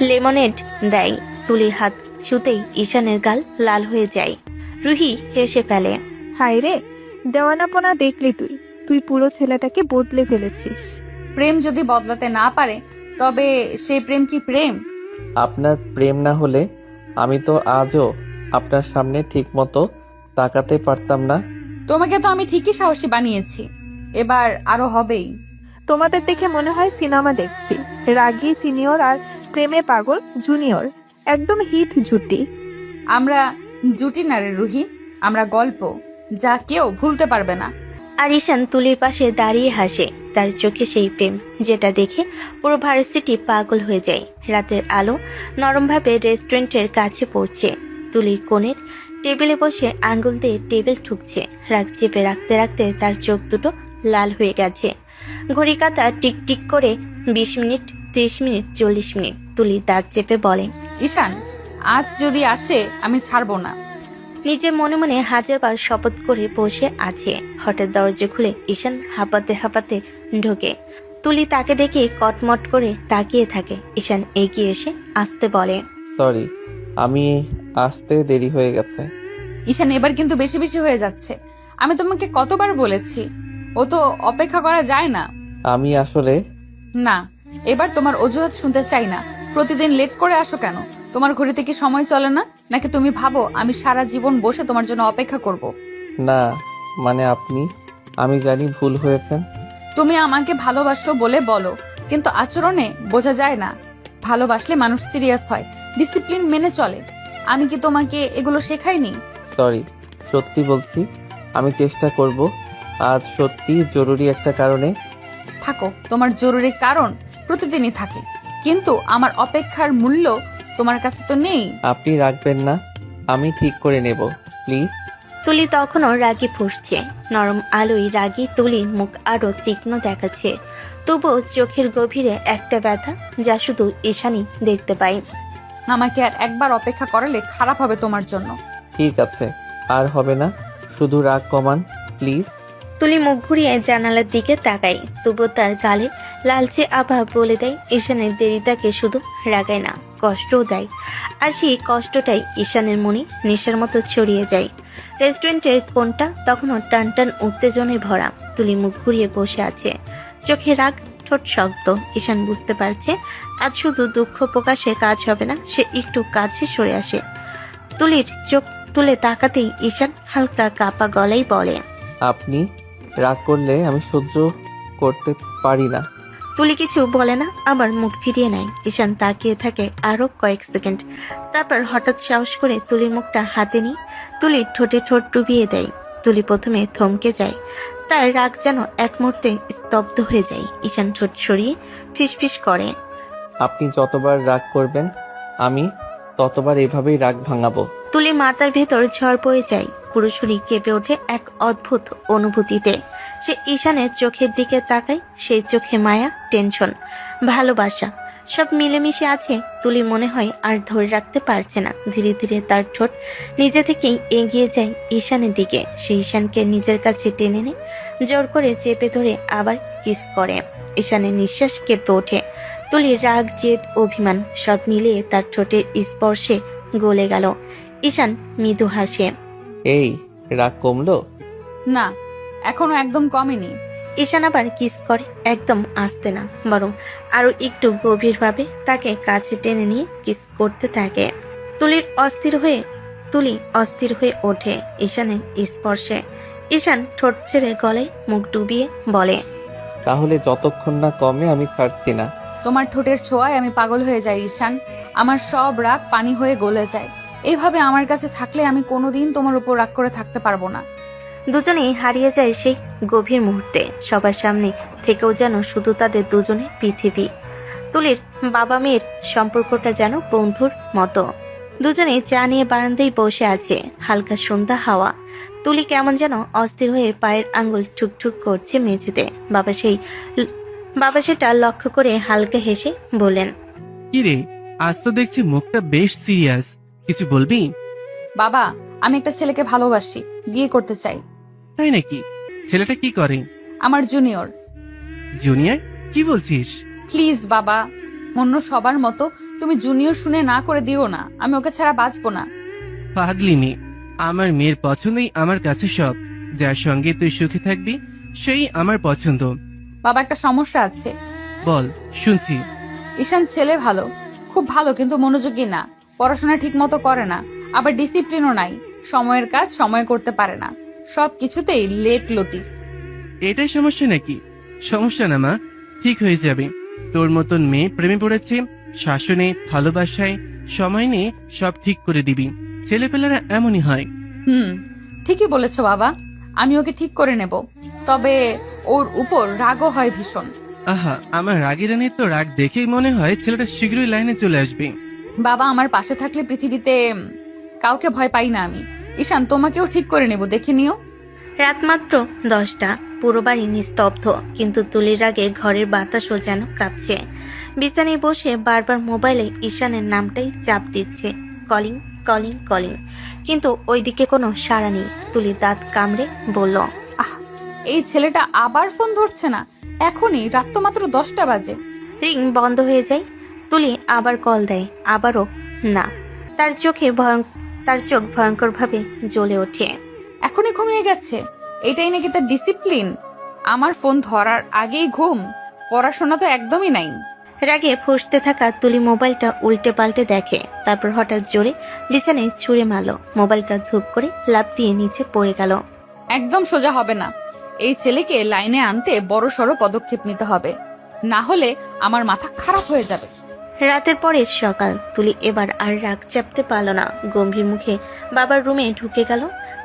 লেমনেড দেয়। তুলির হাত ছুতেই ঈশানের গাল লাল হয়ে যায়। রুহি হেসে ফেলে, হায় রে, দেওয়ানাপনা দেখলি তুই। তুই পুরো ছেলেটাকে বদলে ফেলেছিস। প্রেম যদি বদলাতে না পারে তবে সেই প্রেম কি প্রেম? আপনার প্রেম না হলে আমি তো আজও আপনার সামনে ঠিক মতো তাকাতে পারতাম না। তোমাকে তো আমি ঠিকই সাহসী বানিয়েছি, এবার আরো হবেই। তোমাদের দেখে মনে হয় সিনেমা দেখছি। রাগী সিনিয়র আর প্রেমে পাগল জুনিয়র, একদম হিট জুটি। আমরা জুটি না রে রুহি, আমরা গল্প, যা কেউ ভুলতে পারবে না। আর ঈশান তুলির পাশে দাঁড়িয়ে হাসে। তার চোখে সেই প্রেম যেটা দেখে পুরো ভার্সিটি পাগল হয়ে যায়। রাতের আলো নরমভাবে রেস্টুরেন্টের কাছে পড়ছে। তুলির কোণের টেবিলে বসে আঙ্গুল দিয়ে টেবিল ঠুকছে। রাগ চেপে রাখতে রাখতে তার চোখ দুটো লাল হয়ে গেছে। ঘড়ি কাঁটা টিকটিক করে 20 মিনিট, 30 মিনিট, 40 মিনিট। তুলি দাঁত চেপে বলে, ঈশান আজ যদি আসে আমি ছাড়বো না। নিজের মনে মনে হাজারবার শপথ করে বসে আছে। হঠাৎ দরজা খুলে ঈশান হাঁপাতে হাঁপাতে ঢোকে। তুলি তাকে দেখে কটমট করে তাকিয়ে থাকে। ঈশান এগিয়ে এসে আসতে বলে, সরি, আমি আসতে দেরি হয়ে গেছে। ঈশান এবার কিন্তু বেশি বেশি হয়ে যাচ্ছে। আমি তোমাকে কতবার বলেছি, ও তো অপেক্ষা করা যায় না। আমি আসলে না, এবার তোমার অজুহাত শুনতে চাই না। প্রতিদিন লেট করে আসো কেন? তোমার ঘড়িতে কি সময় চলে না? নাকি তুমি ভাবো আমি সারা জীবন বসে তোমার জন্য অপেক্ষা করব? না, মানে আমি জানি ভুল হয়েছেন। তুমি আমাকে ভালোবাসো বলে বলো, কিন্তু আচরণে বোঝা যায় না। ভালোবাসলে মানুষ সিরিয়াস হয়, ডিসিপ্লিন মেনে চলে। আমি কি তোমাকে এগুলো শেখাইনি? সরি, সত্যি বলছি, আমি চেষ্টা করব। আজ সত্যি জরুরি একটা কারণে। থাকো, তোমার জরুরি কারণ প্রতিদিনই থাকে, কিন্তু আমার অপেক্ষার মূল্য তোমার কাছে তো নেই। আপনি রাখবেন না, আমি ঠিক করে নেব, প্লিজ। তুলি তখনও রাগি ফুঁসছে। নরম আলোয় রাগি তুলি মুখ আরো তীক্ষ্ণ দেখাচ্ছে। তবুও চোখের গভীরে একটা ব্যথা, যা শুধু ঈশানই দেখতে পাই। আমাকে আর একবার অপেক্ষা করালে খারাপ হবে তোমার জন্য। ঠিক আছে, আর হবে না, শুধু রাগ কমান প্লিজ। তুলি মুখ ঘুরিয়ে জানালার দিকে তাকাই। তবুও তার গালে লালচে আভা বলে দেয় ঈশানের দেরি তাকে শুধু রাগায় না, কষ্টও দেয়। আর সেই কষ্টটাই ঈশানের মনে নেশার মতো ছড়িয়ে যায়। রেস্টুরেন্টের কোণটা তখনও টান টান উত্তেজনায় ভরা। তুলি মুখ ঘুরিয়ে বসে আছে, চোখে রাগ, ঠোঁট শক্ত। ঈশান বুঝতে পারছে আজ শুধু দুঃখ প্রকাশে কাজ হবে না। সে একটু কাছে সরে আসে, তুলির চোখ তুলে তাকাতেই ঈশান হালকা কাপা গলায় বলে, আপনি রাগ করলে আমি সহ্য করতে পারি না। তুলি কিছু বলে না, আবার মুখ ফিরিয়ে নেয়। ঈশান তাকিয়ে থাকে আরো কয়েক সেকেন্ড, তারপর হঠাৎ সাহস করে তুলির মুখটা হাতে নিয়ে তুলির ঠোঁটে ঠোঁট ডুবিয়ে দেয়। তুলি প্রথমে থমকে যায়, তার রাগ যেন এক মুহূর্তে স্তব্ধ হয়ে যায়। ঈশান ঠোঁট সরিয়ে ফিসফিস করে, আপনি যতবার রাগ করবেন আমি ততবার এভাবেই রাগ ভাঙাবো। তুলি মাথার ভেতর ঝড় বয়ে যায়, পুরো শরীর কেঁপে ওঠে এক অদ্ভুত অনুভূতিতে। সে ঈশানের চোখের দিকে তাকায়, সেই চোখে মায়া, টেনশন, ভালোবাসা সব মিলেমিশে আছে। তুলি মনে হয় আর ধরে রাখতে পারছে না। ধীরে ধীরে তার ঠোঁট নিজে থেকেই এগিয়ে যায় ঈশানের দিকে। সে ঈশানকে নিজের কাছে টেনে নেয়, জোর করে চেপে ধরে আবার কিস করে। ঈশানের নিঃশ্বাস কেঁপে ওঠে। তুলির রাগ, জেদ, অভিমান সব মিলিয়ে তার ঠোঁটের স্পর্শে গলে গেল। ঈশান মৃদু হাসে। এই রাগ কমলো? না, এখনো একদম কমেনি। ঈশান আবার কিস করে, একদম আস্তে না, বরং আরো একটু গভীরভাবে তাকে কাছে টেনে নিয়ে কিস করতে থাকে। তুলি অস্থির হয়ে ওঠে ঈশানের স্পর্শে। ঈশান ঠোঁট ছেড়ে গলায় মুখ ডুবিয়ে বলে, তাহলে যতক্ষণ না কমে আমি ছাড়ছি না। তোমার ঠোঁটের ছোঁয়ায় আমি পাগল হয়ে যাই ঈশান। আমার সব রাগ পানি হয়ে গলে যায়। এইভাবে আমার কাছে থাকলে আমি কোনোদিন তোমার উপর রাগ করে থাকতে পারবো না। দুজনেই হারিয়ে যায় সেই গভীর মুহূর্তে। সবার সামনে থেকেও যেন শুধু তাদের দুজনের পৃথিবী। তুলির বাবা মেয়ের সম্পর্কটা যেন বন্ধুর মতো। দুজনে চা নিয়ে বারান্দায় বসে আছে, হালকা সন্ধ্যা হাওয়া। তুলি কেমন যেন অস্থির হয়ে পায়ের আঙ্গুল ঠুকঠুক করছে মেঝেতে। বাবা সেটা লক্ষ্য করে হালকা হেসে বললেন, কিরে, আজ তো দেখছি মুখটা বেশ সিরিয়াস, কিছু বলবি? বাবা, আমি একটা ছেলেকে ভালোবাসি, বিয়ে করতে চাই। তাই নাকি? ছেলেটা কি করে? আমার জুনিয়র। জুনিয়র? কি বলছিস? প্লিজ বাবা, অন্য সবার মতো তুমি জুনিয়র শুনে না করে দিও না। আমি ওকে ছাড়া বাঁচবো না। পাগলি মেয়ে, আমার মেয়ের পছন্দই আমার কাছে সব। যার সঙ্গে তুই সুখে থাকবি সেই আমার পছন্দ। বাবা, একটা সমস্যা আছে। বল, শুনছি। ঈশান ছেলে ভালো, খুব ভালো, কিন্তু মনোযোগী না। পড়াশোনা ঠিক মতো করে না, আবার ডিসিপ্লিনও নাই। সময়ের কাজ সময় করতে পারে না, সব কিছুতেই লেট লতিফ। এটাই সমস্যা নাকি? সমস্যা না মা, ঠিক হয়ে যাবে। তোর মতন মেয়ে প্রেমে পড়েছে, শাসনে, ভালোবাসায়, সময় নিয়ে সব ঠিক করে দিবি। ছেলেপেলেরা এমনই হয়। ঠিকই বলেছো বাবা, আমি ওকে ঠিক করে নেব। তবে ওর উপর রাগও হয় ভীষণ। আহা, আমার রাগের রানীর তো রাগ দেখেই মনে হয় ছেলেটা শীঘ্রই লাইনে চলে আসবে। বাবা আমার পাশে থাকলে পৃথিবীতে কাউকে ভয় পাই না আমি। ঈশান, তোমাকেও ঠিক করে নেব, দেখে নিও। রাত মাত্র 10টা, পুরো বাড়ি নিস্তব্ধ, কিন্তু তুলির রাগে ঘরের বাতাসও যেন কাঁপছে। বিছানায় বসে বারবার মোবাইলে ঈশানের নামটাই চাপ দিচ্ছে, কলিং কলিং কলিং, কিন্তু ওইদিকে কোনো সাড়া নেই। তুলি দাঁত কামড়ে বলল, এই ছেলেটা আবার ফোন ধরছে না। এখনই রাত তো মাত্র 10টা বাজে। রিং বন্ধ হয়ে যায়। তুলি আবার কল দেয়, আবারও না। তার চোখ ভয়ঙ্করভাবে জ্বলে ওঠে। এখনই ঘুমিয়ে গেছে? এটাই নাকি তার ডিসিপ্লিন? আমার ফোন ধরার আগেই ঘুম? পড়াশোনা তো একদমই নাই। রাগে ফুঁসতে থাকা তুলি মোবাইলটা উল্টে পাল্টে দেখে, তারপর হঠাৎ জোরে বিছানায় ছুঁড়ে মারল। মোবাইলটা ধূপ করে লাফ দিয়ে নিচে পড়ে গেল। একদম সোজা হবে না। এই ছেলেকে লাইনে আনতে বড় সড়ো পদক্ষেপ নিতে হবে, না হলে আমার মাথা খারাপ হয়ে যাবে। রাতের পরে সকাল। তুলি এবার আর রাগ চাপতে পারল না, গম্ভীর মুখে বাবার রুমে ঢুকে গেল।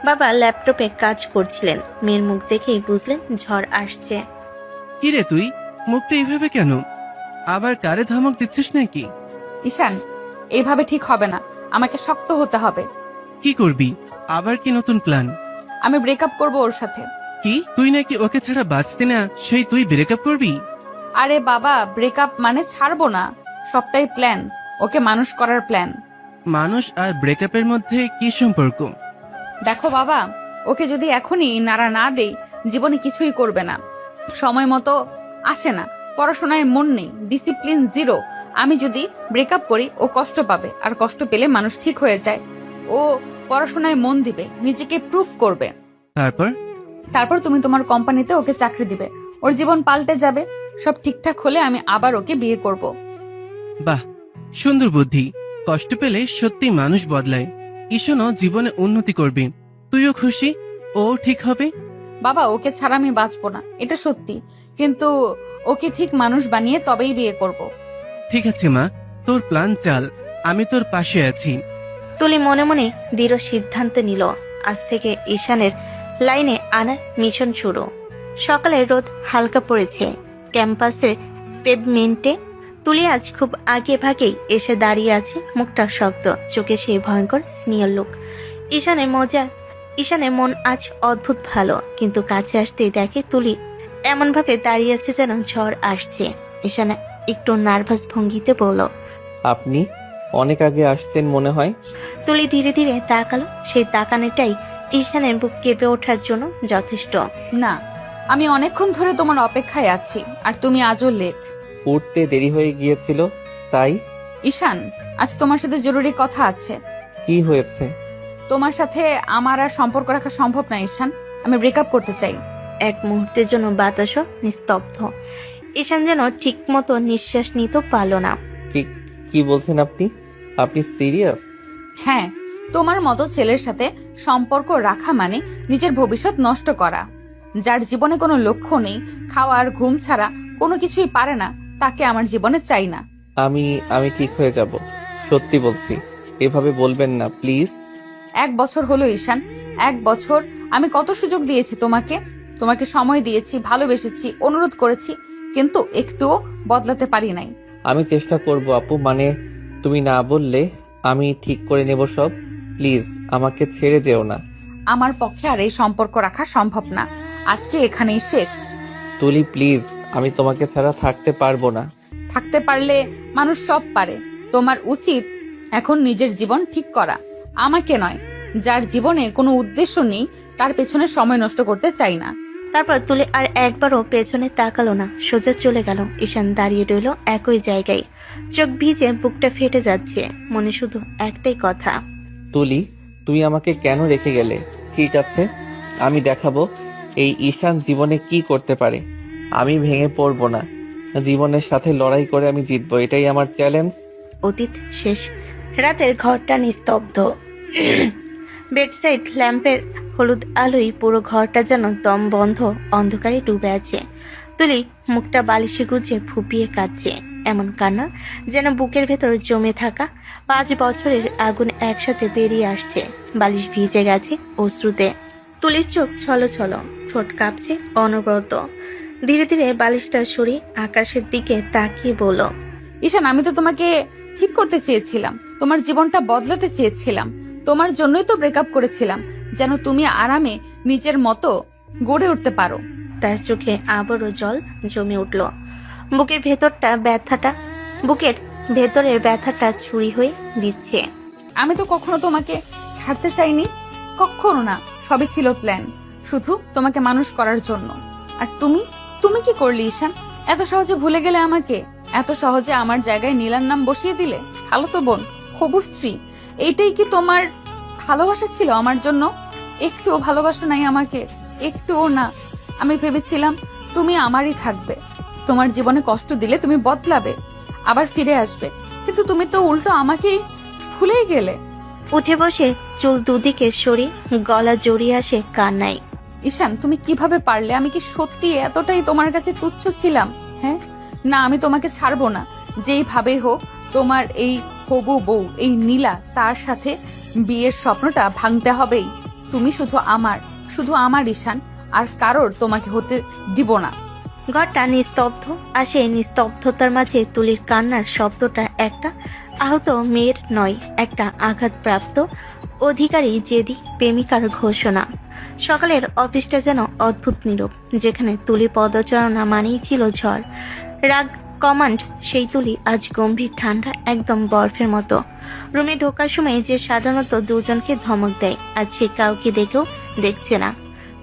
বাবা ল্যাপটপে কাজ করছিলেন। মেয়ের মুখ দেখেই বুঝলেন ঝড় আসছে। কিরে তুই, মুখটা এইভাবে কেন? আবার কারে ধমক দিচ্ছিস নাকি? ঈশান, এইভাবে ঠিক হবে না, আমাকে শক্ত হতে হবে। কি করবি? আবার কি নতুন প্ল্যান? আমি ব্রেকআপ করব ওর সাথে। কি, তুই নাকি ওকে ছাড়া বাঁচতি না, সেই তুই ব্রেকআপ করবি? আরে বাবা, ব্রেকআপ মানে ছাড়বো না, সবটাই প্ল্যান। ওকে মানুষ করার প্ল্যান। মানুষ আর ব্রেকআপের মধ্যে কি সম্পর্ক? দেখো বাবা, ওকে যদি এখনই নাড়া না দেই, জীবনে কিছুই করবে না। সময় মতো আসে না, পড়াশোনায় মন নেই, ডিসিপ্লিন জিরো। আমি যদি ব্রেকআপ করি, ও কষ্ট পাবে, আর কষ্ট পেলে মানুষ ঠিক হয়ে যায়। ও পড়াশোনায় মন দিবে, নিজেকে প্রুফ করবে। তারপর তুমি তোমার কোম্পানিতে ওকে চাকরি দিবে, ওর জীবন পাল্টে যাবে। সব ঠিকঠাক হলে আমি আবার ওকে বিয়ে করব। বাহ, সুন্দর বুদ্ধি। কষ্ট পেলে সত্যি মানুষ বদলায়। ঈশানও জীবনে উন্নতি করবি, তুইও খুশি, ও ঠিক হবে। বাবা ওকে ছাড়া আমি বাঁচবো না, এটা সত্যি, কিন্তু ওকে ঠিক মানুষ বানিয়ে তবেই বিয়ে করব। ঠিক আছে মা, তোর প্ল্যান চাল, আমি তোর পাশে আছি। তুলি মনে মনে দৃঢ় সিদ্ধান্ত নিল, আজ থেকে ঈশানের লাইনে আনার মিশন শুরু। সকালে রোদ হালকা পড়েছে ক্যাম্পাসের পেভমেন্টে। তুলি আজ খুব আগে ভাগেই এসে দাঁড়িয়ে আছে, মুখটা শক্ত, চোখে সেই ভয়ঙ্কর সিনিয়র লোক। ঈশানের মন আজ অদ্ভুত ভালো, কিন্তু কাছে আসতেই দেখে তুলি এমন ভাবে দাঁড়িয়ে আছে যেন ঝড় আসছে। ঈশান একটু নার্ভাস ভঙ্গিতে বলল, আপনি অনেক আগে আসছেন মনে হয়। তুলি ধীরে ধীরে তাকালো, সেই তাকানোটাই ঈশানের বুক কেঁপে ওঠার জন্য যথেষ্ট। না, আমি অনেকক্ষণ ধরে তোমার অপেক্ষায় আছি, আর তুমি আজও লেট। উঠতে দেরি হয়ে গিয়েছিল তাই। ঈশান, আজ তোমার সাথে জরুরি কথা আছে। কি হয়েছে? তোমার সাথে আমার আর সম্পর্ক রাখা সম্ভব না ঈশান, আমি ব্রেকআপ করতে চাই। এক মুহূর্তের জন্য বাতাসও নিস্তব্ধ। ঈশান যেন ঠিক মতো নিঃশ্বাস নিতে পারল না। কি বলছেন আপনি? আপনি সিরিয়াস? হ্যাঁ, তোমার মতো ছেলের সাথে সম্পর্ক রাখা মানে নিজের ভবিষ্যৎ নষ্ট করা। যার জীবনে কোনো লক্ষ্য নেই, খাওয়া আর ঘুম ছাড়া কোনো কিছুই পারে না, তাকে আমার জীবনে চাই না। আমি ঠিক হয়ে যাব, সত্যি বলছি, এভাবে বলবেন না প্লিজ। 1 বছর হলো ঈশান, 1 বছর আমি কত সুযোগ দিয়েছি তোমাকে সময় দিয়েছি, ভালোবেসেছি, অনুরোধ করেছি, কিন্তু একটুও বদলাতে পারি নাই। আমি চেষ্টা করব আপু, মানে তুমি না বললে আমি ঠিক করে নেব সব। প্লিজ আমাকে ছেড়ে যেও না। আমার পক্ষে আর এই সম্পর্ক রাখা সম্ভব না, আজকে এখানেই শেষ। তুলি প্লিজ, আমি তোমাকে ছাড়া থাকতে পারবো না। থাকতে পারলে মানুষ সব পারে, তোমার উচিত এখন নিজের জীবন ঠিক করা, আমাকে নয়। যার জীবনে কোনো উদ্দেশ্য নেই তার পেছনে সময় নষ্ট করতে চাই না। তারপর তুলি আর একবারও পেছনে তাকালো না, সোজা চলে গেল। ঈশান দাঁড়িয়ে রইল একই জায়গায়, চোখ ভিজে, বুকটা ফেটে যাচ্ছে, মনে শুধু একটাই কথা, তুলি তুমি আমাকে কেন রেখে গেলে? ঠিক আছে, আমি দেখাবো এই ঈশান জীবনে কি করতে পারে। আমি ভেঙে পড়বো না, জীবনের সাথে লড়াই করে আমি জিতবো, এটাই আমার চ্যালেঞ্জ। অতীত শেষ। রাতের ঘরটা নিস্তব্ধ। বেডসাইড ল্যাম্পের হলুদ আলোয় পুরো ঘরটা যেন দম বন্ধ অন্ধকারে ডুবে আছে। তুলি মুখটা বালিশে গুজে ফুপিয়ে কাঁদছে, এমন কান্না যেন বুকের ভেতর জমে থাকা 5 বছরের আগুন একসাথে বেরিয়ে আসছে। বালিশ ভিজে গেছে অশ্রুতে। তুলির চোখ ছলছল, ঠোঁট কাঁপছে অনবরত। ধীরে ধীরে বালিশটা সরিয়ে আকাশের দিকে তাকিয়ে বলল, ঈশান, আমি তো তোমাকে ঠিক করতে চেয়েছিলাম, তোমার জীবনটা বদলাতে চেয়েছিলাম, তোমার জন্যই তো ব্রেকআপ করেছিলাম, যেন তুমি আরামে নিজের মতো গড়ে উঠতে পারো। তার চোখে আবারও জল জমে উঠল। বুকের ভেতরের ব্যথাটা ছুরি হয়ে দিচ্ছে। আমি তো কখনো তোমাকে ছাড়তে চাইনি, কখনো না। সবই ছিল প্ল্যান, শুধু তোমাকে মানুষ করার জন্য। আর তুমি কি করলে ঈশান? এত সহজে ভুলে গেলে আমাকে, এত সহজে আমার জায়গায় নীলার নাম বসিয়ে দিলে। খালাতো বোন, হবু স্ত্রী, এইটাই কি তোমার ভালোবাসা ছিল আমার জন্য? একটুও ভালোবাসা নাই আমাকে, একটুও না। আমি ভেবেছিলাম তুমি আমারই থাকবে, তোমার জীবনে কষ্ট দিলে তুমি বদলাবে, আবার ফিরে আসবে, কিন্তু তুমি তো উল্টো আমাকেই ভুলেই গেলে। উঠে বসে চুল দুদিকে সরিয়ে গলা জড়িয়ে আসে কান্নায়। ঈশান, তুমি কিভাবে পারলে? আমি কি সত্যি এতটাই তোমার কাছে তুচ্ছ ছিলাম? হ্যাঁ, না, আমি তোমাকে ছাড়বো না, যেইভাবেই হোক। তোমার এই হবু বউ, এই নীলা, তার সাথে বিয়ের স্বপ্নটা ভাঙতে হবেই। তুমি শুধু আমার ঈশান, আর কারোর তোমাকে হতে দিব না। ঘরটা নিস্তব্ধ, আর সেই নিস্তব্ধতার মাঝে তুলির কান্নার শব্দটা একটা আহত মেয়ের নয়, একটা আঘাতপ্রাপ্ত অধিকারী জেদি প্রেমিকার ঘোষণা। সকালের অফিসটা যেন অদ্ভুত নীরব, যেখানে তুলি পদচারণা মানেই ছিল ঝড়। রাগ কমান্ড সেই তুলি আজ গম্ভীর, ঠান্ডা, একদম বরফের মতো। রুমে ঢোকার সময় যে সাধারণত দুজনকে ধমক দেয়, আজ সে কাউকে দেখেও দেখছে না।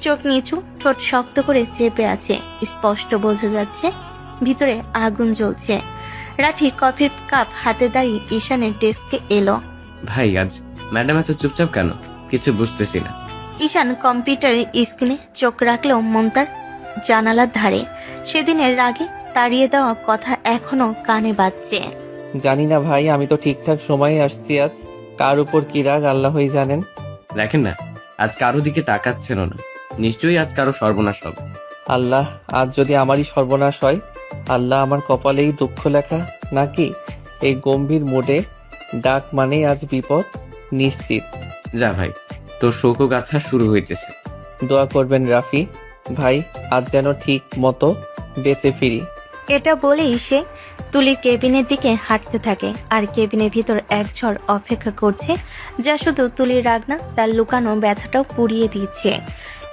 চোখ নিচু, ঠোঁট শক্ত করে চেপে আছে, স্পষ্ট বোঝা যাচ্ছে ভিতরে আগুন জ্বলছে। রাফি কফির কাপ হাতে দাঁড়িয়ে ঈশানের ডেস্কে এলো। ভাই, আজ ম্যাডাম এত চুপচাপ কেন? কিছু বুঝতেছি না। ঈশান কম্পিউটারের স্ক্রিনে চোখ রাখলেও মন তার জানালার ধারে। সেদিনের রাগে তাড়িয়ে দেওয়া কথা এখনো কানে বাজছে। জানি না ভাই, আমি তো ঠিকঠাক সময়ে আসছি আজ। কার উপর কি রাগ আল্লাহই জানেন। দেখেন না, আজ কারো দিকে তাকাচ্ছেন না, নিশ্চয়ই আজ কারো সর্বনাশ হবে। আল্লাহ, আজ যদি আমারই সর্বনাশ হয়, আল্লাহ আমার কপালেই দুঃখ লেখা নাকি? এই গম্ভীর মোডে ডাক মানেই আজ বিপদ নিশ্চিত। যা ভাই, তোর শোকগাথা শুরু হইতেছে। দোয়া করবেন রাফি ভাই, আজ যেন ঠিক মতো বেঁচে ফিরি। এটা বলেই সে তুলির কেবিনের দিকে হাঁটতে থাকে, আর কেবিনের ভিতর এক ঝড় অপেক্ষা করছে, যা শুধু তুলির রাগ না, তার লুকানো ব্যথাটাও পুড়িয়ে দিচ্ছে।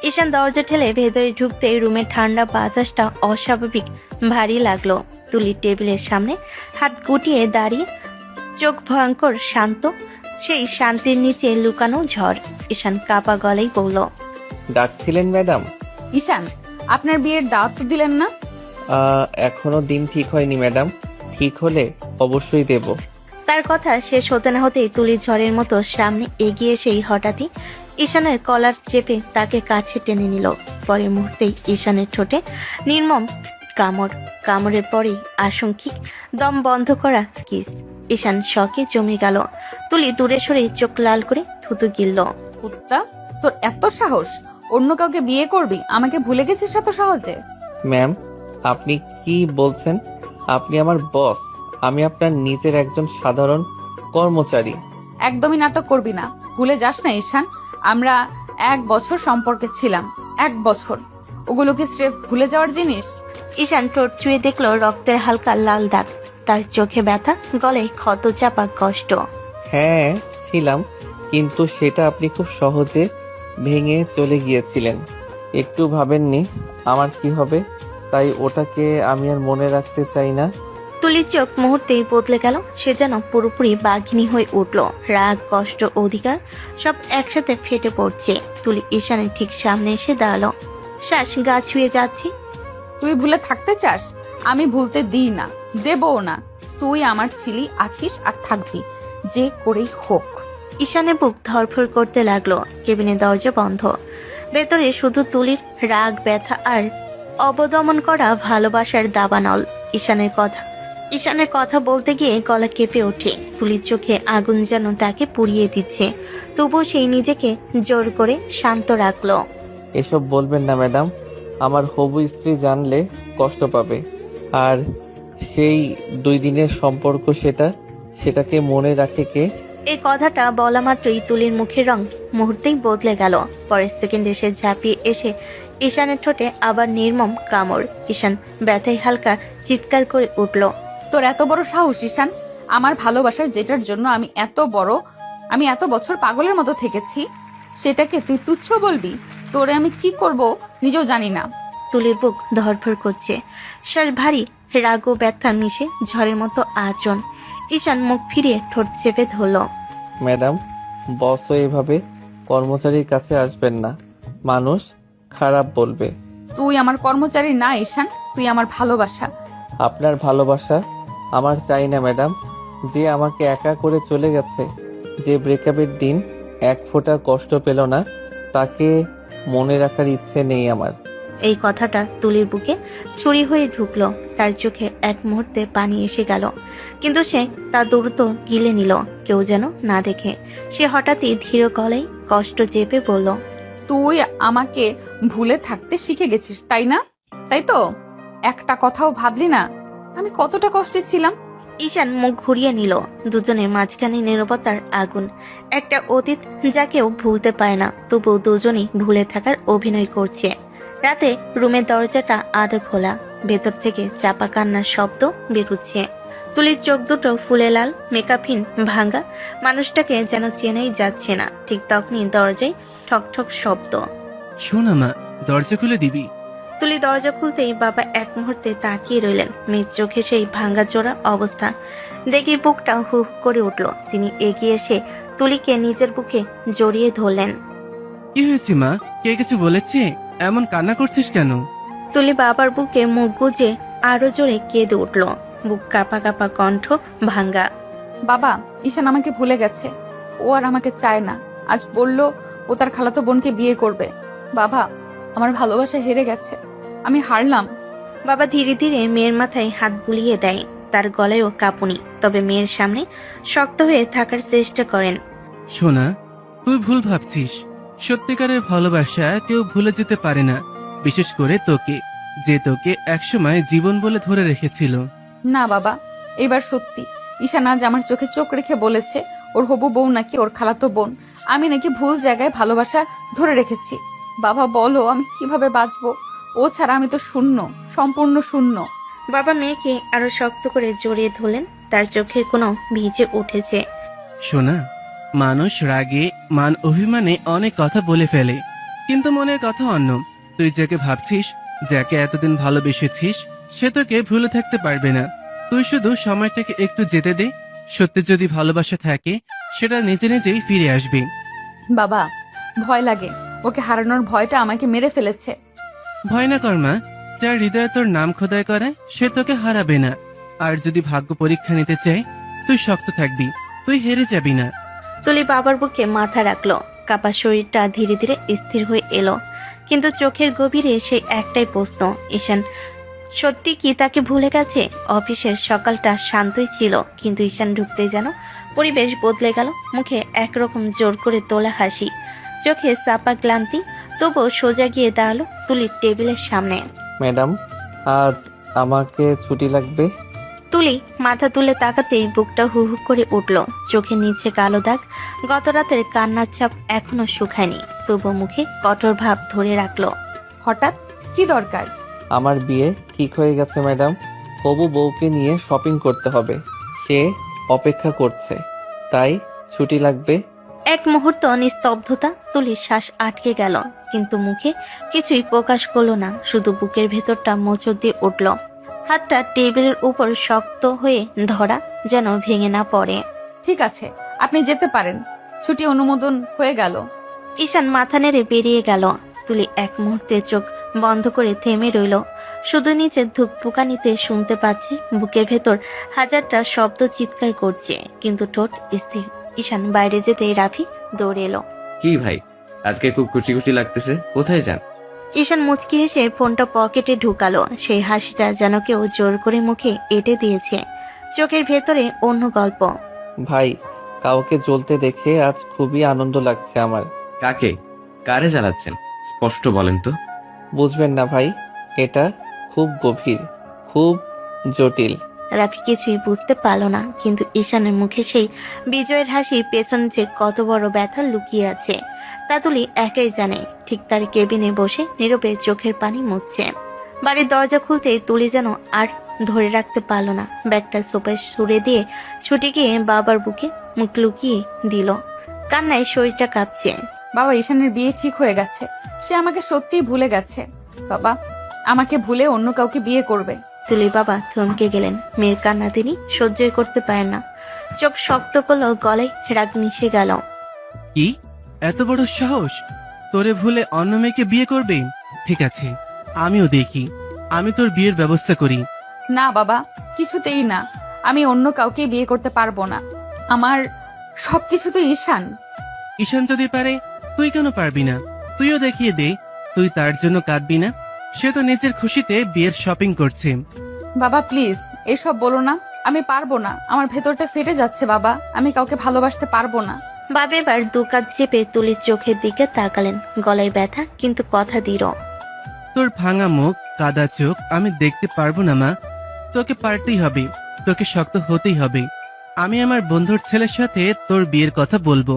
ঈশান দরজা ঠেলে ভেতরে ঢুকতে রুমের ঠান্ডা বাতাসটা অস্বাভাবিক ভারী লাগলো। তুলির টেবিলের সামনে হাত গুটিয়ে দাঁড়িয়ে, চোখ ভয়ঙ্কর শান্ত, সেই শান্তির নিচে লুকানো ঝড়। ঈশান কাপা গলায় বলল, ডাকছিলেন ম্যাডাম? ঈশান, আপনার বিয়ের দাওয়াত তো দিলেন না? এখনো দিন ঠিক হয়নি ম্যাডাম, ঠিক হলে অবশ্যই দেব। তার কথা শেষ হতে না হতেই তুলি ঝড়ের মতো সামনে এগিয়ে সেই হঠাৎই ঈশানের কলার চেপে তাকে কাছে টেনে নিল। পরের মুহূর্তেই ঈশানের ঠোঁটে নির্মম কামড়ের পরেই আশঙ্কিক দম বন্ধ করা কিস। ঈশান শকে জমে গেল। তুলি দূরে সরে চোখ লাল করে থুতু গিলল। কুত্তা, তোর এত সাহস! অন্য কাউকে বিয়ে করবি, আমাকে ভুলে গেছিস এত সহজে? ম্যাম, আপনি কি বলছেন? আপনি আমার বস, আমি আপনার নিজের একজন সাধারণ কর্মচারী। একদমই নাটক করবি না। ভুলে যাস না ঈশান, আমরা 1 বছর সম্পর্কে ছিলাম। 1 বছর, ওগুলো কি স্রেফ ভুলে যাওয়ার জিনিস? ঈশান ঠোঁট চুয়ে দেখলো রক্তের হালকা লাল দাগ, তার চোখে ব্যথা, গলায় ক্ষত চাপা কষ্ট। হ্যাঁ ছিলাম, কিন্তু সেটা আপনি খুব সহজে ভেঙে চলে গিয়েছিলেন। একটু ভাবেননি আমার কি হবে, তাই ওটাকে আমি আর মনে রাখতে চাই না। তুলির চোখ মুহূর্তেই বদলে গেল। সে যেন পুরোপুরি বাঘিনী হয়ে উঠল। রাগ, কষ্ট, অধিকার সব একসাথে ফেটে পড়ছে। তুলি ঈশানের ঠিক সামনে এসে দাঁড়ালো। শ্বাস গা ছুঁয়ে যাচ্ছে। তুই ভুলে থাকতে চাস? আমি ভুলতে দিই না, দেবও না। তুই আমার ছিলি, আছিস আর থাকবি, যে করেই হোক। ঈশানের বুক ধরফর করতে লাগলো। কেবিনের দরজা বন্ধ। ভেতরে শুধু তুলির রাগ, ব্যথা আর অবদমন করা ভালোবাসার দাবানল। ঈশানের কথা বলতে গিয়ে গলা কেঁপে ওঠে। তুলির চোখে আগুন যেন তাকে পুড়িয়ে দিচ্ছে, তবুও সেই নিজেকে জোর করে শান্ত রাখলো। এসব বলবেন না ম্যাডাম, আমার হবু স্ত্রী জানলে কষ্ট পাবে। আর সেই 2 দিনের সম্পর্ক, সেটাকে মনে রাখে কে? এই কথাটা বলা মাত্রই তুলির মুখের রং মুহূর্তেই বদলে গেল। পরের সেকেন্ডে সে ঝাঁপিয়ে এসে ঈশানের ঠোঁটে আবার নির্মম কামড়। ঈশান ব্যথায় হালকা চিৎকার করে উঠল। তোর এত বড় সাহস ঈশান! আমার ভালোবাসার, যেটার জন্য আমি এত বছর পাগলের মতো থেকেছি, সেটাকে তুই তুচ্ছ বলবি? তোরে আমি কি করব নিজেও জানি না। তুলির বুক ধরফর করছে, শ্বাস ভারী, রাগ ও ব্যথা মিশে ঝড়ের মতো আচরণ। ঈশান মুখ ফিরিয়ে ঠোঁট চেপে ধরল। ম্যাডাম, বসও এভাবে কর্মচারীর কাছে আসবেন না, মানুষ খারাপ বলবে। তুই আমার কর্মচারী না ঈশান, তুই আমার ভালোবাসা। আপনার ভালোবাসা আমার চাই না ম্যাডাম। যে আমাকে একা করে চলে গেছে, যে ব্রেকআপের দিন 1 ফোঁটা কষ্ট পেল না, তাকে মনে রাখার ইচ্ছে নেই আমার। এই কথাটা তুলির বুকে ছুরি হয়ে ঢুকলো। তার চোখে এক মুহূর্তে পানি এসে গেল, কিন্তু সে তা দ্রুত গিলে নিল, কেউ যেন না দেখে। সে হঠাৎই ধীর গলায় কষ্ট চেপে বলল, তুই আমাকে ভুলে থাকতে শিখে গেছিস, তাই না? তাই তো? একটা কথাও ভাবলি না আমি কতটা কষ্টে ছিলাম? ঈশান মুখ ঘুরিয়ে নিল। দুজনের মাঝখানে নীরবতার আগুন, একটা অতীত যা কেউ ভুলতে পারে না, তবুও দুজনই ভুলে থাকার অভিনয় করছে। রাতে রুমের দরজাটা আধা খোলা, ভেতর থেকে চাপা কান্নার শব্দ বেরুচ্ছে। তুলির চোখ দুটো ফুলে লাল, মেকআপহীন, ভাঙ্গা, মানুষটাকে যেন চেনাই যাচ্ছে না। ঠিক তখনই দরজায় ঠক ঠক শব্দ। শোন মা, দরজা খুলে দিবি। তুলি দরজা খুলতেই বাবা এক মুহূর্তে তাকিয়ে রইলেন। মেয়ের চোখে সেই ভাঙ্গা জোড়া অবস্থা দেখে বুকটা হু হু করে উঠল। তিনি এগিয়ে এসে তুলিকে নিজের বুকে জড়িয়ে ধরলেন। কি হয়েছে মা? কে কিছু বলেছে? এমন কান্না করছিস কেন? তুলি বাবার বুকে মুখ গুজে আরো জোরে কেঁদে উঠল, বুক কাঁপা কাঁপা, কণ্ঠ ভাঙ্গা। বাবা, ঈশান আমাকে ভুলে গেছে, ও আর আমাকে চায় না। আজ বলল ও তার খালাতো বোনকে বিয়ে করবে। বাবা, আমার ভালোবাসা হেরে গেছে, আমি হারলাম। বাবা ধীরে ধীরে মেয়ের মাথায় হাত বুলিয়ে দেয়। তার গলায়ও কাঁপুনি, তবে মেয়ের সামনে শক্ত হয়ে থাকার চেষ্টা করেন। সোনা, তুই ভুল ভাবছিস। সত্যিকারের ভালোবাসা কেউ ভুলে যেতে পারে না, বিশেষ করে তোকে, যে তোকে একসময় জীবন বলে ধরে রেখেছিল। না বাবা, এবার সত্যি ঈশান আজ আমার চোখে চোখ রেখে বলেছে ওর হবু বউ নাকি ওর খালাতো বোন। আমি নাকি ভুল জায়গায় ভালোবাসা ধরে রেখেছি। বাবা বলো আমি কিভাবে বাঁচবো? ও ছাড়া আমি তো শূন্য, সম্পূর্ণ শূন্য। বাবা মেয়েকে আরো শক্ত করে জড়িয়ে ধরলেন। তার চোখের কোনো ভিজে উঠেছে। সোনা, মানুষ রাগে, মান অভিমানে অনেক কথা বলে ফেলে, কিন্তু মনের কথা অন্য। তুই যাকে ভাবছিস, যাকে এতদিন ভালোবেসেছিস, সে তোকে ভুলে থাকতে পারবে না। তুই শুধু সময়টাকে একটু যেতে দে। সত্যি যদি ভালোবাসা থাকে, সেটা নিজে নিজেই ফিরে আসবে। বাবা ভয় লাগে, ওকে হারানোর ভয়টা আমাকে মেরে ফেলেছে। ভয় না কর মা, যার হৃদয়ে তোর নাম খোদাই করে সে তোকে হারাবে না। আর যদি ভাগ্য পরীক্ষা নিতে চায়, তুই শক্ত থাকবি, তুই হেরে যাবি না। তুলি বাবার বুকে মাথা রাখলো। কাপা শরীরটা ধীরে ধীরে স্থির হয়ে এলো, কিন্তু চোখের গভীরে সেই একটাই প্রশ্ন, ঈশান সত্যি কি তাকে ভুলে গেছে? অফিসের সকালটা শান্তই ছিল, কিন্তু ঈশান ঢুকতেই যেন পরিবেশ বদলে গেল। মুখে একরকম জোর করে তোলা হাসি, চোখে চাপা ক্লান্তি। তবুও সোজা গিয়ে দাঁড়ালো তুলির টেবিলের সামনে। ম্যাডাম, আজ আমাকে ছুটি লাগবে। তুলি মাথা তুলে তাকাতেই বুকটা হু হু করে উঠল। চোখে নিচে কালো দাগ, গত রাতের কান্নার ছাপ এখনো শুকায়নি। তবু মুখে কঠোর ভাব ধরে রাখলো। হঠাৎ কি দরকার? আমার বিয়ে ঠিক হয়ে গেছে ম্যাডাম। হবু বউকে নিয়ে শপিং করতে হবে, সে অপেক্ষা করছে, তাই ছুটি লাগবে। এক মুহূর্ত নিস্তব্ধতা। তুলির শ্বাস আটকে গেল, কিন্তু মুখে কিছুই প্রকাশ করলো না, শুধু বুকের ভেতরটা মোচড় দিয়ে উঠল। হাতটা টেবিলের উপর শক্ত হয়ে ধরা, যেন ভেঙে না পড়ে। ঠিক আছে, আপনি যেতে পারেন, ছুটি অনুমোদন হয়ে গেল। ঈশান মাথা নেড়ে বেরিয়ে গেল। তুলি এক মুহূর্তে চোখ বন্ধ করে থেমে রইল। শুধু নিচে ধুকপুকানিতে শুনতে পাচ্ছে, বুকের ভেতর হাজারটা শব্দ চিৎকার করছে, কিন্তু ঠোঁট স্থির। ঈশান বাইরে যেতেই রাফি দৌড়ে এলো। কি ভাই, আজকে খুব খুশি খুশি লাগতেছে, কোথায় যান? ঈশান মুচকি হেসে ফোনটা পকেটে ঢুকালো। সেই হাসিটা যেন কেউ জোর করে মুখে এঁটে দিয়েছে। চোখের ভেতরে অন্য গল্প। ভাই, কাউকে জ্বলতে দেখে আজ খুবই আনন্দ লাগছে আমার। কাকে, কারে জ্বালাচ্ছেন? স্পষ্ট বলেন তো। বুঝবেন না ভাই, এটা খুব গভীর, খুব জটিল। রাফি কিছুই বুঝতে পারল না, কিন্তু ঈশানের মুখে সেই বিজয়ের হাসির পেছন যে কত বড় ব্যথা লুকিয়ে আছে তা তুলি একাই জানে। ঠিক তার কেবিনে বসে নীরবে চোখের পানি মুছছে। বাড়ির দরজা খুলতেই তুলি যেন আর ধরে রাখতে পারল না। ব্যাগটা সোফায় সরে দিয়ে ছুটে গিয়ে বাবার বুকে মুখ লুকিয়ে দিল। কান্নায় শরীরটা কাঁপছে। বাবা, ঈশানের বিয়ে ঠিক হয়ে গেছে, সে আমাকে সত্যিই ভুলে গেছে। বাবা আমাকে ভুলে অন্য কাউকে বিয়ে করবে। তুলির বাবা থমকে গেলেন। মেয়ের কান্না তিনি সহ্যই করতে পারেন না। চোখ শক্ত করলো, গলায় রাগ মিশে গেল। কি এত বড় সাহস? তোরে ভুলে অন্য মেয়েকে বিয়ে করবে? ঠিক আছে, আমিও দেখি, আমি তোর বিয়ের ব্যবস্থা করি। না বাবা, কিছুতেই না, আমি অন্য কাউকে বিয়ে করতে পারবো না। আমার সবকিছু তো ঈশান। ঈশান যদি পারে, তুই কেন পারবি না? তুইও দেখিয়ে দে, তুই তার জন্য কাঁদবি না। সে তো নিজের খুশিতে বিয়ের শপিং করছে। বাবা প্লিজ এসব বলো না, আমি পারবো না, আমার ভেতরটা ফেটে যাচ্ছে বাবা, আমি কাউকে ভালোবাসতে পারবো না। বাবা এবার দুকাত চেপে তুলির চোখের দিকে তাকালেন। গলায় ব্যথা, কিন্তু কথা দৃঢ়। তোর ভাঙা মুখ, কাদা চোখ আমি দেখতে পারবো না মা। তোকে পারতেই হবে, তোকে শক্ত হতেই হবে। আমি আমার বন্ধুর ছেলের সাথে তোর বিয়ের কথা বলবো।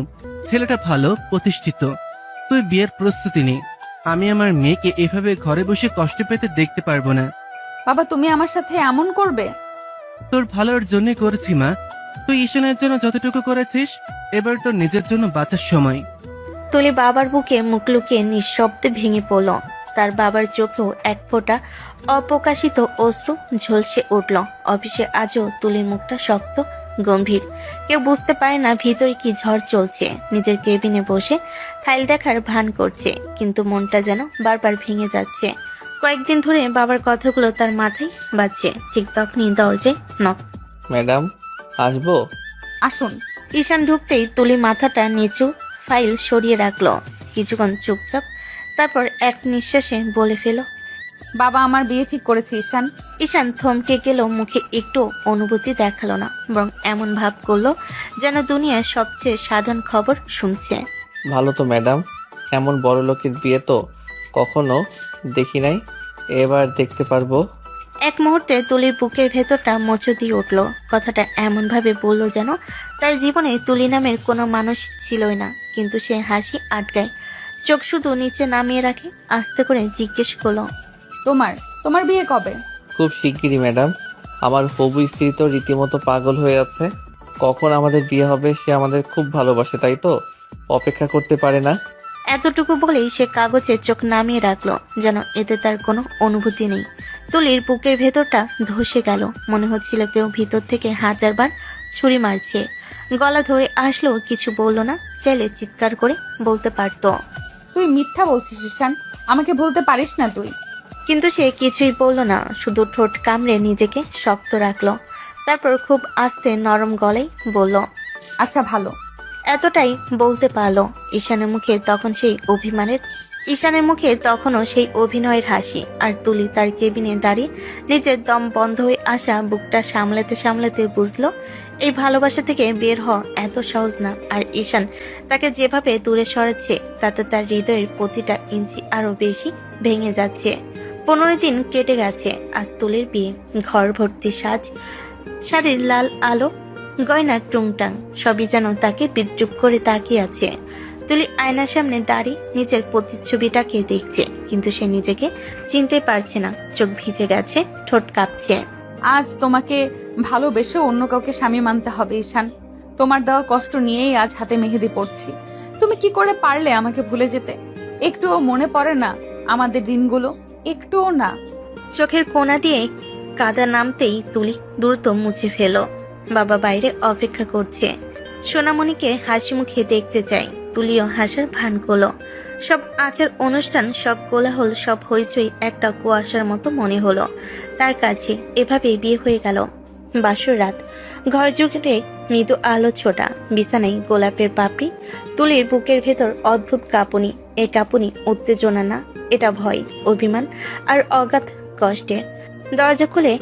ছেলেটা ভালো, প্রতিষ্ঠিত। তুই বিয়ের প্রস্তুতি নে। আমি আমার মেয়েকে এভাবে ঘরে বসে কষ্ট পেতে দেখতে পারবো না। বাবা তুমি আমার সাথে এমন করবে? তোর ভালোর জন্য করেছি মা। তুই ঈশানের জন্য যতটুকু করেছিস, এবার তোর নিজের জন্য বাঁচার সময়। তুলি বাবার বুকে মুখ লুকিয়ে নিঃশব্দে ভেঙে পড়ল। তার বাবার চোখেও এক ফোঁটা অপ্রকাশিত অশ্রু ঝলসে উঠল। অফিসে আজও তুলির মুখটা শক্ত, গম্ভীর। কেউ বুঝতে পারে না ভিতরে কি ঝড় চলছে। নিজের কেবিনে বসে ফাইল দেখার ভান করছে, কিন্তু মনটা যেন বারবার ভেঙে যাচ্ছে। কয়েকদিন ধরে বাবার কথাগুলো তার মাথায় বাজছে। ঠিক তখনই দরজায় নক। ম্যাডাম, আসবো? আসুন। ঈশান ঢুকতেই তুলি মাথাটা নিচু, ফাইল সরিয়ে রাখলো। কিছুক্ষণ চুপচাপ, তারপর এক নিঃশ্বাসে বলে ফেল, বাবা আমার বিয়ে ঠিক করেছে ঈশান। ঈশান থমকে গেল, মুখে একটু অনুভূতি দেখালো না, বরং এমন ভাব করলো যেন দুনিয়ার সবচেয়ে সাধারণ খবর শুনছে। ভালো তো ম্যাডাম, এমন বড় লোকের বিয়ে তো কখনো দেখি নাই, এবার দেখতে পারবো। এক মুহূর্তে তুলির বুকের ভেতরটা মোচড় দিয়ে উঠল। কথাটা এমন ভাবে বলল যেন তার জীবনে তুলি নামের কোনো মানুষ ছিলই না। কিন্তু সে হাসি আটকায়, চোখ শুধু নিচে নামিয়ে রাখে। আস্তে করে জিজ্ঞেস করলো, তোমার বিয়ে কবে? খুব শিগগিরই ম্যাডাম। আমার হবু স্ত্রী তো রীতিমতো পাগল হয়ে আছে, কখন আমাদের বিয়ে হবে। সে আমাদের খুব ভালোবাসে, তাই তো অপেক্ষা করতে পারে না। এতটুকু বলেই সে কাগজে চোখ নামিয়ে রাখলো, যেন এতে তার কোনো অনুভূতি নেই। তুলির বুকের ভেতরটা ধসে গেল, মনে হচ্ছিল কেউ ভিতর থেকে 1000 বার ছুরি মারছে। গলা ধরে আসলো, কিছু বললো না, চাইলে চিৎকার করে বলতে পারতো। তুই মিথ্যা বলছিস ঈশান, আমাকে বলতে পারিস না তুই। কিন্তু সে কিছুই বলল না, শুধু ঠোঁট কামড়ে নিজেকে শক্ত রাখলো। তারপর খুব আস্তে নরম গলায় বলল, আচ্ছা ভালো। এতটাই বলতে পারলো। ঈশানের মুখে তখনও সেই অভিনয়ের হাসি। আর তুলি তার কেবিনে দাঁড়িয়ে নিজের দম বন্ধ হয়ে আসা বুকটা সামলাতে সামলাতে বুঝলো এই ভালোবাসা থেকে বের হওয়া এত সহজ না। আর ঈশান তাকে যেভাবে দূরে সরাচ্ছে, তাতে তার হৃদয়ের প্রতিটা ইঞ্চি আরো বেশি ভেঙে যাচ্ছে। 15 দিন কেটে গেছে। আজ তুলির বিয়ে, ঘর ভর্তি সাজ, শাড়ির লাল আলো, গয়নার টুংটাং, সবই যেন তাকে বিদ্রুপ করে তাকিয়ে আছে। তুলি আয়নার সামনে দাঁড়িয়ে নিজের প্রতিচ্ছবিটাকে দেখছে, কিন্তু সে নিজেকে চিনতে পারছে না। চোখ ভিজে গেছে, ঠোঁট কাঁপছে। আজ তোমাকে ভালোবেসে অন্য কাউকে স্বামী মানতে হবে ঈশান। তোমার দেওয়া কষ্ট নিয়েই আজ হাতে মেহেদি পড়ছি। তুমি কি করে পারলে আমাকে ভুলে যেতে? একটুও মনে পড়ে না আমাদের দিনগুলো? একটুও না। চোখের কোণা দিয়ে কাদা নামতেই তুলি দ্রুত মুছে ফেলো। বাবা বাইরে অপেক্ষা করছে, সোনামণিকে হাসি মুখে দেখতে চাই। তুলিও হাসার ভান করলো। সব আচার অনুষ্ঠান, সব কোলাহল, সব হইচই একটা কুয়াশার মতো মনে হলো তার কাছে। এভাবেই বিয়ে হয়ে গেল। বাসর রাত, ঘর জুড়ে মৃদু আলো ছোটা, বিছানায় গোলাপের পাপড়ি। তুলির বুকের ভেতর অদ্ভুত কাঁপুনি। এই কাঁপুনি উত্তেজনা না, এটা ভয়, অভিমান আর অগাধ কষ্টের। দরজা খুলে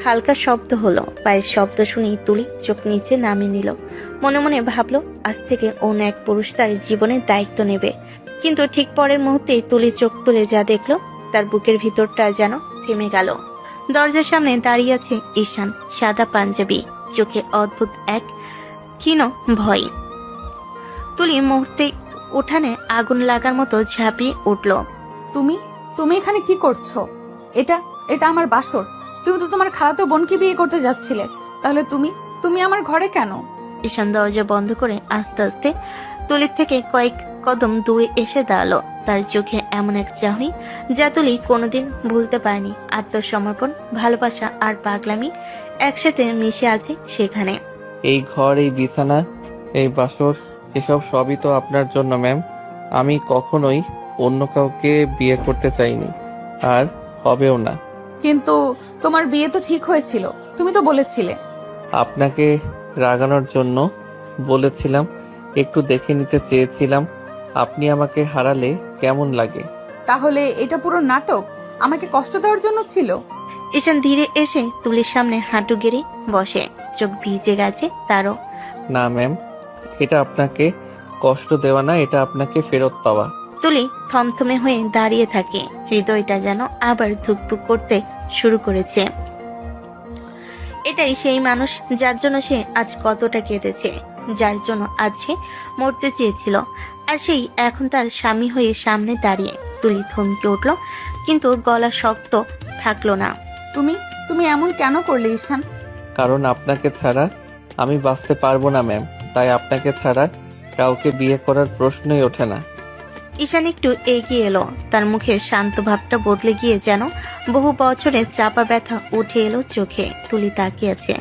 হালকা শব্দ হলো। পায়ের শব্দ শুনেই তুলি চোখ নিচে নামিয়ে নিল। মনে মনে ভাবলো আজ থেকে অন্য এক পুরুষ তার জীবনের দায়িত্ব নেবে। কিন্তু ঠিক পরের মুহূর্তেই তুলি চোখ তুলে যা দেখলো, তার বুকের ভিতরটা যেন থেমে গেল। দরজার সামনে দাঁড়িয়ে আছে ঈশান, সাদা পাঞ্জাবি, চোখে অদ্ভুত এক ক্ষীণ ভয়। তুলি মুহূর্তে উঠানে আগুন লাগার মতো ঝাঁপিয়ে উঠল। তুমি এখানে কি করছো? এটা আমার বাসর। তুমি তো তোমার খালাতো বোনকে বিয়ে করতে যাচ্ছিলে, তাহলে তুমি আমার ঘরে কেন? ঈশান দরজা বন্ধ করে আস্তে আস্তে তুলির থেকে কয়েক কদম দূরে এসে দাঁড়ালো। তার চোখে এমন এক চাহনি যা তুলি কোনোদিন ভুলতে পারেনি। আত্মসমর্পণ, ভালোবাসা আর পাগলামি একসাথে মিশে আছে সেখানে। এই ঘর, এই বিছানা, এই বাসর, এসব সবই তো আপনার জন্য ম্যাম। আমি কখনোই অন্য কাউকে বিয়ে করতে চাইনি, আর হবেও না। কিন্তু তোমার বিয়ে তো ঠিক হয়েছিল, তুমি তো বলেছিলে। আপনাকে রাগানোর জন্য বলেছিলাম, একটু দেখে নিতে চেয়েছিলাম আপনি আমাকে হারালে কেমন লাগে। তাহলে এটা পুরো নাটক আমাকে কষ্ট দেওয়ার জন্য ছিল? ঈশান ধীরে এসে তুলির সামনে হাঁটু গেড়ে বসে, চোখ ভিজে গেছে তারও। না ম্যাম, এটা আপনাকে কষ্ট দেওয়া না, এটা আপনাকে ফেরত পাওয়া। তুলি থমথমে হয়ে দাঁড়িয়ে থাকে, হৃদয়টা যেন আবার ধুকপুক করতে শুরু করেছে। এটাই সেই মানুষ যার জন্য সে আজ কতটা কেঁদেছে, যার জন্য আজ সে মরতে চেয়েছিল। আর সেই এখন তার স্বামী হয়ে সামনে দাঁড়িয়ে। তুলি থমকে উঠল, কিন্তু গলা শক্ত থাকলো না। তুমি এমন কেন করলে ঈশান? কারণ আপনাকে ছাড়া আমি বাঁচতে পারবো না ম্যাম, তাই আপনাকে ছাড়া কাউকে বিয়ে করার প্রশ্নই ওঠে না। ঈশান একটু এগিয়ে এলো, তার মুখের শান্ত ভাবটা বদলে গিয়ে যেন বহু বছরের চাপা ব্যথা উঠে এলো চোখে। তুলি তাকিয়ে আছে,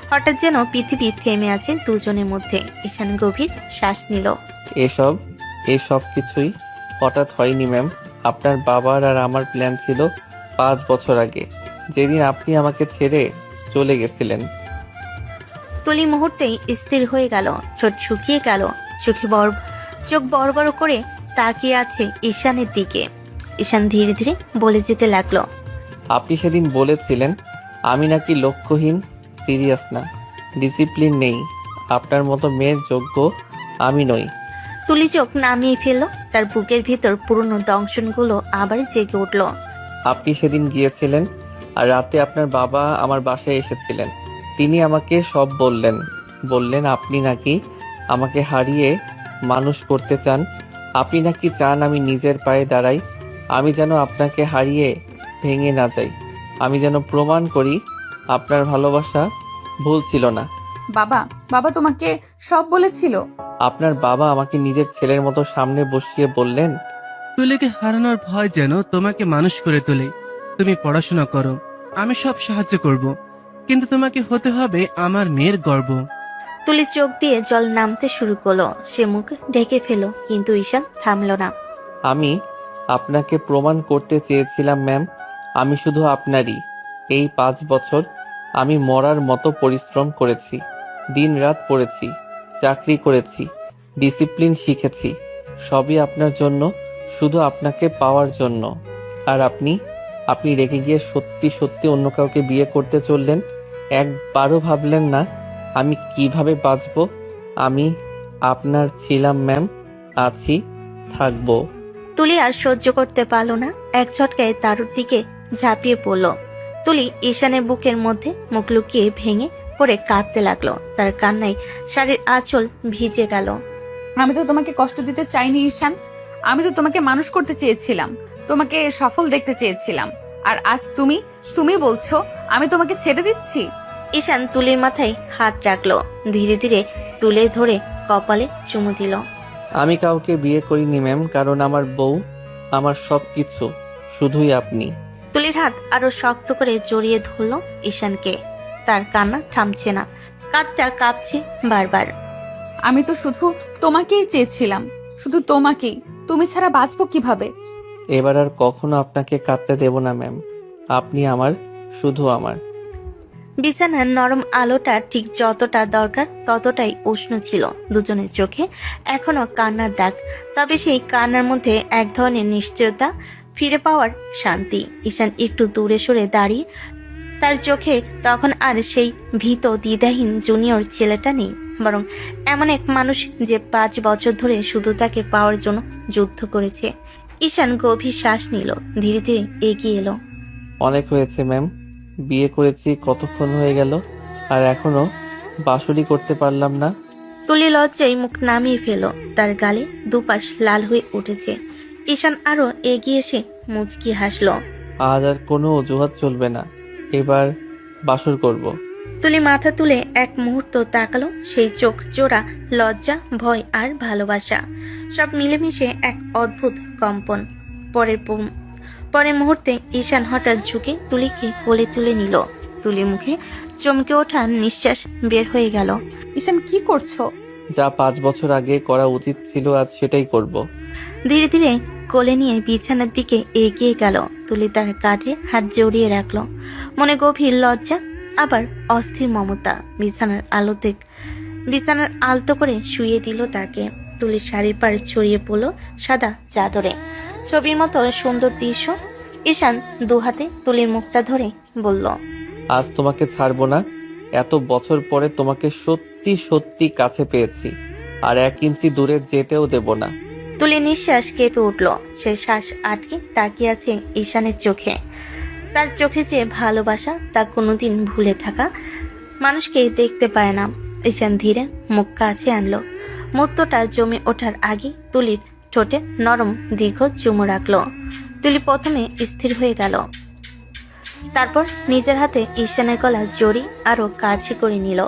হঠাৎ যেন পৃথিবী থেমে আছে দুজনের মধ্যে। ঈশান গভীর শ্বাস নিল। এসব কিছুই হঠাৎ হয়নি ম্যাম। আপনার বাবার আর আমার প্ল্যান ছিল 5 বছর আগে, যেদিন আপনি আমাকে ছেড়ে চলে গেছিলেন। তুলি মুহূর্তেই স্থির হয়ে গেল, ঠোঁট শুকিয়ে গেল, চোখ বড় বড় করে তাকিয়ে আছে ঈশানের দিকে। ঈশান ধীরে ধীরে বলে যেতে লাগলো, আপনি সেদিন বলেছিলেন আমি নাকি লক্ষ্যহীন, সিরিয়াস না, ডিসিপ্লিন নেই। আপনার মতো মেয়ের যোগ্য আমি নই। তুলি চোখ নামিয়ে ফেলল। তার বুকের ভিতর পুরনো দংশনগুলো আবার জেগে উঠল। আপনি সেদিন গিয়েছিলেন আর রাতে আপনার বাবা আমার বাসায় এসেছিলেন। তিনি আমাকে সব বললেন আপনি নাকি আমাকে হারিয়ে মানুষ করতে চান। আপনি নাকি চান আমি নিজের পায়ে দাঁড়াই, আমি যেন আপনাকে হারিয়ে ভেঙে না যাই, আমি যেন প্রমাণ করি আপনার ভালোবাসা ভুল ছিল না। বাবা তোমাকে সব বলেছিল? আপনার বাবা আমাকে নিজের ছেলের মতো সামনে বসিয়ে বললেন, তুলিকে হারানোর ভয় যেন তোমাকে মানুষ করে তোলে। তুমি পড়াশোনা করো, আমি সব সাহায্য করব, কিন্তু তোমাকে হতে হবে আমার মেয়ের গর্ব। তুলি চোখ দিয়ে জল নামতে শুরু করলো। সে মুখ ঢেকে ফেলো, কিন্তু ঈশান থামলো না। আমি আপনাকে প্রমাণ করতে চেয়েছিলাম ম্যাম, আমি শুধু আপনারই। এই 5 বছর আমি মরার মতো পরিশ্রম করেছি, দিনরাত পড়েছি, চাকরি করেছি, ডিসিপ্লিন শিখেছি, সবই আপনার জন্য, শুধু আপনাকে পাওয়ার জন্য। আর আপনি রেগে গিয়ে সত্যি সত্যি অন্য কাউকে বিয়ে করতে চললেন। একবারও ভাবলেন না আমি কিভাবে বাঁচব। আমি আপনার ছিলাম ম্যাম, আছি, থাকবো। তুলি আর সহ্য করতে পারলো না, এক ঝটকায় তারুর দিকে ঝাঁপিয়ে পড়ল। তুলি ঈশানের বুকের মধ্যে মুখ লুকিয়ে ভেঙে পড়ে কাঁদতে লাগলো। তার কান্নায় শাড়ির আঁচল ভিজে গেল। আমি তো তোমাকে কষ্ট দিতে চাইনি ঈশান, আমি তো তোমাকে মানুষ করতে চেয়েছিলাম, তোমাকে সফল দেখতে চেয়েছিলাম। আর আজ তুমি বলছো আমি তোমাকে ছেড়ে দিচ্ছি? ঈশান তুলির মাথায় হাত রাখলো, ধীরে ধীরে তুলে ধরে কপালে চুমু দিল। আমি কাউকে বিয়ে করিনি ম্যাম, কারণ আমার বউ, আমার সব কিছু শুধুই আপনি। তুলির হাত আরো শক্ত করে জড়িয়ে ধরলো ঈশানকে। তার কান্না থামছে না, কাঁধটা কাঁপছে বারবার। আমি তো শুধু তোমাকেই চেয়েছিলাম, শুধু তোমাকেই। তুমি ছাড়া বাঁচবো কিভাবে? এবার আর কখনো আপনাকে কাঁদতে দেব না ম্যাম, আপনি আমার, শুধু আমার। বিছানার নরম আলোটা ঠিক যতটা দরকার ততটাই উষ্ণ ছিল দুজনের চোখে। এখনো কান্নার দাগ, তবে সেই কান্নার মধ্যে এক ধরনের নিশ্চয়তা, ফিরে পাওয়ার শান্তি। ঈশান একটু দূরে সরে দাঁড়িয়ে, তার চোখে তখন আর সেই ভীত দ্বিধাহীন জুনিয়র ছেলেটা নেই, বরং এমন এক মানুষ যে 5 বছর ধরে শুধু তাকে পাওয়ার জন্য যুদ্ধ করেছে। ঈশান গভীর শ্বাস নিল, ধীরে ধীরে এগিয়ে এলো। অনেক হয়েছে ম্যাম, বিয়ে করেছি কতক্ষণ হয়ে গেল, আর এখনো বাঁশুরি করতে পারলাম না। তুলি লজ্জায় মুখ নামিয়ে ফেল, তার গালে দুপাশ লাল হয়ে উঠেছে। ঈশান আরো এগিয়ে এসে মুচকি হাসলো। আজ আর কোনো অজুহাত চলবে না, এবার বাসর করব। তুলি মাথা তুলে এক মুহূর্ত তাকালো। সেই চোখ জোড়া লজ্জা, ভয় আর ভালোবাসা সব মিলেমিশে এক অদ্ভুত কম্পন। পরের মুহূর্তে ঈশান হঠাৎ ঝুঁকে তুলিকে কোলে তুলে নিল। তুলির মুখে চমকে ওঠা নিঃশ্বাস বের হয়ে গেল। ঈশান কি করছো? যা 5 বছর আগে করা উচিত ছিল আজ সেটাই করব। ধীরে ধীরে কোলে নিয়ে বিছানার দিকে এগিয়ে গেল। তুলি তার কাঁধে হাত জড়িয়ে রাখলো, মনে গভীর লজ্জা আবার অস্থির মমতা। বিছানার আলতো করে শুয়ে দিল তাকে। তুলির শাড়ির পাড়ে ছড়িয়ে পড়লো সাদা চাদরে, ছবির মতো সুন্দর দৃশ্য। ঈশান দুহাতে তুলির মুখটা ধরে বলল, আজ তোমাকে ছাড়বো না। এত বছর পরে তোমাকে সত্যি সত্যি কাছে পেয়েছি, আর 1 ইঞ্চি দূরে যেতেও দেব না। তুলি নিঃশ্বাস কেঁপে উঠল। সে শ্বাস আটকে তাকিয়ে আছে ঈশানের চোখে। তার চোখে যে ভালোবাসা, তা কোনোদিন ভুলে থাকা মানুষকে দেখতে পায় না। ঈশান ধীরে মুখ কাছে আনলো। মুহূর্তটা জমে ওঠার আগে তুলির ঠোঁটে নরম দীর্ঘ চুমু রাখলো। তুলি প্রথমে স্থির হয়ে গেল, তারপর নিজের হাতে ঈশানের গলা জড়ি আরো কাছে করে নিল।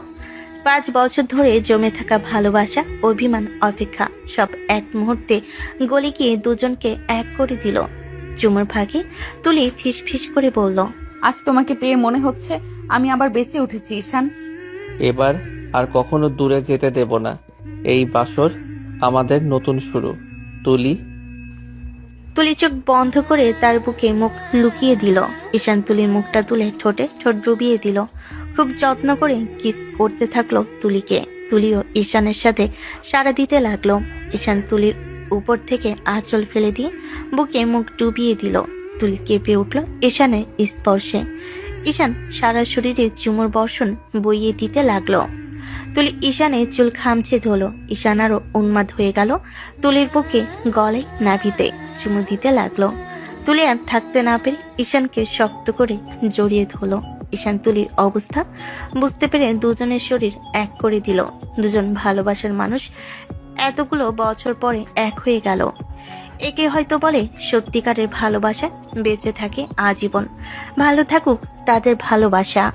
5 বছর ধরে জমে থাকা ভালোবাসা, অভিমান, অপেক্ষা সব এক মুহূর্তে গলে গিয়ে দুজনকে এক করে দিল। চুমুর ভাগে তুলি ফিস ফিস করে বলল, আজ তোমাকে পেয়ে মনে হচ্ছে আমি আবার বেঁচে উঠেছি ঈশান। এবার আর কখনো দূরে যেতে দেব না। এই বাসর আমাদের নতুন শুরু। তুলি চোখ বন্ধ করে তার বুকে মুখ লুকিয়ে দিল। ঈশান তুলির মুখটা তুলে ঠোঁটে ঠোঁট ডুবিয়ে দিল। খুব যত্ন করে কিস করতে থাকলো তুলিকে। তুলিও ঈশানের সাথে সাড়া দিতে লাগলো। ঈশান তুলির উপর থেকে আঁচল ফেলে দিয়ে বুকে মুখ ডুবিয়ে দিল। তুলি কেঁপে উঠল ঈশানের স্পর্শে। ঈশান সারা শরীরে চুমুর বর্ষণ বইয়ে দিতে লাগলো। তুলি ঈশানের চুল খামচে ধরলো। ঈশান আরো উন্মাদ হয়ে গেল। তুলির বুকে গলায় নাভিতে চুমু দিতে লাগলো। তুলি আর থাকতে না পেরে ঈশানকে শক্ত করে জড়িয়ে ধরলো। ঈশান তুলির অবস্থা বুঝতে পেরে দুজনের শরীর এক করে দিল। দুজন ভালোবাসার মানুষ এতগুলো বছর পরে এক হয়ে গেল। একে হয়তো বলে সত্যিকারের ভালোবাসা। বেঁচে থাকে আজীবন। ভালো থাকুক তাদের ভালোবাসা।